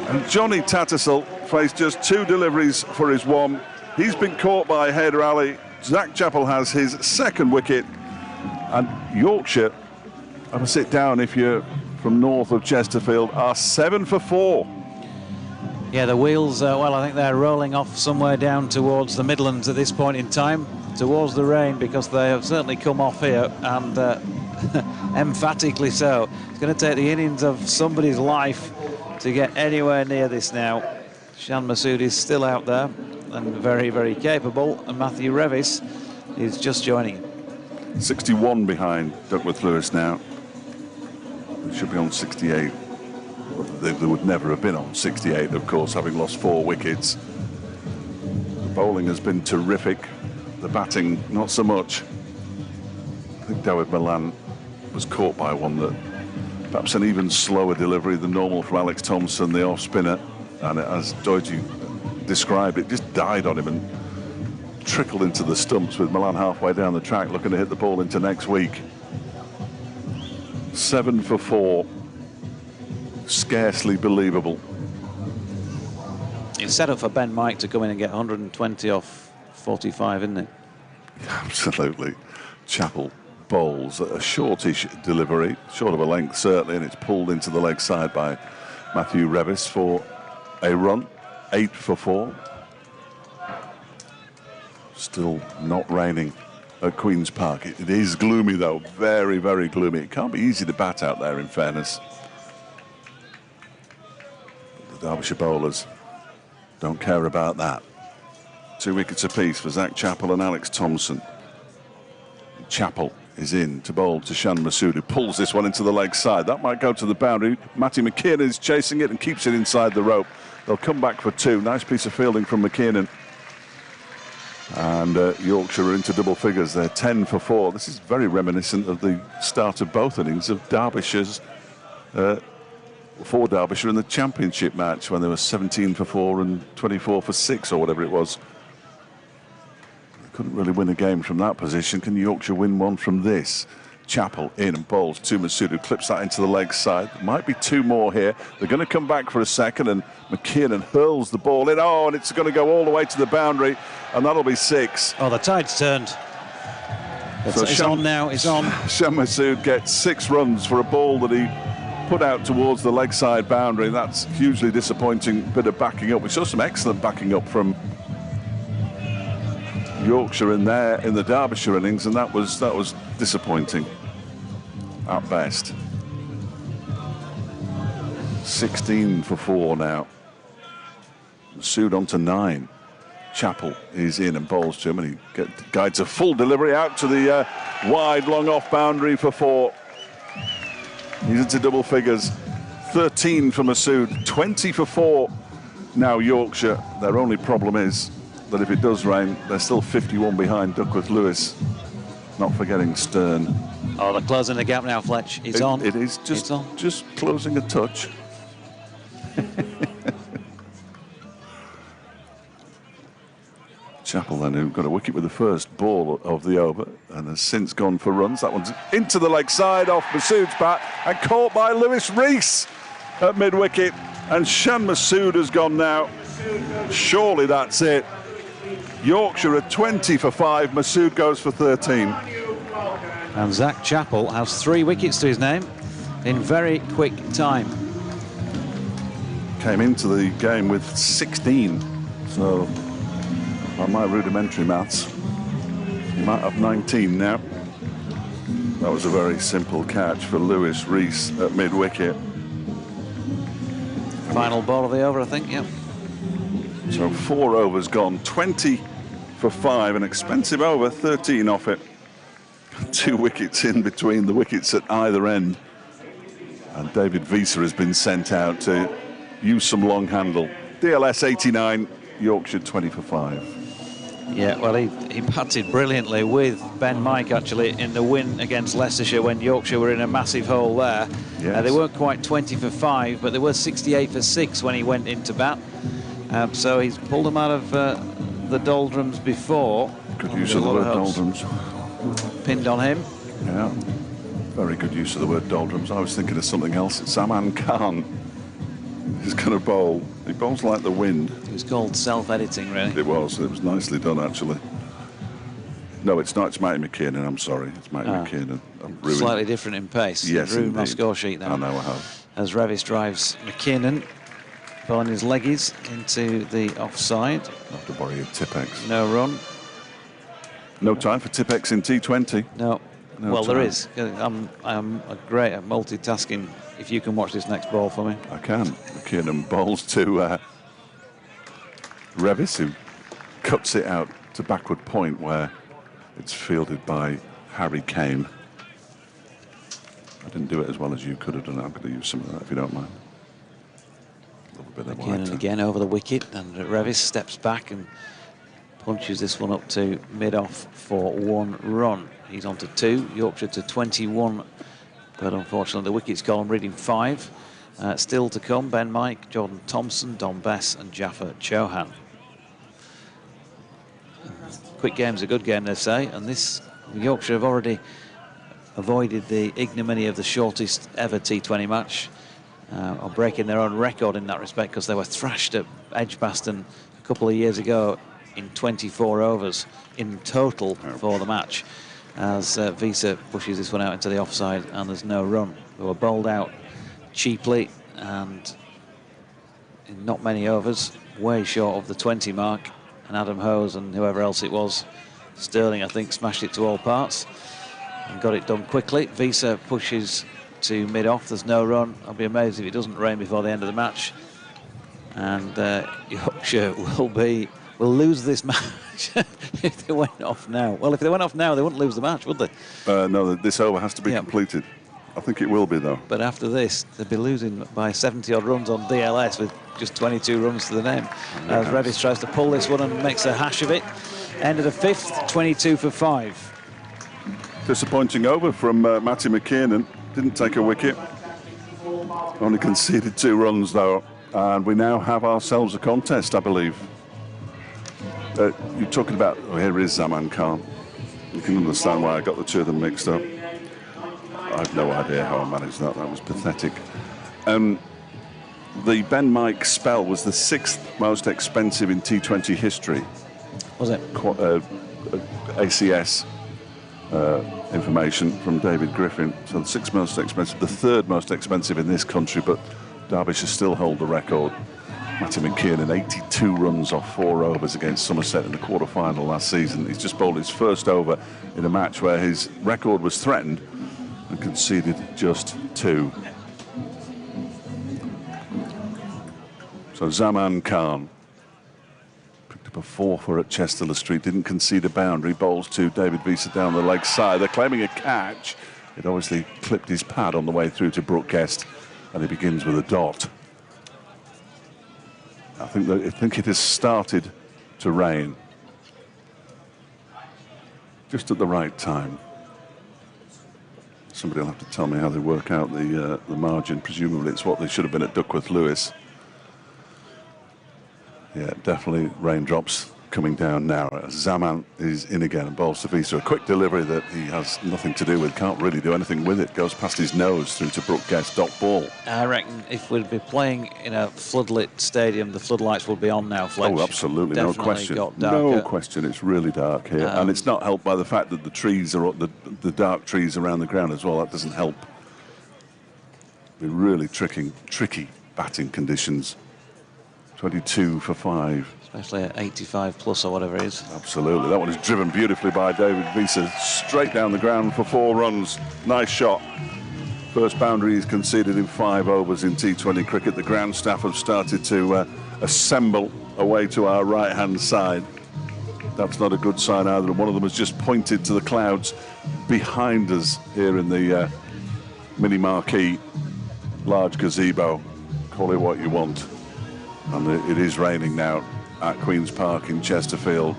And Johnny Tattersall faced just 2 deliveries for his 1. He's been caught by Haider Ali. Zach Chappell has his 2nd wicket. And Yorkshire, have a sit down if you're from north of Chesterfield, are 7 for 4. Yeah, the wheels, well, I think they're rolling off somewhere down towards the Midlands at this point in time, towards the rain, because they have certainly come off here, and emphatically so. It's going to take the innings of somebody's life to get anywhere near this now. Shan Masood is still out there and very, very capable, and Matthew Revis is just joining. 61 behind Duckworth Lewis now. They should be on 68. They would never have been on 68, of course, having lost 4 wickets. The bowling has been terrific. The batting, not so much. I think David Milan was caught by one that perhaps an even slower delivery than normal from Alex Thompson, the off-spinner. And as Doidge described, it just died on him and trickled into the stumps with Milan halfway down the track looking to hit the ball into next week. 7 for 4. Scarcely believable. It's set up for Ben Mike to come in and get 120 off 45, isn't it? Absolutely. Chappell bowls a shortish delivery, short of a length certainly, and it's pulled into the leg side by Matthew Revis for a run. 8 for 4. Still not raining at Queen's Park. It is gloomy though, very, very gloomy. It can't be easy to bat out there, in fairness. But the Derbyshire bowlers don't care about that. 2 wickets apiece for Zach Chappell and Alex Thompson. Chappell is in to bowl to Shan Masood, who pulls this one into the leg side. That might go to the boundary. Matty McKiernan is chasing it and keeps it inside the rope. They'll come back for 2. Nice piece of fielding from McKiernan. And Yorkshire are into double figures. They're 10 for 4. This is very reminiscent of the start of both innings of Derbyshire's, for Derbyshire in the championship match when they were 17 for 4 and 24 for 6 or whatever it was. They couldn't really win a game from that position. Can Yorkshire win one from this? Chappell in and bowls to Masood, who clips that into the leg side. There might be 2 more here. They're going to come back for a second, and McKiernan hurls the ball in. Oh, and it's going to go all the way to the boundary, and that'll be 6. Oh, the tide's turned. It's on now, it's on. Shan Masood gets 6 runs for a ball that he put out towards the leg side boundary. That's hugely disappointing bit of backing up. We saw some excellent backing up from Yorkshire in the Derbyshire innings, and that was disappointing at best. 16 for 4 now. Masood on to 9. Chappell is in and bowls to him, and he guides a full delivery out to the wide long off boundary for 4. He's into double figures. 13 for Masood, 20 for 4 now Yorkshire. Their only problem is that if it does rain, they're still 51 behind Duckworth Lewis, not forgetting Stern. Oh, they're closing the gap now, Fletch. It's on. It is just closing a touch. Chappell then, who got a wicket with the first ball of the over and has since gone for runs. That one's into the leg side off Masood's bat and caught by Lewis Rees at mid-wicket. And Shan Masood has gone now. Surely that's it. Yorkshire are 20 for 5. Masood goes for 13. And Zach Chappell has 3 wickets to his name in very quick time. Came into the game with 16. So on my rudimentary maths, he might have 19 now. That was a very simple catch for Lewis Rees at mid-wicket. Final ball of the over, I think, yeah. So 4 overs gone, 20 for for 5, an expensive over, 13 off it. 2 wickets in between the wickets at either end. And David Visa has been sent out to use some long handle. DLS 89, Yorkshire 20 for 5. Yeah, well, he batted brilliantly with Ben Mike, actually, in the win against Leicestershire when Yorkshire were in a massive hole there. Yes. They weren't quite 20 for 5, but they were 68 for 6 when he went into bat. So he's pulled them out of the doldrums before. Good use of the word doldrums. Pinned on him. Yeah, very good use of the word doldrums. I was thinking of something else. Zaman Khan is going to bowl. He bowls like the wind. It was called self-editing, really. It was nicely done, actually. No, it's not. It's Matty McKiernan. I'm sorry. It's Matty McKiernan. Slightly different in pace. Yes, ruined my indeed. score sheet now. I know I have. As Revis drives McKiernan, bowling his leggies into the offside. Have to borrow your Tipex. No run. No time for Tipex in T20. No. No well, time. there is. I'm great at multitasking. If you can watch this next ball for me. I can. McKiernan bowls to Revis, who cuts it out to backward point where it's fielded by Harry Kane. I didn't do it as well as you could have done. I'm going to use some of that if you don't mind. A little bit of McKiernan again over the wicket, and Revis steps back and punches this one up to mid-off for 1 run. He's on to 2, Yorkshire to 21, but unfortunately the wicket's gone, reading 5. Still to come, Ben Mike, Jordan Thompson, Don Bess and Jaffa Chauhan. Quick game's a good game, they say, and this Yorkshire have already avoided the ignominy of the shortest ever T20 match, or breaking their own record in that respect, because they were thrashed at Edgbaston a couple of years ago in 24 overs in total for the match, as Visa pushes this one out into the offside and there's no run. They were bowled out cheaply and in not many overs, way short of the 20 mark, and Adam Hose and whoever else it was, Sterling I think, smashed it to all parts and got it done quickly. Visa pushes to mid-off, there's no run. I'll be amazed if it doesn't rain before the end of the match, and Yorkshire will lose this match if they went off now. Well, if they went off now, they wouldn't lose the match, would they? No, this over has to be completed. I think it will be, though. But after this, they'd be losing by 70-odd runs on DLS with just 22 runs to the name. As Revis tries to pull this one and makes a hash of it. End of the 5th, 22 for 5. Disappointing over from Matty McKiernan. Didn't take a wicket. Only conceded 2 runs, though. And we now have ourselves a contest, I believe. You're talking about, here is Zaman Khan. You can understand why I got the 2 of them mixed up. I have no idea how I managed that. That was pathetic. The Ben Mike spell was the 6th most expensive in T20 history. Was it? ACS information from David Griffin. So the 6th most expensive, the 3rd most expensive in this country, but Derbyshire still hold the record. Matty McKiernan, 82 runs off 4 overs against Somerset in the quarter-final last season. He's just bowled his first over in a match where his record was threatened and conceded just 2. So Zaman Khan picked up a 4-for at Chesterfield Street, didn't concede a boundary, bowls to David Visa down the leg side. They're claiming a catch. It obviously clipped his pad on the way through to Brooke Guest, and he begins with a dot. I think it has started to rain just at the right time. Somebody will have to tell me how they work out the margin. Presumably it's what they should have been at Duckworth Lewis. Yeah, definitely raindrops coming down now. Zaman is in again and bowls to Visa. A quick delivery that he has nothing to do with, can't really do anything with it. Goes past his nose through to Brooke Guest, dot ball. I reckon if we'd be playing in a floodlit stadium, the floodlights would be on now, Fletch. Oh, absolutely, no question. No question, it's really dark here. And it's not helped by the fact that the trees are up, the dark trees around the ground as well. That doesn't help. Be really tricky batting conditions. 22 for 5. Especially at 85 plus or whatever it is. Absolutely. That one is driven beautifully by David Visa. Straight down the ground for 4 runs. Nice shot. First boundary he's conceded in 5 overs in T20 cricket. The ground staff have started to assemble away to our right-hand side. That's not a good sign either. And one of them has just pointed to the clouds behind us here in the mini marquee, large gazebo. Call it what you want. And it is raining now at Queen's Park in Chesterfield.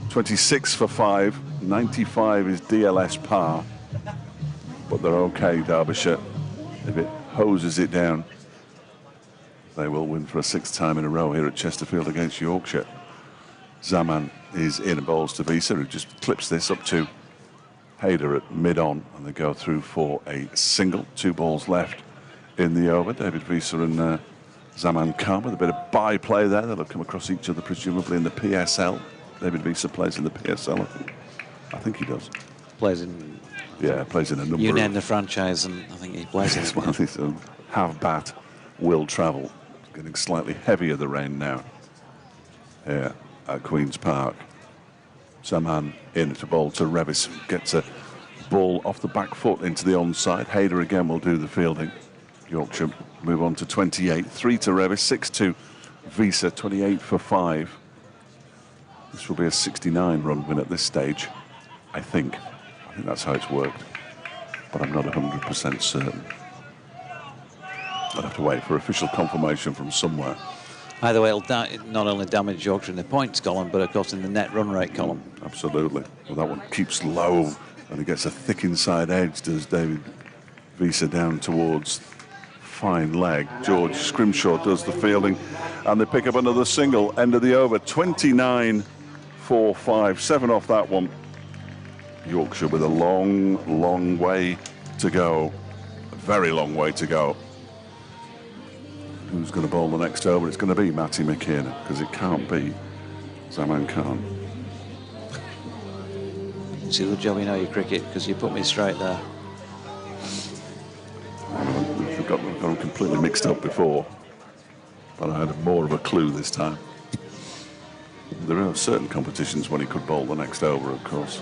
26 for 5, 95 is DLS par. But they're okay, Derbyshire. If it hoses it down, they will win for a 6th time in a row here at Chesterfield against Yorkshire. Zaman is in and bowls to Visa, who just clips this up to Hayder at mid-on, and they go through for a single. 2 balls left in the over. David Visa and Zaman Khan with a bit of byplay there. They'll have come across each other presumably in the PSL. David Visa plays in the PSL, I think he does. Plays in... Yeah, plays in a number You of... name the franchise, and I think he plays in it. Well, he's a have-bat will travel. It's getting slightly heavier, the rain now, here at Queen's Park. Zaman in to bowl to Revis. Gets a ball off the back foot into the onside. Hayder again will do the fielding. Yorkshire move on to 28. 3 to Revis, 6 to Visa, 28 for 5. This will be a 69-run win at this stage, I think. I think that's how it's worked, but I'm not 100% certain. I'd have to wait for official confirmation from somewhere. Either way, it'll not only damage Yorkshire in the points column, but of course in the net run rate column. Absolutely. Well, that one keeps low, and it gets a thick inside edge, does David Visa down towards fine leg. George Scrimshaw does the fielding, and they pick up another single. End of the over, 29 for 5, 7 off that one. Yorkshire with a long way to go, a very long way to go. Who's going to bowl the next over? It's going to be Matty McKiernan, because it can't be Zaman Khan. It's a good job you know your cricket, because you put me straight there. I've got them completely mixed up before, but I had more of a clue this time. There are certain competitions when he could bowl the next over, of course.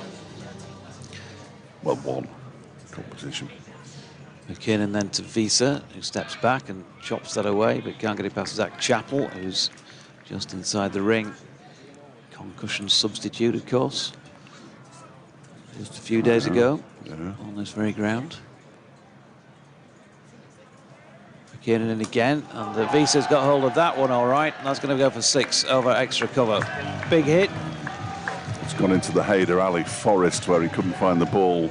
Well, one competition. McKinnon then to Visa, who steps back and chops that away, but can't get it past Zach Chappell, who's just inside the ring. Concussion substitute, of course. Just a few days ago, on this very ground. McKinnon in again, and the Visa's got hold of that one all right, and that's going to go for 6 over extra cover. Big hit. It's gone into the Hayder Alley forest where he couldn't find the ball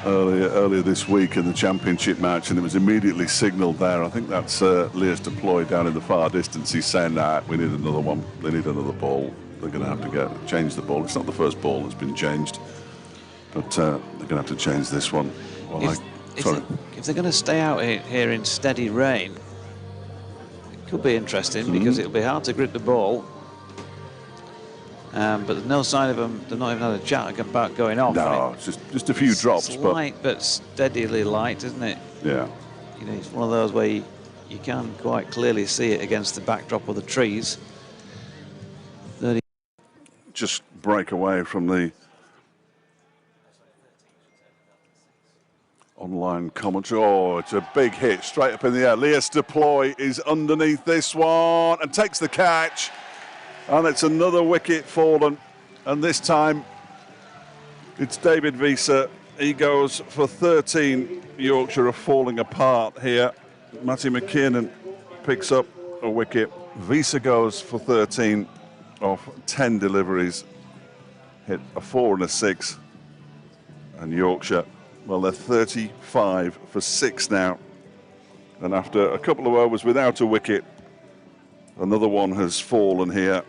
earlier this week in the championship match, and it was immediately signalled there. I think that's Lears deployed down in the far distance. He's saying, nah, we need another one. They need another ball. They're going to have to change the ball. It's not the first ball that's been changed, but they're going to have to change this one. Well, if they're going to stay out here in steady rain, it could be interesting because it'll be hard to grip the ball. But there's no sign of them. They've not even had a chat about going off. No, it's just a few drops. Slight but steadily light, isn't it? Yeah. You know, it's one of those where you can quite clearly see it against the backdrop of the trees. 30. Just break away from the online commentary. Oh, it's a big hit straight up in the air. Lears Deploy is underneath this one and takes the catch. And it's another wicket fallen, and this time it's David Visa. He goes for 13. Yorkshire are falling apart here. Matty McKiernan picks up a wicket. Visa goes for 13 off 10 deliveries, hit a 4 and a 6. And Yorkshire, well, they're 35 for 6 now. And after a couple of overs without a wicket, another one has fallen here.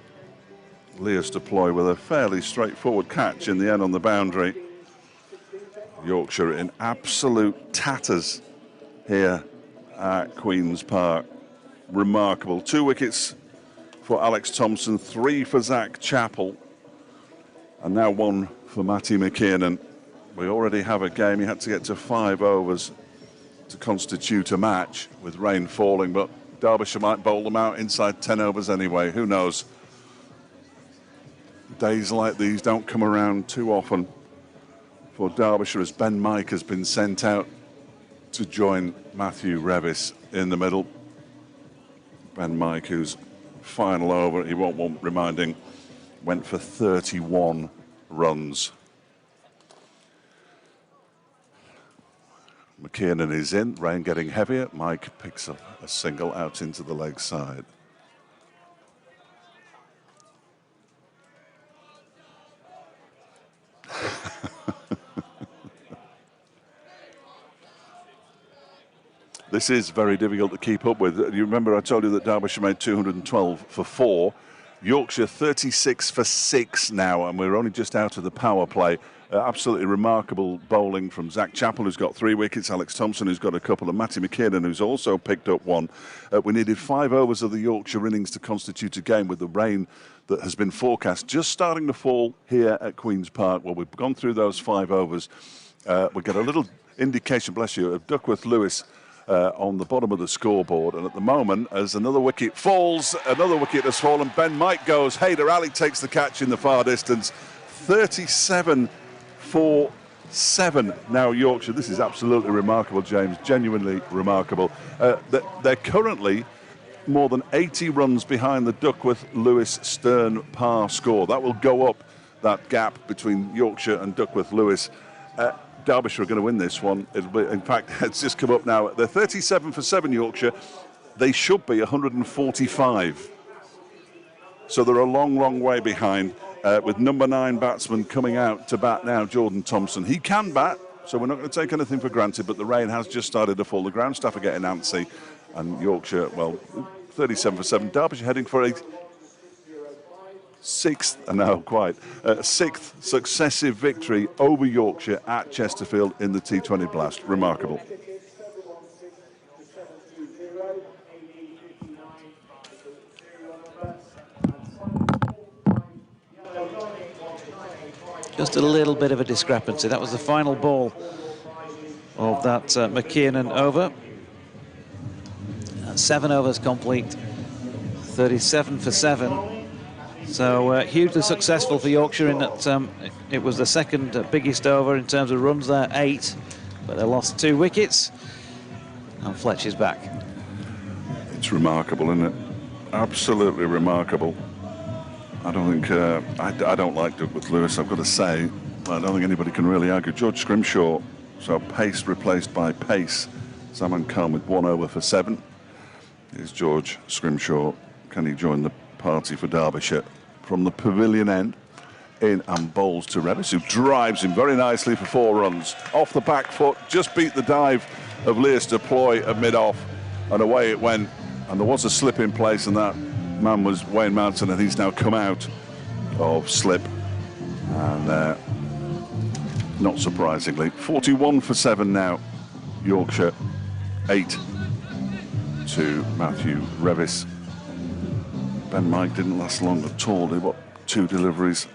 Lears Deploy with a fairly straightforward catch in the end on the boundary. Yorkshire in absolute tatters here at Queen's Park. Remarkable. 2 wickets for Alex Thompson, 3 for Zach Chappell, and now 1 for Matty McKiernan. We already have a game. He had to get to 5 overs to constitute a match with rain falling, but Derbyshire might bowl them out inside 10 overs anyway. Who knows? Days like these don't come around too often for Derbyshire, as Ben Mike has been sent out to join Matthew Revis in the middle. Ben Mike, whose final over, he won't want reminding went for 31 runs. McKiernan is in, rain getting heavier. Mike picks up a single out into the leg side. This is very difficult to keep up with. You remember I told you that Derbyshire made 212 for 4. Yorkshire 36 for 6 now, and we're only just out of the power play. Absolutely remarkable bowling from Zach Chappell, who's got 3 wickets, Alex Thompson, who's got a couple, and Matty McKiernan, who's also picked up 1. We needed 5 overs of the Yorkshire innings to constitute a game, with the rain that has been forecast just starting to fall here at Queen's Park. Well, we've gone through those 5 overs. We get a little indication, bless you, of Duckworth Lewis on the bottom of the scoreboard, and at the moment, as another wicket falls, another wicket has fallen. Ben Mike goes, Haider Ali takes the catch in the far distance. 37 for 7 now Yorkshire. This is absolutely remarkable, James, genuinely remarkable. They're currently more than 80 runs behind the Duckworth Lewis Stern par score. That will go up, that gap between Yorkshire and Duckworth Lewis. Derbyshire are going to win this one. It'll be, in fact, it's just come up now. They're 37 for 7 Yorkshire. They should be 145. So they're a long, long way behind, with number 9 batsman coming out to bat now, Jordan Thompson. He can bat, so we're not going to take anything for granted, but the rain has just started to fall. The ground staff are getting antsy, and Yorkshire, well, 37 for 7. Derbyshire heading for a sixth successive victory over Yorkshire at Chesterfield in the T20 Blast. Remarkable. Just a little bit of a discrepancy. That was the final ball of that McKiernan over. 7 overs complete, 37 for 7. So hugely successful for Yorkshire in that it was the second biggest over in terms of runs there, 8, but they lost 2 wickets, and Fletcher's back. It's remarkable, isn't it? Absolutely remarkable. I don't think I don't like Duckworth Lewis, I've got to say. I don't think anybody can really argue. George Scrimshaw, so pace replaced by pace. Zaman Khan with 1 over for 7. Here's George Scrimshaw. Can he join the party for Derbyshire? From the pavilion end, in and bowls to Revis, who drives him very nicely for 4 runs. Off the back foot, just beat the dive of Leicester Ploy at mid-off, and away it went. And there was a slip in place, and that man was Wayne Mountain, and he's now come out of slip. And not surprisingly, 41 for 7 now, Yorkshire, 8 to Matthew Revis. Ben Mike didn't last long at all. He got 2 deliveries.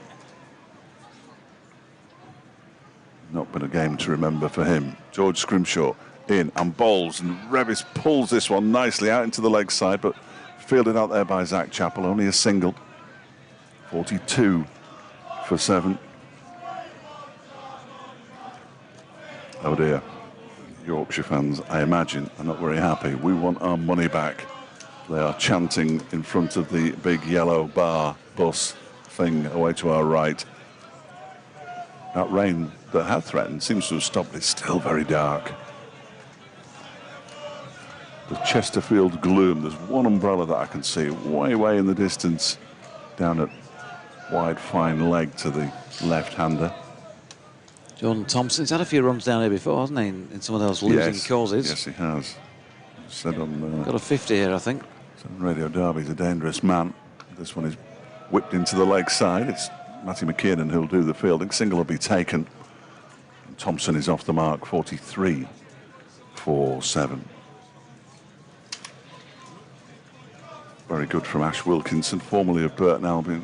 Not been a game to remember for him. George Scrimshaw in and bowls, and Revis pulls this one nicely out into the leg side, but fielded out there by Zach Chappell, only a single. 42 for 7. Oh dear. Yorkshire fans, I imagine, are not very happy. We want our money back. They are chanting in front of the big yellow bar bus thing away to our right. That rain that had threatened seems to have stopped. It's still very dark. The Chesterfield gloom. There's one umbrella that I can see way in the distance down at wide fine leg to the left-hander. Jordan Thompson's had a few runs down here before, hasn't he, in some of those losing causes? Yes, he has. Said on got a 50 here, I think. On Radio Derby, he's a dangerous man. This one is whipped into the leg side. It's Matty McKiernan who'll do the fielding. Single will be taken. And Thompson is off the mark, 43 for 7. Very good from Ash Wilkinson, formerly of Burton Albion.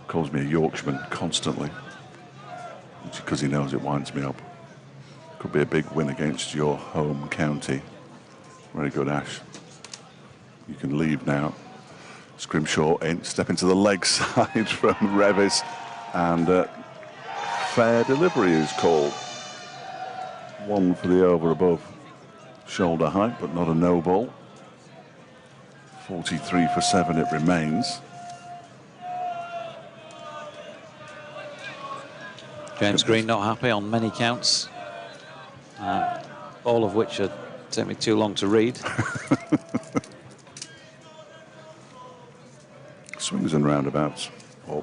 Calls me a Yorkshireman constantly, because he knows it winds me up. Could be a big win against your home county. Very good, Ash. You can leave now. Scrimshaw in, step into the leg side from Revis, and fair delivery is called. 1 for the over above shoulder height, but not a no ball. 43 for 7 it remains. James Green not happy on many counts, all of which take me too long to read. Swings and roundabouts,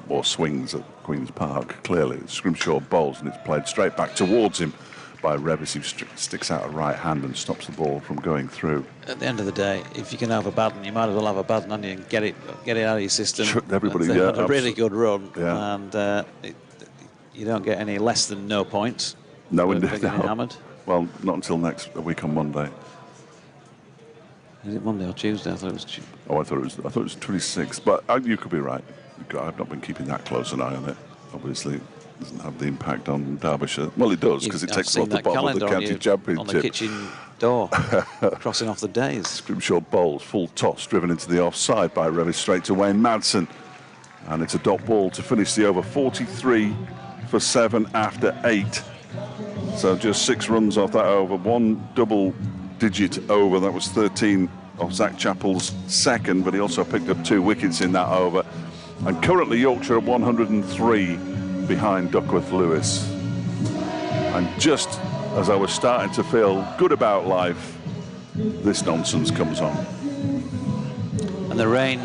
or swings at Queen's Park, clearly. Scrimshaw bowls, and it's played straight back towards him by Revis, who sticks out a right hand and stops the ball from going through. At the end of the day, if you can have a bad one, you might as well have a bad one and get it out of your system. Everybody, they had a really absolutely. good run, Yeah. and you don't get any less than no points. No, for indeed. getting hammered. Well, not until next week on Monday. Is it Monday or Tuesday? I thought it was Tuesday. Oh, I thought it was 26, but you could be right. I've not been keeping that close an eye on it. Obviously, it doesn't have the impact on Derbyshire. Well, it does, because it takes off the bottom of the county championship. On the kitchen door, crossing off the days. Scrimshaw bowls, full toss, driven into the offside by Revis straight to Wayne Madsen. And it's a dot ball to finish the over, 43 for 7 after 8. So just 6 runs off that over, 1 double-digit over. That was 13 of Zach Chappell's second, but he also picked up 2 wickets in that over. And currently Yorkshire at 103 behind Duckworth Lewis. And just as I was starting to feel good about life, this nonsense comes on. And the rain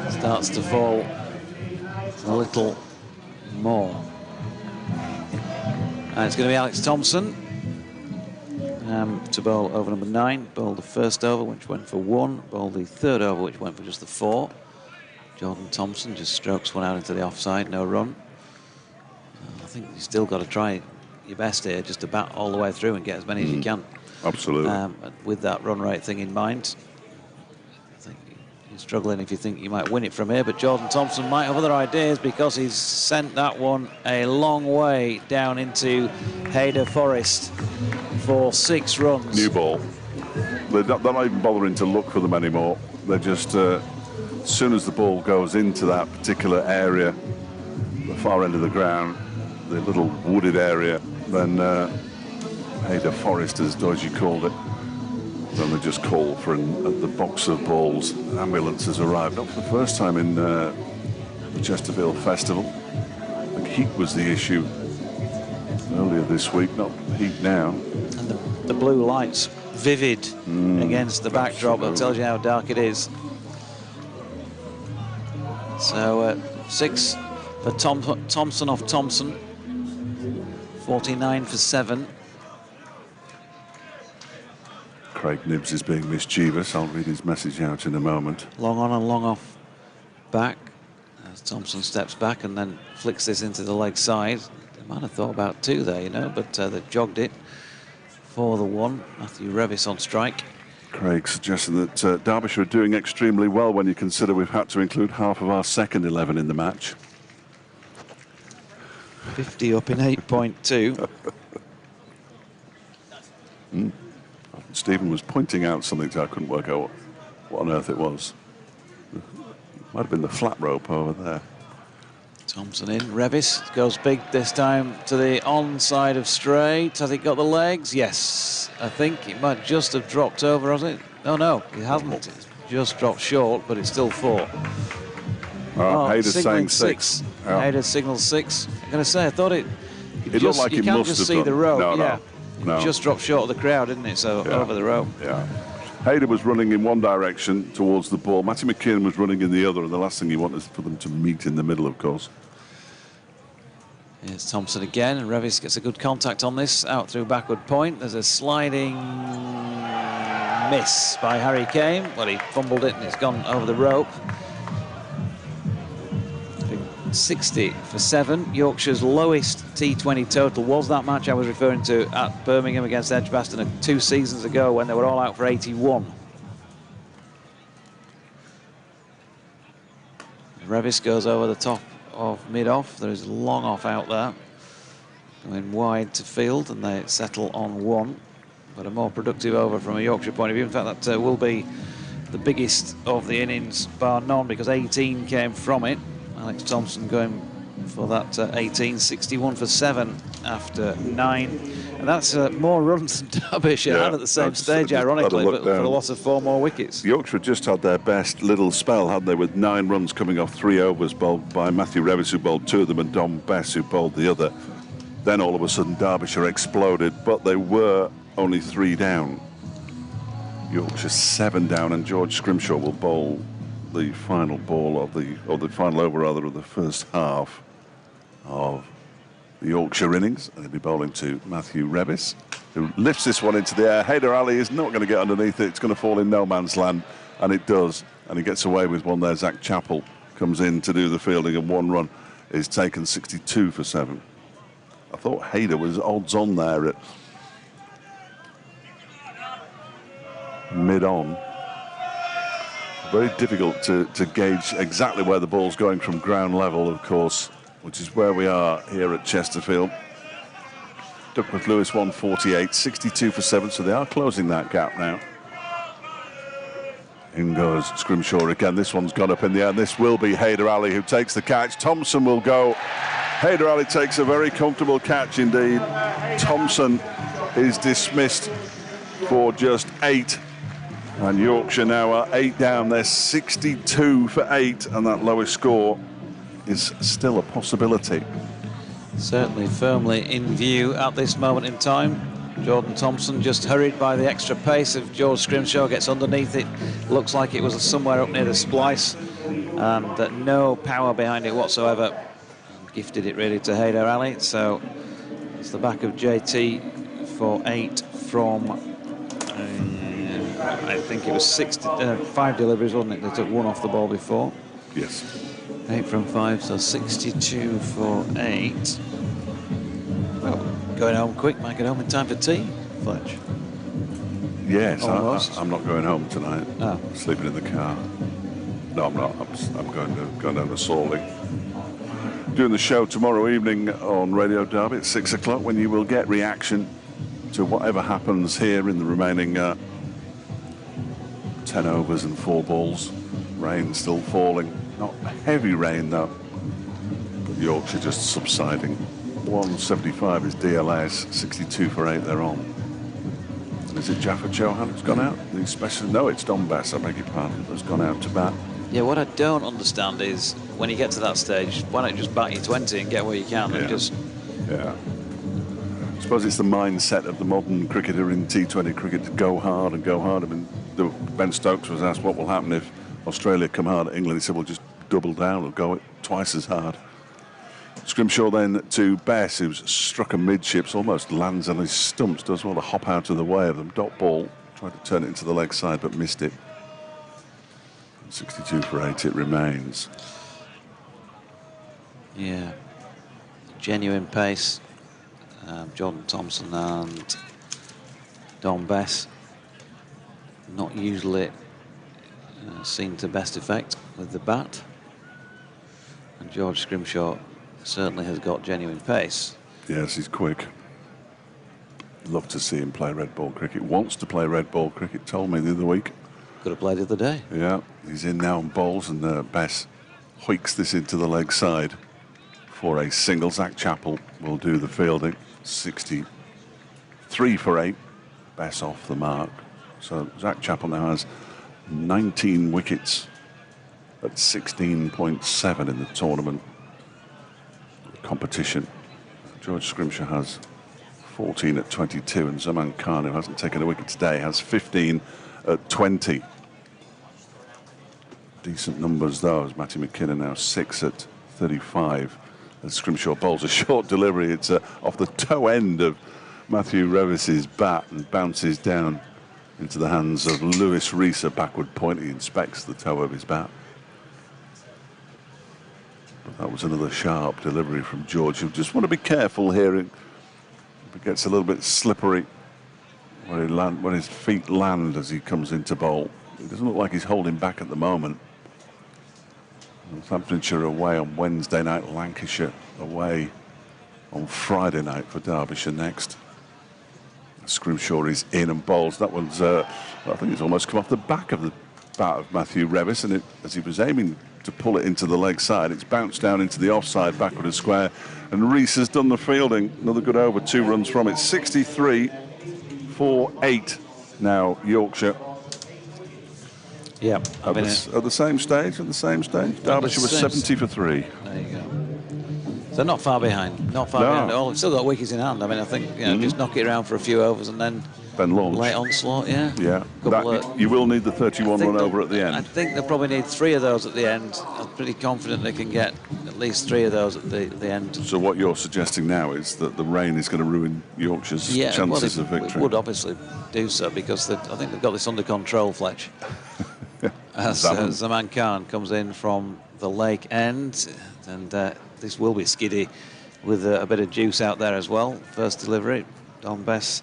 starts to fall a little more. And it's going to be Alex Thompson to bowl over number 9. Bowl the first over, which went for 1. Bowl the third over, which went for just the 4. Jordan Thompson just strokes one out into the offside, no run. I think you've still got to try your best here, just to bat all the way through and get as many as you can. Absolutely. With that run rate thing in mind. I think you're struggling if you think you might win it from here, but Jordan Thompson might have other ideas, because he's sent that one a long way down into Hayder Forest for 6 runs. New ball. They're not even bothering to look for them anymore. They're just, as soon as the ball goes into that particular area, the far end of the ground, the little wooded area, then Hayder Forest, as Dodgy called it, then they just call for the box of balls. Ambulance has arrived, not for the first time in the Chesterfield Festival. I think heat was the issue earlier this week, not heat now. And the blue lights vivid against the backdrop. That tells you how dark it is. So 6 for Thompson off Thompson. 49 for 7. Craig Nibbs is being mischievous. I'll read his message out in a moment. Long on and long off back as Thompson steps back and then flicks this into the leg side. They might have thought about 2 there, you know, but they jogged it for the 1. Matthew Revis on strike. Craig suggesting that Derbyshire are doing extremely well when you consider we've had to include half of our second 11 in the match. 50 up in 8.2. Stephen was pointing out something I couldn't work out what on earth it was. Might have been the flat rope over there. Thompson in. Revis goes big this time to the onside of straight. Has it got the legs? Yes. I think it might just have dropped over, has it? No, it hasn't. It's just dropped short, but it's still 4. Hayder's saying 6. Yeah. Hayder signals 6. I'm going to say, I thought it looked like you it can't must just have see done. the rope. No. It just dropped short of the crowd, didn't it? So over the rope. Yeah. Hayder was running in one direction towards the ball. Matty McKeon was running in the other, and the last thing you want is for them to meet in the middle, of course. Here's Thompson again, and Revis gets a good contact on this, out through backward point. There's a sliding miss by Harry Kane. Well, he fumbled it and it's gone over the rope. 60 for 7. Yorkshire's lowest T20 total was that match I was referring to at Birmingham against Edgbaston 2 seasons ago, when they were all out for 81. Revis goes over the top of mid-off. There is a long off out there, going wide to field, and they settle on 1. But a more productive over from a Yorkshire point of view. In fact, that will be the biggest of the innings, bar none, because 18 came from it. Alex Thompson going for that 18, 61 for 7 after 9. And that's more runs than Derbyshire had at the same stage, ironically, but for a loss of 4 more wickets. Yorkshire just had their best little spell, hadn't they, with 9 runs coming off 3 overs bowled by Matthew Revis, who bowled 2 of them, and Dom Bess, who bowled the other. Then all of a sudden Derbyshire exploded, but they were only 3 down. Yorkshire 7 down, and George Scrimshaw will bowl the final ball of the final over rather of the first half of the Yorkshire innings, and he'll be bowling to Matthew Revis, who lifts this one into the air. Haider Ali is not going to get underneath it. It's going to fall in no man's land, and it does. And he gets away with one there. Zach Chappell comes in to do the fielding, and 1 run is taken, 62 for 7. I thought Haider was odds on there at mid-on. Very difficult to gauge exactly where the ball's going from ground level, of course, which is where we are here at Chesterfield. Duckworth Lewis 148, 62 for 7, so they are closing that gap now. In goes Scrimshaw again. This one's gone up in the air. This will be Haider Ali who takes the catch. Thompson will go. Haider Ali takes a very comfortable catch indeed. Thompson is dismissed for just 8. And Yorkshire now are 8 down. They're 62 for 8, and that lowest score is still a possibility. Certainly firmly in view at this moment in time. Jordan Thompson just hurried by the extra pace of George Scrimshaw, gets underneath it. Looks like it was somewhere up near the splice, and no power behind it whatsoever. Gifted it really to Haider Ali. So it's the back of JT for 8 from, I think it was 5 deliveries, wasn't it? They took 1 off the ball before. Yes. 8 from 5, so 62 for 8. Well, going home quick, might get home in time for tea, Fletch. Yes, I'm not going home tonight. Oh. I'm sleeping in the car. No, I'm not. I'm going down to Sawley. Doing the show tomorrow evening on Radio Derby at 6 o'clock, when you will get reaction to whatever happens here in the remaining 10 overs and 4 balls. Rain still falling. Not heavy rain though, but Yorkshire just subsiding. 175 is DLS, 62 for 8 they're on. And is it Jaffa Chauhan who's gone out? The special? No, it's Don Bess, I beg your pardon, that's gone out to bat. Yeah, what I don't understand is when you get to that stage, why don't you just bat your 20 and get where you can and just... Yeah. I suppose it's the mindset of the modern cricketer in T20 cricket to go hard and go hard. I mean, Ben Stokes was asked what will happen if Australia come hard at England. He said, well, just double down and go it twice as hard. Scrimshaw then to Bess, who's struck a midships, almost lands on his stumps, does well to hop out of the way of them. Dot ball, tried to turn it into the leg side, but missed it. 62 for 8 it remains. Yeah. Genuine pace. Jordan Thompson and Don Bess. Not usually seen to best effect with the bat. And George Scrimshaw certainly has got genuine pace. Yes, he's quick. Love to see him play red ball cricket. Wants to play red ball cricket, told me the other week. Could have played the other day. Yeah, he's in now on bowls, and Bess hoiks this into the leg side for a single. Zach Chappell will do the fielding. 63 for 8. Bess off the mark. So Zach Chappell now has 19 wickets at 16.7 in the tournament competition. George Scrimshaw has 14 at 22, and Zaman Khan, who hasn't taken a wicket today, has 15 at 20. Decent numbers though, as Matty McKinnon now 6 at 35. As Scrimshaw bowls a short delivery, it's off the toe end of Matthew Revis's bat and bounces down into the hands of Lewis Rees, a backward point. He inspects the toe of his bat. But that was another sharp delivery from George. You just want to be careful here. If it gets a little bit slippery where his feet land as he comes into bowl. It doesn't look like he's holding back at the moment. Northamptonshire away on Wednesday night, Lancashire away on Friday night for Derbyshire next. Scrimshaw is in and bowls. That one's, I think it's almost come off the back of the bat of Matthew Revis, and as he was aiming to pull it into the leg side, it's bounced down into the offside, backward and square, and Rees has done the fielding. Another good over, 2 runs from it. 63 for 8 now, Yorkshire. Yeah, at the same stage. Derbyshire was 70 for 3. There you go. So not far behind. Not far behind at all. We've still got wickets in hand. I mean, I think just knock it around for a few overs and then launch. Late onslaught, yeah. Yeah. You will need the 31 run over at the end. I think they'll probably need 3 of those at the end. I'm pretty confident they can get at least 3 of those at the end. So what you're suggesting now is that the rain is going to ruin Yorkshire's chances of victory. It would obviously do so because I think they've got this under control, Fletch. As Zaman Khan comes in from the lake end, and this will be skiddy with a bit of juice out there as well. First delivery, Don Bess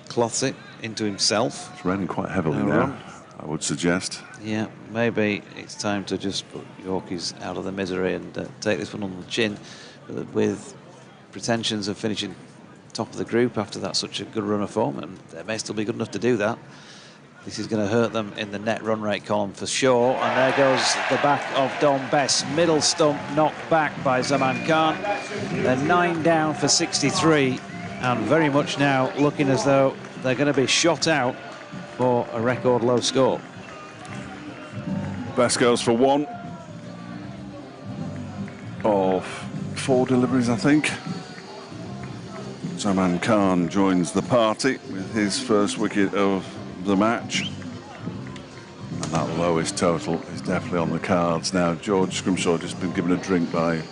cloths it into himself. It's raining quite heavily now, I would suggest. Yeah, maybe it's time to just put Yorkies out of the misery and take this one on the chin with pretensions of finishing top of the group after that such a good run of form, and they may still be good enough to do that. This is going to hurt them in the net run rate column for sure. And there goes the back of Don Bess. Middle stump knocked back by Zaman Khan. They're 9 down for 63. And very much now looking as though they're going to be shot out for a record low score. Bess goes for 1 of 4 deliveries, I think. Zaman Khan joins the party with his first wicket of the match, and that lowest total is definitely on the cards now. George Scrimshaw just been given a drink by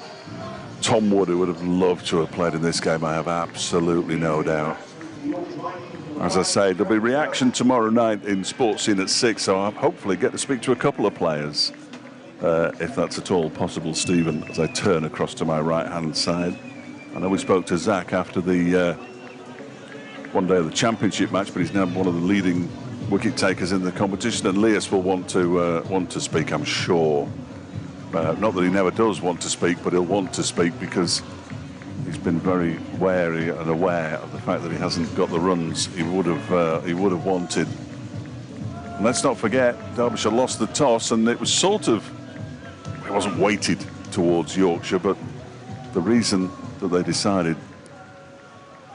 Tom Wood, who would have loved to have played in this game, I have absolutely no doubt. As I say, there'll be reaction tomorrow night in Sports Scene at 6, so I'll hopefully get to speak to a couple of players, if that's at all possible, Stephen, as I turn across to my right-hand side. I know we spoke to Zach after the one day of the championship match, but he's now one of the leading wicket takers in the competition, and Leas will want to speak, I'm sure. Not that he never does want to speak, but he'll want to speak because he's been very wary and aware of the fact that he hasn't got the runs he would have wanted. And let's not forget, Derbyshire lost the toss, and it was it wasn't weighted towards Yorkshire, but the reason that they decided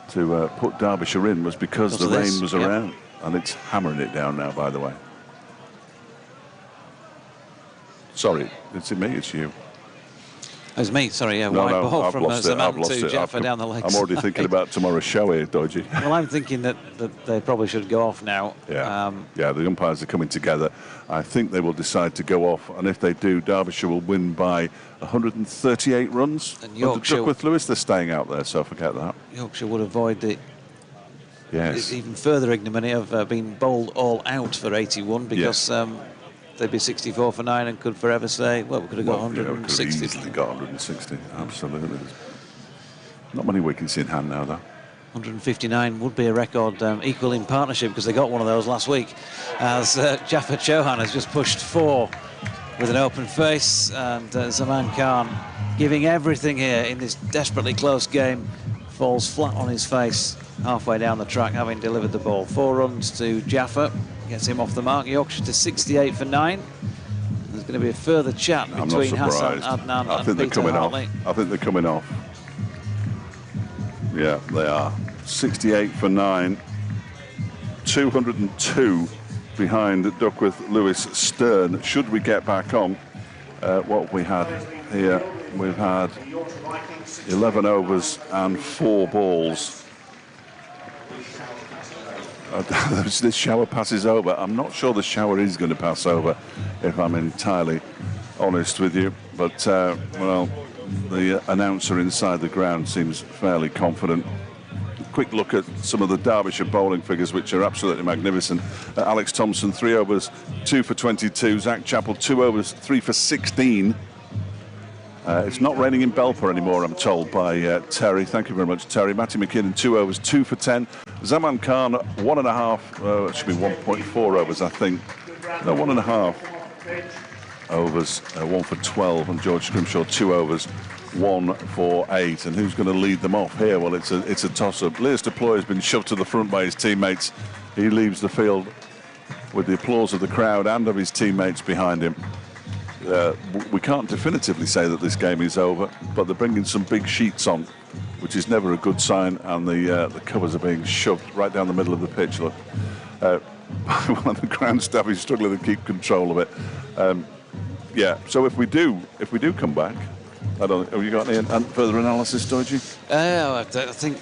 to put Derbyshire in was because the rain was around, and it's hammering it down now, by the way. Sorry, it's me, it's you. It's me, sorry, yeah. No, wide ball from Zaman to it. Jaffa down the leg. I'm already thinking about tomorrow's show here, Dodgy. Well, I'm thinking that they probably should go off now. Yeah, the umpires are coming together. I think they will decide to go off, and if they do, Derbyshire will win by 138 runs. And Yorkshire, Duckworth Lewis, they're staying out there, so forget that. Yorkshire would avoid the yes, even further ignominy of being bowled all out for 81 because they'd be 64 for 9 and could forever say, well, we could have got 160. We could have easily got 160, absolutely. Not many wickets in hand now, though. 159 would be a record equal in partnership because they got one of those last week as Jaffa Chauhan has just pushed 4 with an open face, and Zaman Khan giving everything here in this desperately close game falls flat on his face halfway down the track, having delivered the ball. 4 runs to Jaffa, gets him off the mark. Yorkshire to 68 for 9. There's going to be a further chat between Hassan Adnan and Peter Hartley. I think they're coming off. Yeah, they are. 68 for 9. 202 behind Duckworth Lewis Stern. Should we get back on, what we had here, we've had 11 overs and 4 balls. This shower passes over. I'm not sure the shower is going to pass over, if I'm entirely honest with you. But, well, the announcer inside the ground seems fairly confident. Quick look at some of the Derbyshire bowling figures, which are absolutely magnificent. Alex Thompson, 3 overs, 2 for 22. Zach Chappell, 2 overs, 3 for 16. It's not raining in Belper anymore, I'm told by Terry. Thank you very much, Terry. Matty McKinnon, 2 overs, 2 for 10. Zaman Khan, 1.5, it should be 1.4 overs, I think. No, 1.5 overs, 1 for 12. And George Scrimshaw, 2 overs, 1 for 8. And who's going to lead them off here? Well, it's a toss-up. Leas Deploy has been shoved to the front by his teammates. He leaves the field with the applause of the crowd and of his teammates behind him. We can't definitively say that this game is over, but they're bringing some big sheets on, which is never a good sign, and the covers are being shoved right down the middle of the pitch. Look, one of the ground staff is struggling to keep control of it. Yeah, so if we do come back, I don't. Have you got any further analysis, Doji? I think,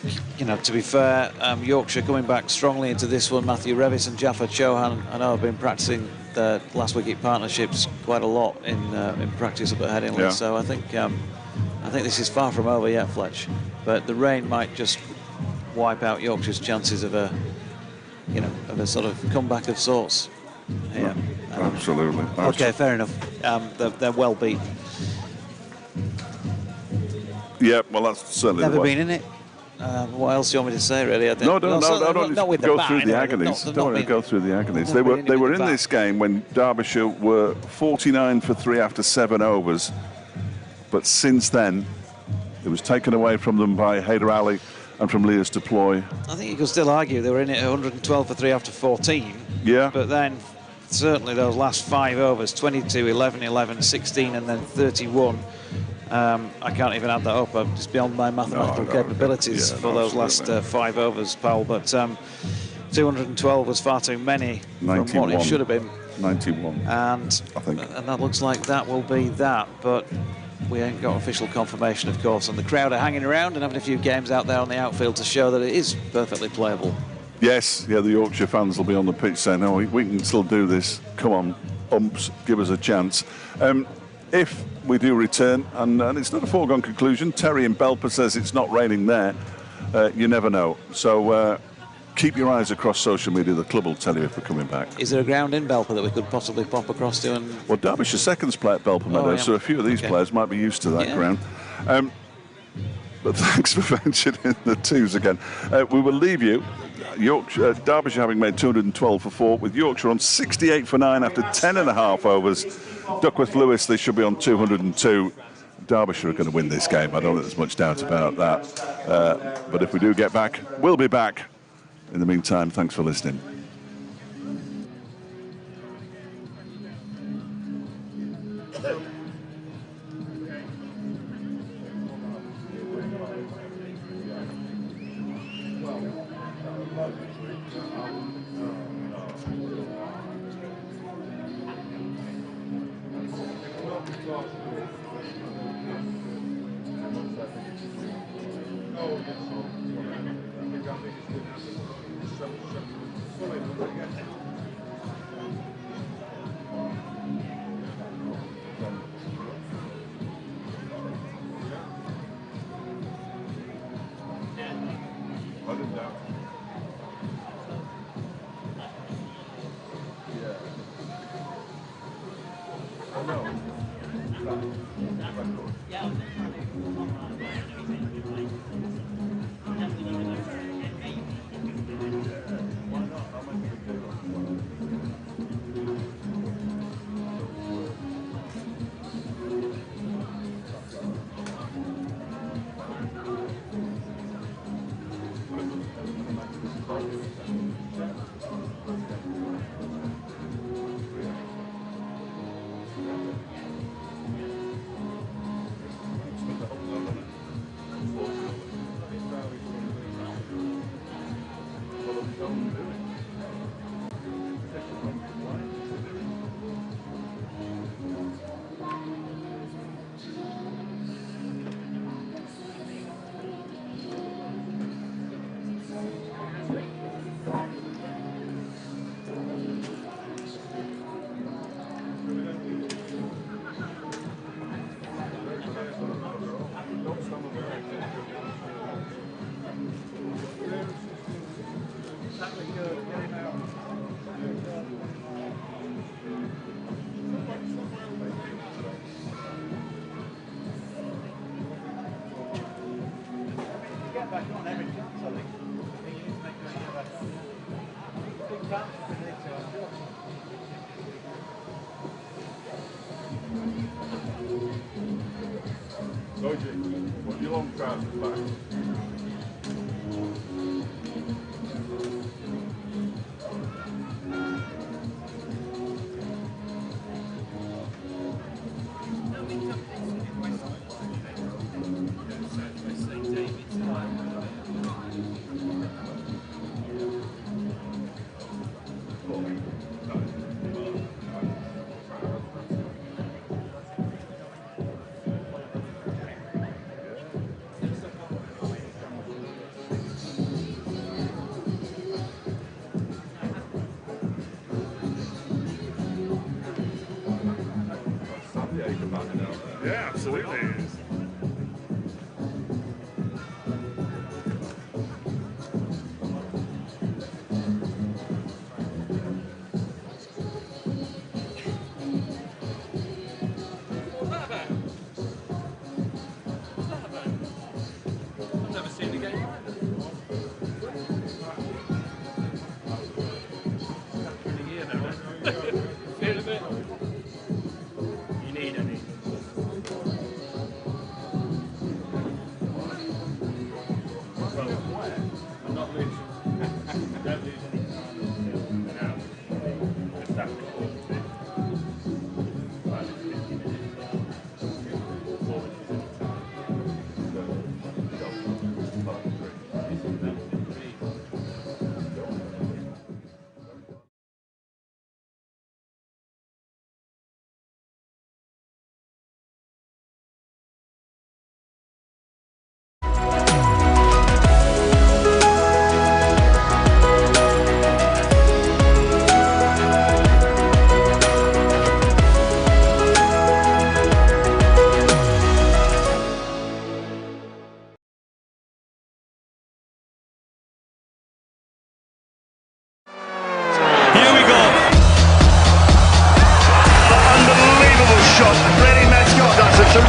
to be fair, Yorkshire coming back strongly into this one. Matthew Revis and Jaffa Chauhan, I know, have been practicing the last wicket partnerships quite a lot in practice up at Headingley. Yeah. So I think this is far from over yet, Fletch. But the rain might just wipe out Yorkshire's chances of a sort of comeback of sorts. Yeah. Absolutely. Okay, fair enough. They're well beaten. Yeah, well, that's certainly Never been in it. What else do you want me to say, really? I think, no, I don't not with go the through bat, the anyway. agonies. Not Don't want to been- go through the agonies. Never They been were with in the this game when Derbyshire were 49 for 3 after 7 overs, but since then it was taken away from them by Haider Ali and from Leas Deploy. I think you could still argue they were in it at 112 for 3 after 14. Yeah. But then certainly those last 5 overs, 22, 11, 11, 16, and then 31. I can't even add that up. I'm just beyond my mathematical capabilities for those last 5 overs, Powell. But 212 was far too many from what it should have been. 91. And I think. And that looks like that will be that. But we ain't got official confirmation, of course. And the crowd are hanging around and having a few games out there on the outfield to show that it is perfectly playable. Yes, yeah, the Yorkshire fans will be on the pitch saying, "No, we can still do this. Come on, umps, give us a chance." If we do return, and it's not a foregone conclusion, Terry in Belper says it's not raining there. You never know. So keep your eyes across social media. The club will tell you if we're coming back. Is there a ground in Belper that we could possibly pop across to? And Well, Derbyshire seconds play at Belper Meadows, yeah. so a few of these players might be used to that ground. But thanks for mentioning the twos again. We will leave you. Yorkshire, Derbyshire having made 212 for 4, with Yorkshire on 68 for 9 after 10.5 overs. Duckworth Lewis, they should be on 202. Derbyshire are going to win this game. I don't think there's much doubt about that. But if we do get back, we'll be back. In the meantime, thanks for listening.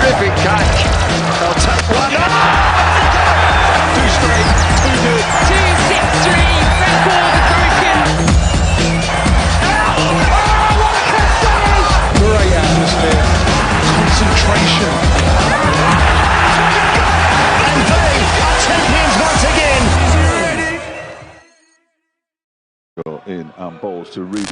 terrific catch. They'll take one. Too straight, too good. 2-6-3, record broken. Great atmosphere, concentration. And they are champions once again. In and balls to Reed.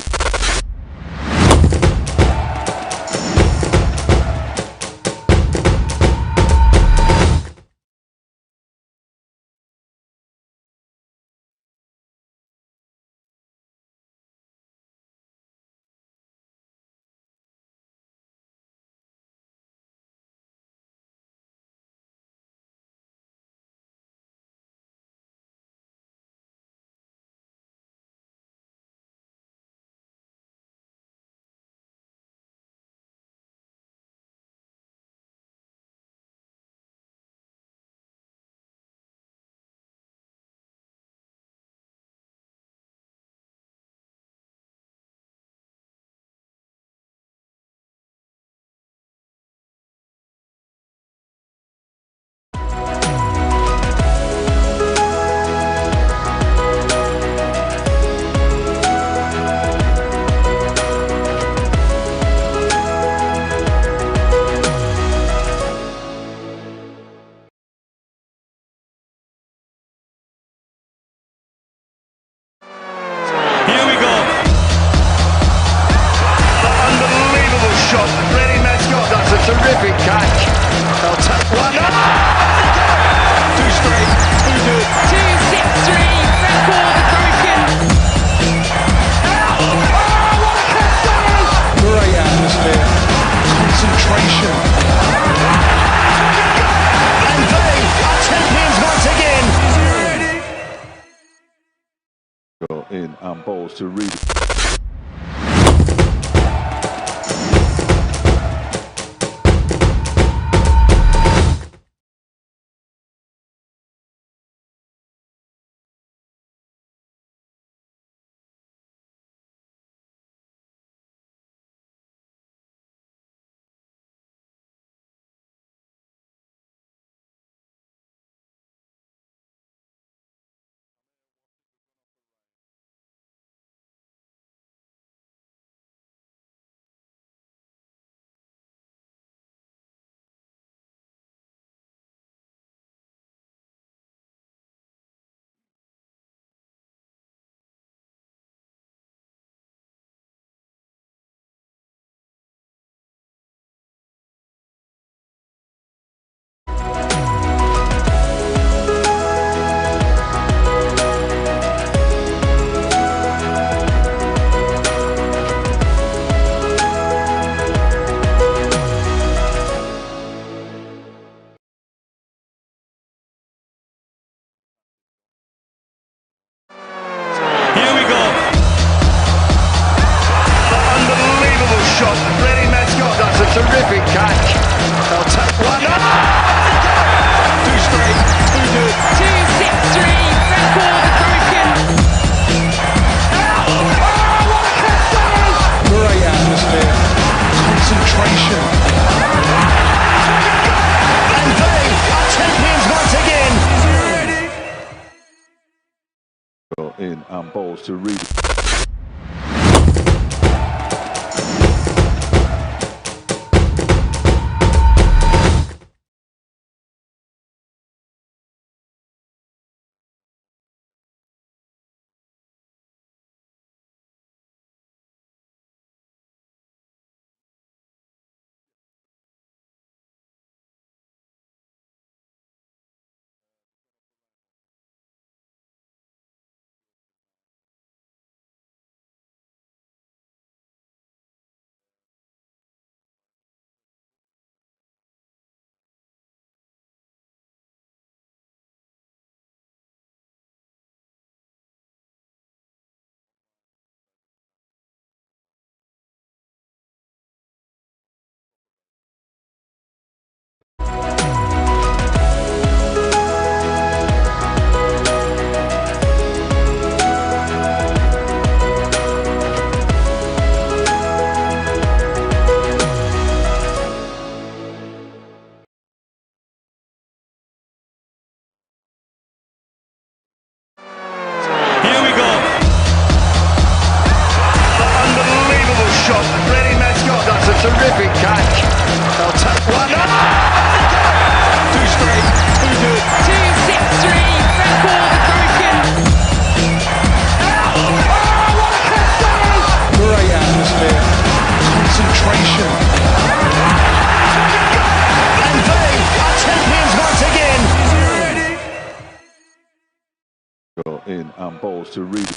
Here we go. Unbelievable shot. Really Mascot. That's a terrific catch. They'll take one. Too straight, too good. 2-6-3, record broken. Great atmosphere, concentration. And they are champions once again. In and balls to Reed. Here we go. Unbelievable shot. Really Mascot. That's a terrific catch. They'll take one. Too straight, too good. 2-6-3, record broken. Great atmosphere, concentration. And they are champions once again. In and balls to Reed. In and balls to Reed.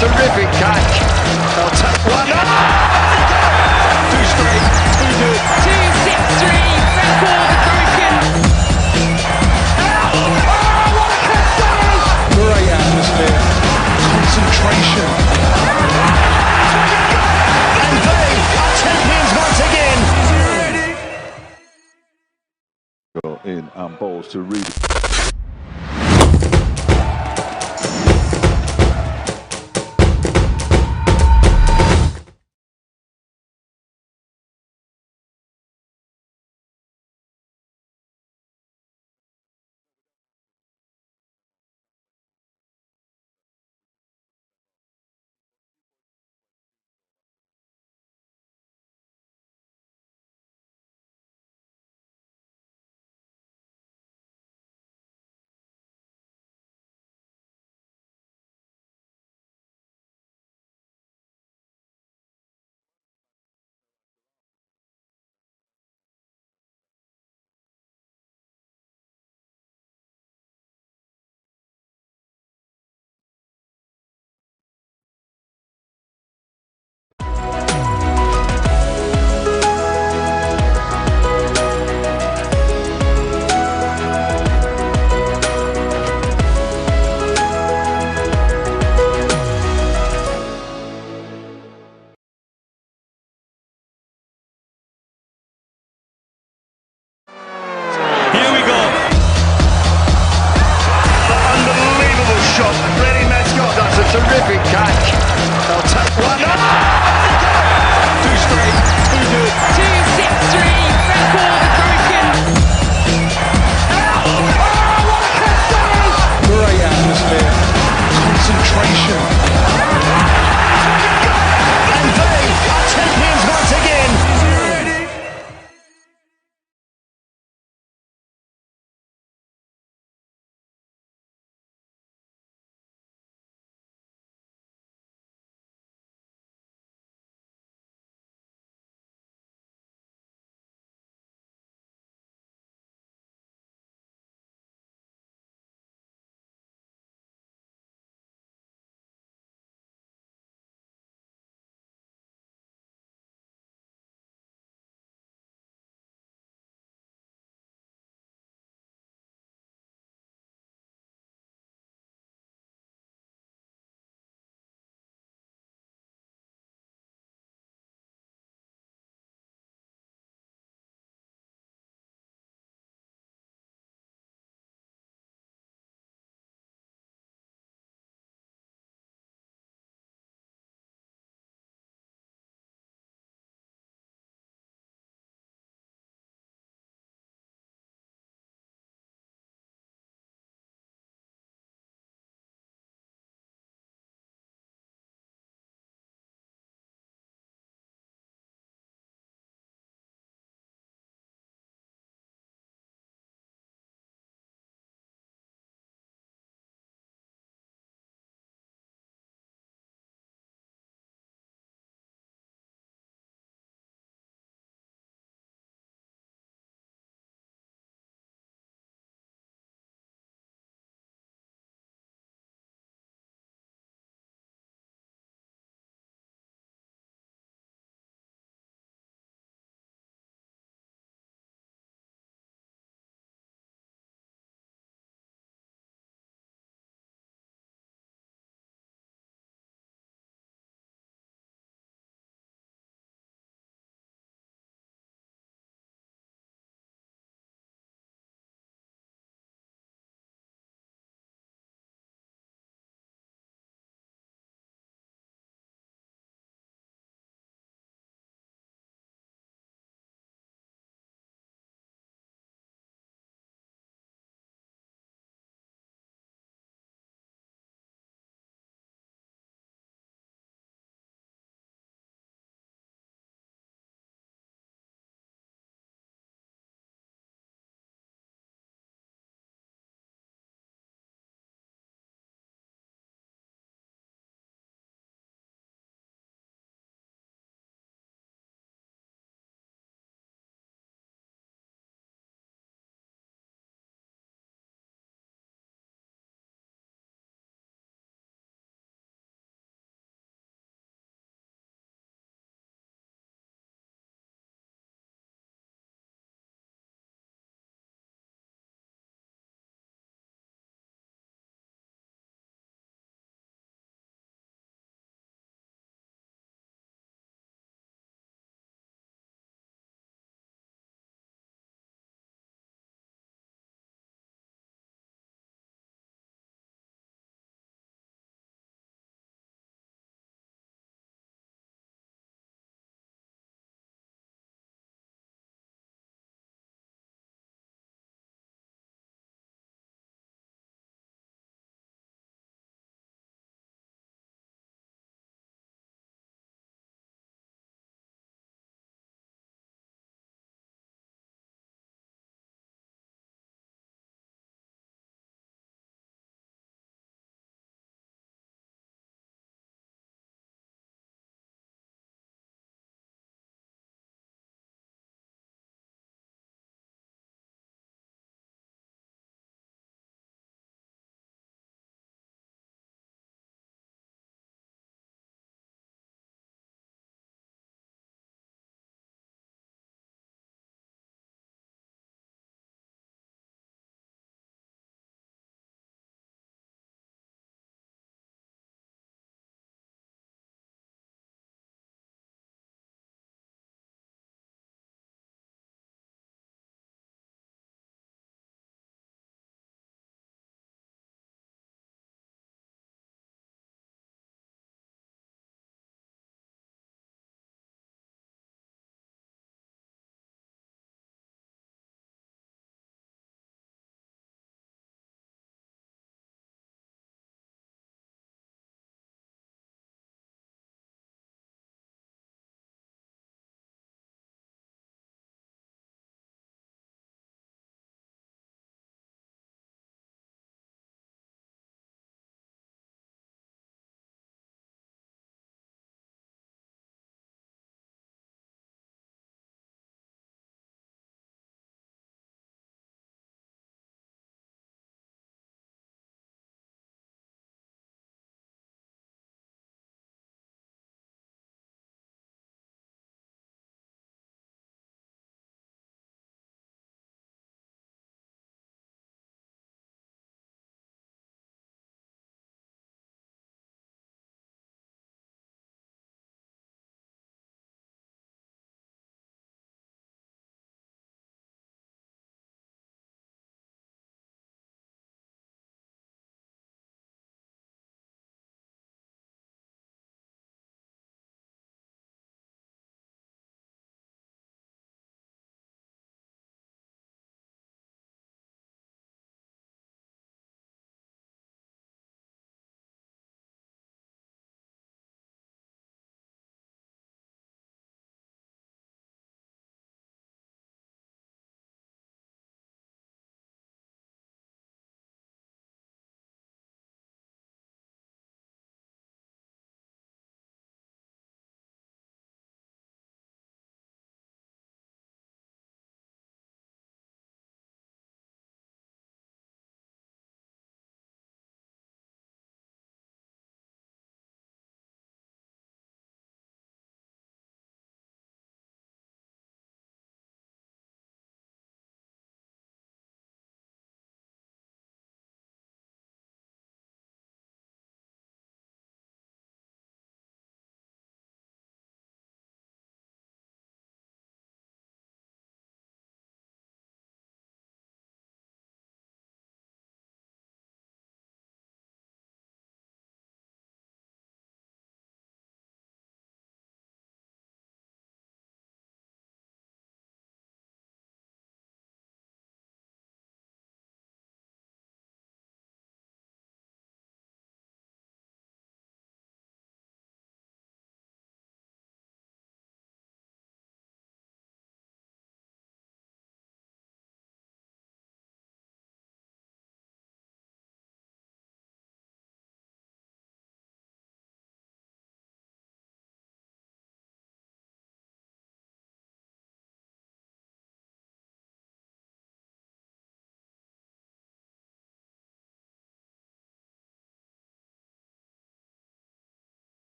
Terrific catch. They'll take one. Too straight. Too good. 2-6-3, record broken. Great atmosphere. Concentration. And they are champions once again. In and balls to Reed.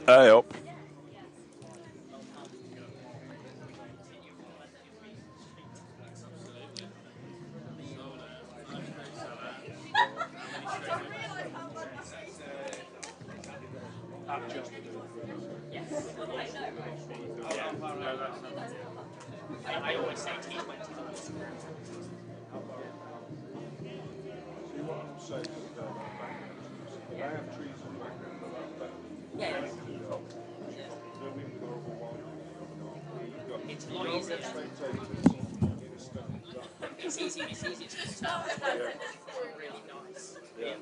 Hey up. I always say T20. See what I'm saying about backgrounds? They have trees in the background that are better. Yeah. Birmingham with horrible wildlife. You've got It's a lot easier. spectators in a stand. It's easy to start. Really nice. Yeah.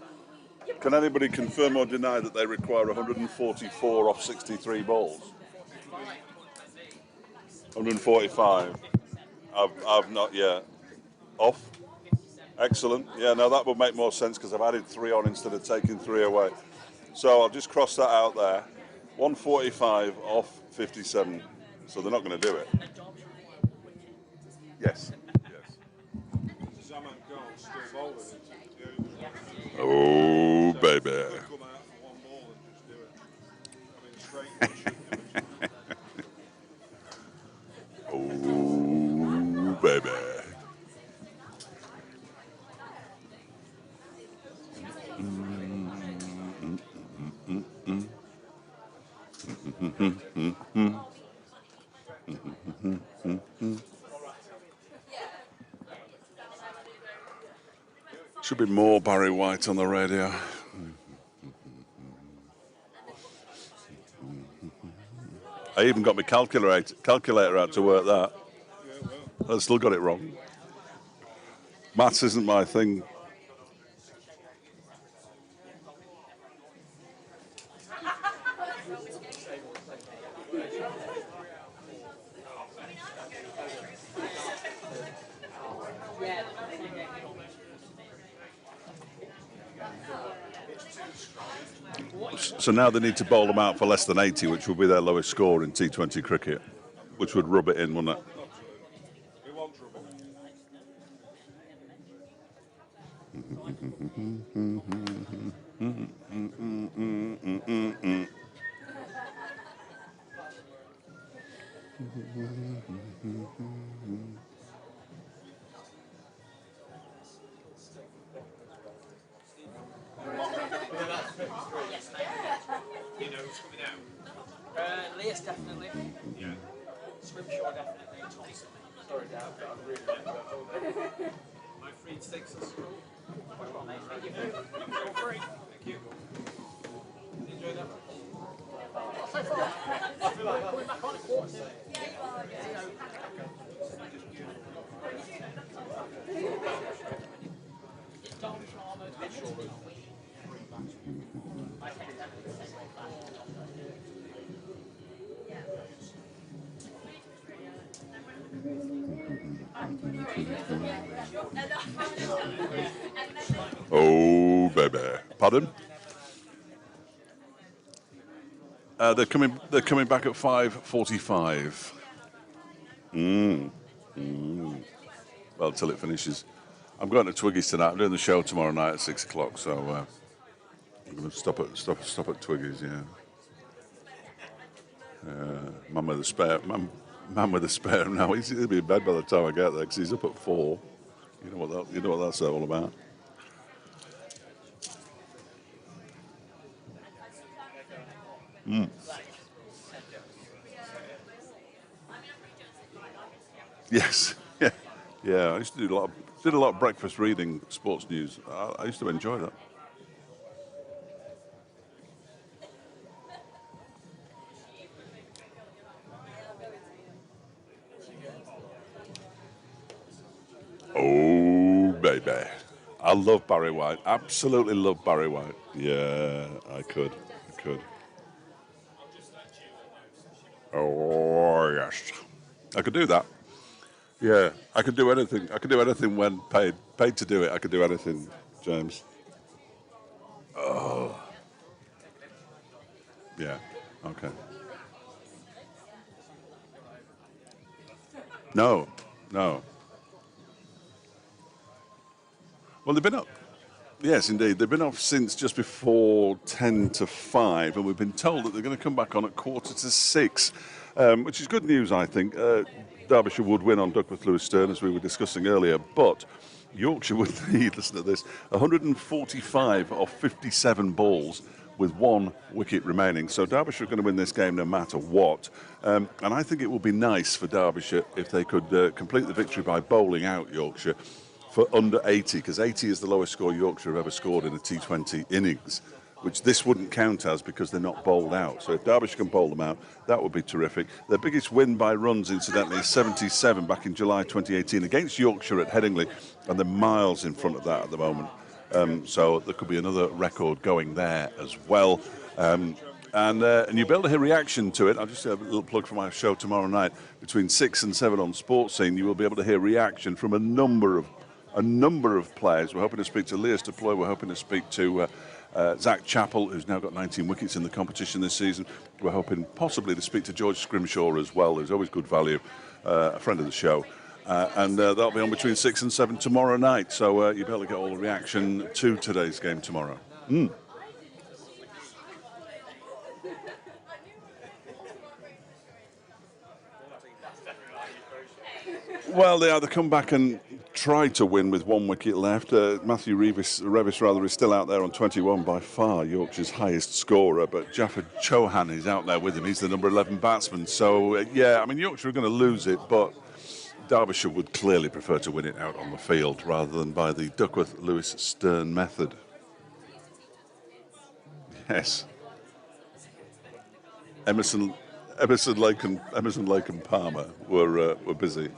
Can anybody confirm or deny that they require 144 off 63 balls? 145. I've not yet. Off? Excellent. Yeah, no, that would make more sense because I've added 3 on instead of taking 3 away. So I'll just cross that out there. 145 off 57. So they're not going to do it. Yes. Zaman Gold still bowling it. Oh, baby. Come out for one ball and just do it. I mean, straight one should do it. Oh, baby. Should be more Barry White on the radio. I even got my calculator out to work that. I still got it wrong. Maths isn't my thing. So now they need to bowl them out for less than 80, which will be their lowest score in T20 cricket, which would rub it in, wouldn't it? It won't trouble. You know who's coming out? Leah's definitely. Yeah. Swimshaw definitely. Thompson. Sorry, Dad, but I'm really good. My free sticks at school. Thank you. Feel free. Thank you. Enjoy that one. I feel like we're back on a quarter. Yeah, you are. Oh, baby. Pardon? They're coming back at 5:45. Well, till it finishes. I'm going to Twiggy's tonight. I'm doing the show tomorrow night at 6 o'clock, so I'm going to stop at Twiggy's. Yeah. Man with a spare. Now he'll be in bed by the time I get there because he's up at 4. You know what that's all about. Yes. Yeah. I used to did a lot of breakfast reading sports news. I used to enjoy that. Oh, baby. I love Barry White. Absolutely love Barry White. Yeah, I could. Oh, yes. I could do that. Yeah, I could do anything. I could do anything when paid. Paid to do it, I could do anything, James. Oh. Yeah, okay. No. Well, they've been up. Yes, indeed. They've been off since just before 10 to 5, and we've been told that they're going to come back on at 5:45, which is good news, I think. Derbyshire would win on Duckworth Lewis Stern, as we were discussing earlier, but Yorkshire would need, listen to this, 145 off 57 balls with 1 wicket remaining. So Derbyshire are going to win this game no matter what. And I think it would be nice for Derbyshire if they could complete the victory by bowling out Yorkshire for under 80, because 80 is the lowest score Yorkshire have ever scored in a T20 innings, which this wouldn't count as because they're not bowled out. So if Derbyshire can bowl them out, that would be terrific. Their biggest win by runs, incidentally, is 77 back in July 2018 against Yorkshire at Headingley, and they're miles in front of that at the moment. So there could be another record going there as well. And you'll be able to hear reaction to it. I'll just have a little plug for my show tomorrow night between 6 and 7 on Sports Scene. You will be able to hear reaction from a number of players. We're hoping to speak to Leas Deploy. We're hoping to speak to Zach Chappell, who's now got 19 wickets in the competition this season. We're hoping possibly to speak to George Scrimshaw as well, who's always good value, a friend of the show. And that'll be on between 6 and 7 tomorrow night. So you'll be able to get all the reaction to today's game tomorrow. Well, they either come back and try to win with 1 wicket left. Matthew Revis is still out there on 21, by far Yorkshire's highest scorer, but Jaffa Chauhan is out there with him. He's the number 11 batsman. So, yeah, I mean, Yorkshire are going to lose it, but Derbyshire would clearly prefer to win it out on the field rather than by the Duckworth Lewis Stern method. Yes. Emerson, Lake and Palmer were busy.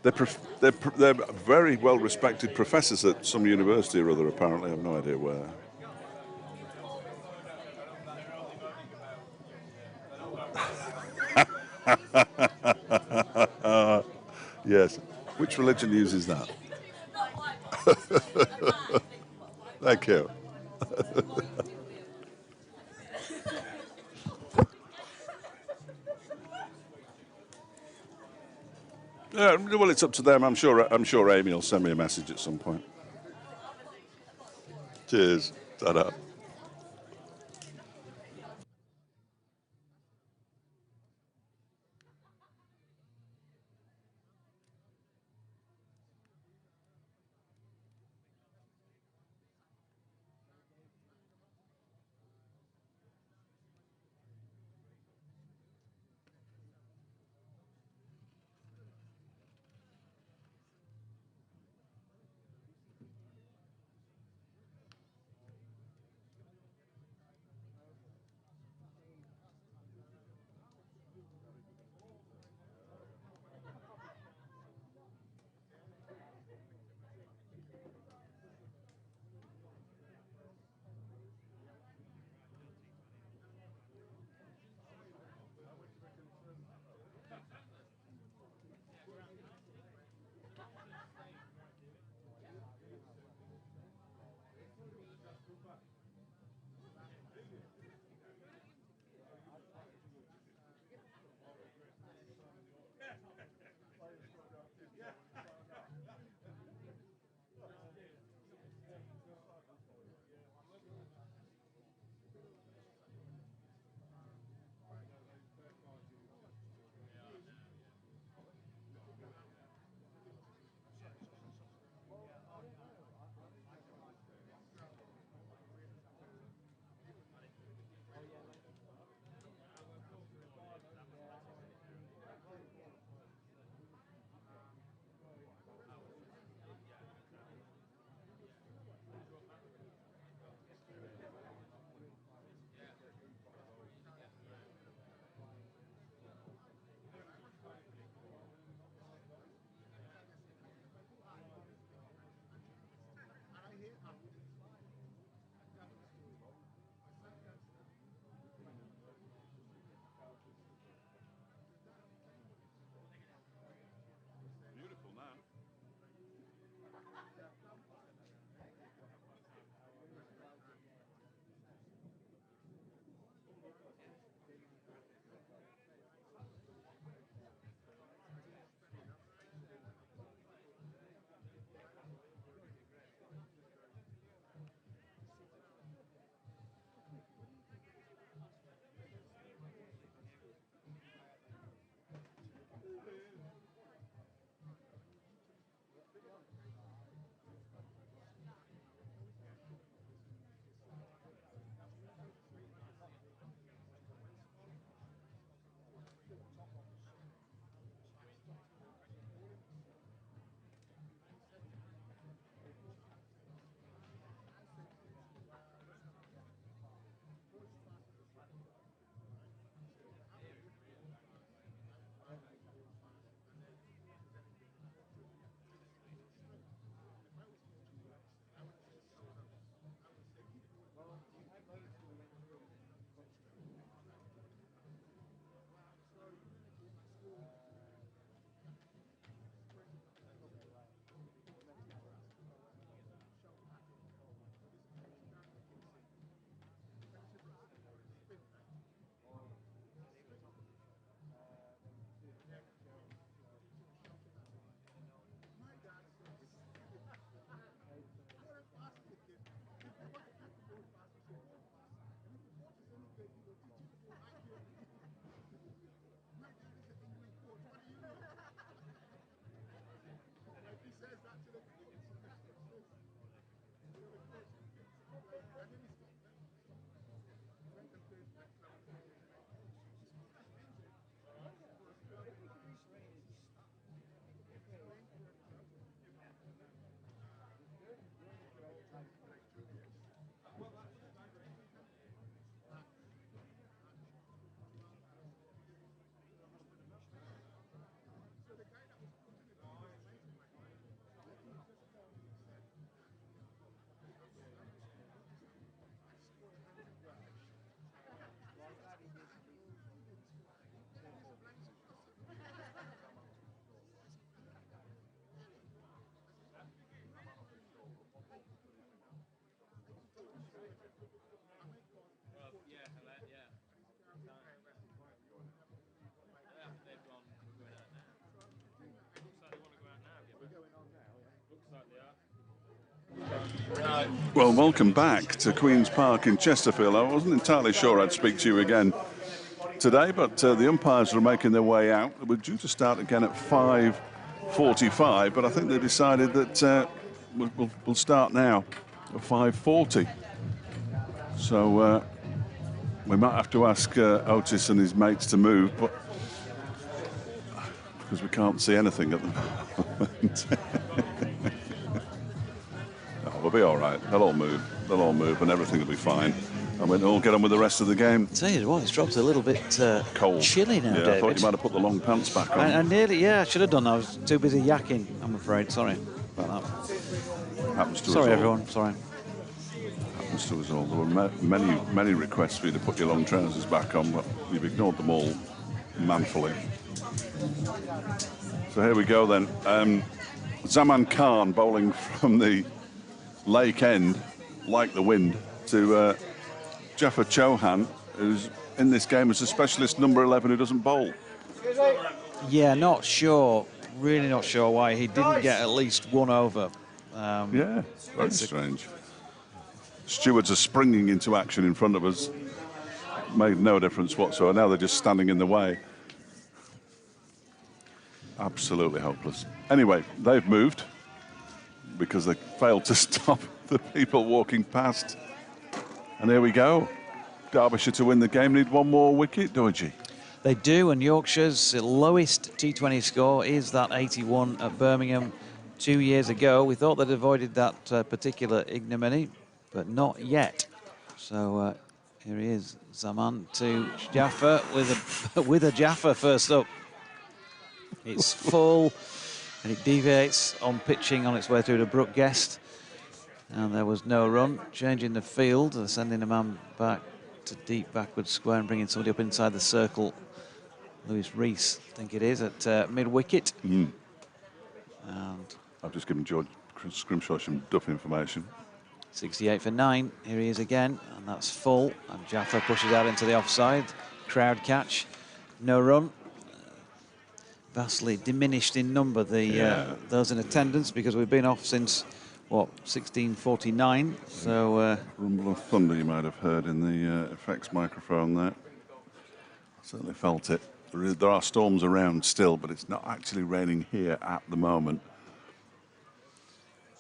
They're very well respected professors at some university or other, apparently. I have no idea where. Yes. Which religion uses that? Thank you. Well, it's up to them. I'm sure Amy will send me a message at some point. Cheers. Ta-da. Well, welcome back to Queen's Park in Chesterfield. I wasn't entirely sure I'd speak to you again today, but the umpires are making their way out. We're due to start again at 5:45, but I think they decided that we'll start now at 5:40. So we might have to ask Otis and his mates to move, but because we can't see anything at the moment. No, we'll be all right. They'll all move, and everything will be fine. And we'll all get on with the rest of the game. I'll tell you what, it's dropped a little bit cold, chilly now, yeah, David. I thought you might have put the long pants back on. I nearly, yeah, I should have done. I was too busy yakking, I'm afraid. Sorry about that. Happens to us Sorry, all. everyone. Sorry. Happens to us all. There were many requests for you to put your long trousers back on, but you've ignored them all manfully. So here we go then. Zaman Khan bowling from the Lake End, like the wind, to Jaffa Chauhan, who's in this game as a specialist number 11 who doesn't bowl. Yeah, not sure. Really not sure why he didn't get at least one over. Yeah, very strange. Stewards are springing into action in front of us. Made no difference whatsoever. Now they're just standing in the way. Absolutely hopeless. Anyway, they've moved because they failed to stop the people walking past. And here we go. Derbyshire to win the game need one more wicket, Doji. They do, and Yorkshire's lowest T20 score is that 81 at Birmingham 2 years ago. We thought they'd avoided that particular ignominy, but not yet. So here he is, Zaman to Jaffa with a Jaffa first up. It's full, and it deviates on pitching on its way through to Brook Guest. And there was no run. Changing the field, they're sending a man back to deep backward square and bringing somebody up inside the circle. Lewis Rees, I think it is, at mid-wicket. And I've just given George Scrimshaw some duff information. 68 for 9. Here he is again, and that's full. And Jaffa pushes out into the offside. Crowd catch, no run. Vastly diminished in number, those in attendance, because we've been off since, what, 1649. So Rumble of thunder you might have heard in the effects microphone there. Certainly felt it. There are storms around still, but it's not actually raining here at the moment.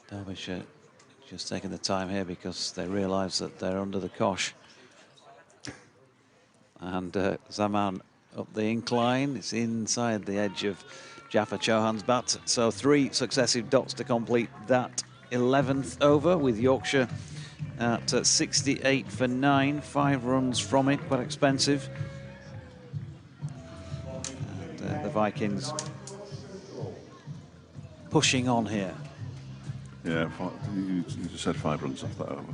Derbyshire just taking the time here because they realise that they're under the cosh. And Zaman up the incline. It's inside the edge of Jaffa Chauhan's bat. So 3 successive dots to complete that 11th over, with Yorkshire at 68 for 9. 5 runs from it, quite expensive. And the Vikings pushing on here. Yeah, you just said 5 runs off that over.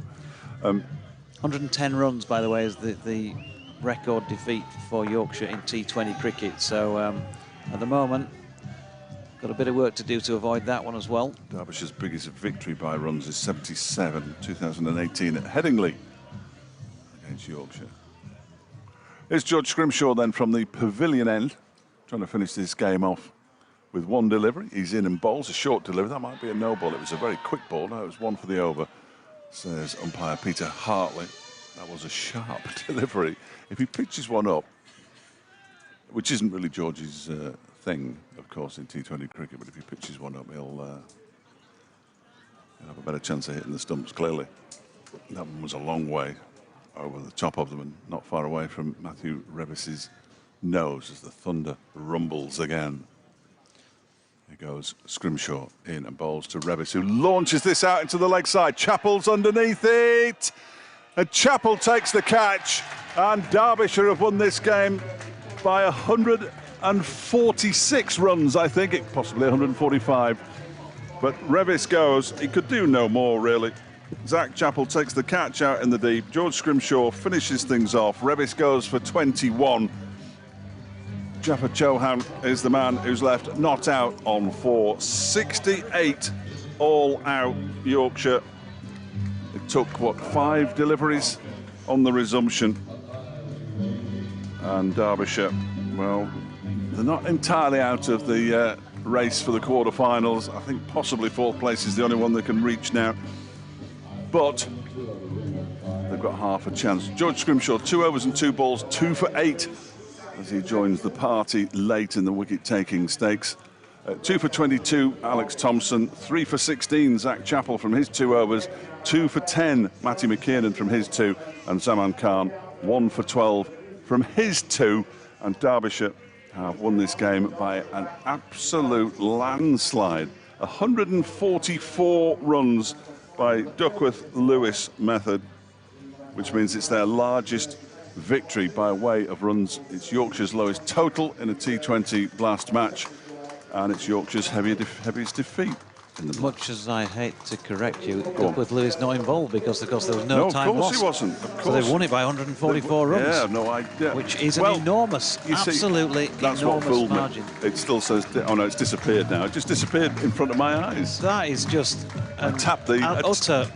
110 runs, by the way, is the record defeat for Yorkshire in T20 cricket. So at the moment, got a bit of work to do to avoid that one as well. Derbyshire's biggest victory by runs is 77, 2018 at Headingley against Yorkshire. Here's George Scrimshaw then from the pavilion end, trying to finish this game off with one delivery. He's in and bowls a short delivery. That might be a no ball. It was a very quick ball. No, it was one for the over, says umpire Peter Hartley. That was a sharp delivery. If he pitches one up, which isn't really George's thing, of course, in T20 cricket, but if he pitches one up, he'll have a better chance of hitting the stumps, clearly. That one was a long way over the top of them and not far away from Matthew Revis's nose as the thunder rumbles again. Here goes Scrimshaw in and bowls to Revis, who launches this out into the leg side. Chappell's underneath it. And Chappell takes the catch. And Derbyshire have won this game by 146 runs, I think. Possibly 145. But Revis goes. He could do no more, really. Zach Chappell takes the catch out in the deep. George Scrimshaw finishes things off. Revis goes for 21. Jaffa Chauhan is the man who's left not out on 4. 68 all out Yorkshire. It took, what, 5 deliveries on the resumption. And Derbyshire, well, they're not entirely out of the race for the quarterfinals. I think possibly fourth place is the only one they can reach now. But they've got half a chance. George Scrimshaw, 2 overs and 2 balls, 2 for 8 as he joins the party late in the wicket-taking stakes. 2 for 22, Alex Thompson. 3 for 16, Zach Chappell from his 2 overs. 2 for 10, Matty McKiernan from his 2. And Zaman Khan, 1 for 12 from his 2. And Derbyshire have won this game by an absolute landslide. 144 runs by Duckworth-Lewis method, which means it's their largest victory by way of runs. It's Yorkshire's lowest total in a T20 Blast match, and it's Yorkshire's heaviest defeat. Much as I hate to correct you, Duckworth-Lewis not involved because, of course, there was no time lost. Of course he wasn't. Of course. So they won it by 144 runs. Yeah, no idea. Which is an enormous, absolutely that's what enormous fooled margin. Me. It still says, oh no, it's disappeared now. It just disappeared in front of my eyes. That is just an utter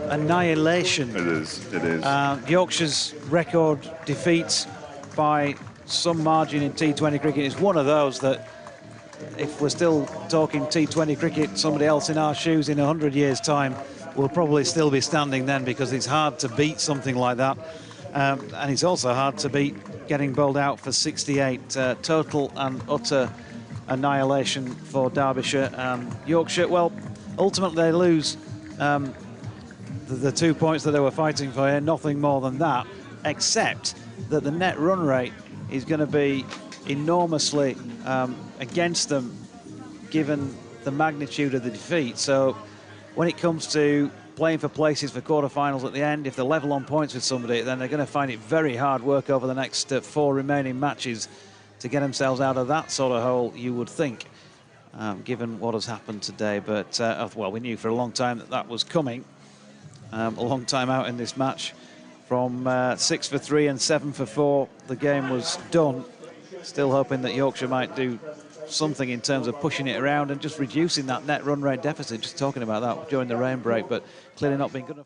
annihilation. It is, it is. Yorkshire's record defeats by some margin in T20 cricket is one of those that, if we're still talking T20 cricket, somebody else in our shoes in 100 years' time will probably still be standing then, because it's hard to beat something like that. And it's also hard to beat getting bowled out for 68. Total and utter annihilation for Derbyshire. Yorkshire, well, ultimately they lose the 2 points that they were fighting for here, nothing more than that, except that the net run rate is going to be enormously against them, given the magnitude of the defeat. So when it comes to playing for places for quarterfinals at the end, if they're level on points with somebody, then they're going to find it very hard work over the next 4 remaining matches to get themselves out of that sort of hole, you would think, given what has happened today. But, well, we knew for a long time that was coming. A long time out in this match. From 6 for 3 and 7 for 4, the game was done. Still hoping that Yorkshire might do something in terms of pushing it around and just reducing that net run rate deficit, just talking about that during the rain break, but clearly not being good enough.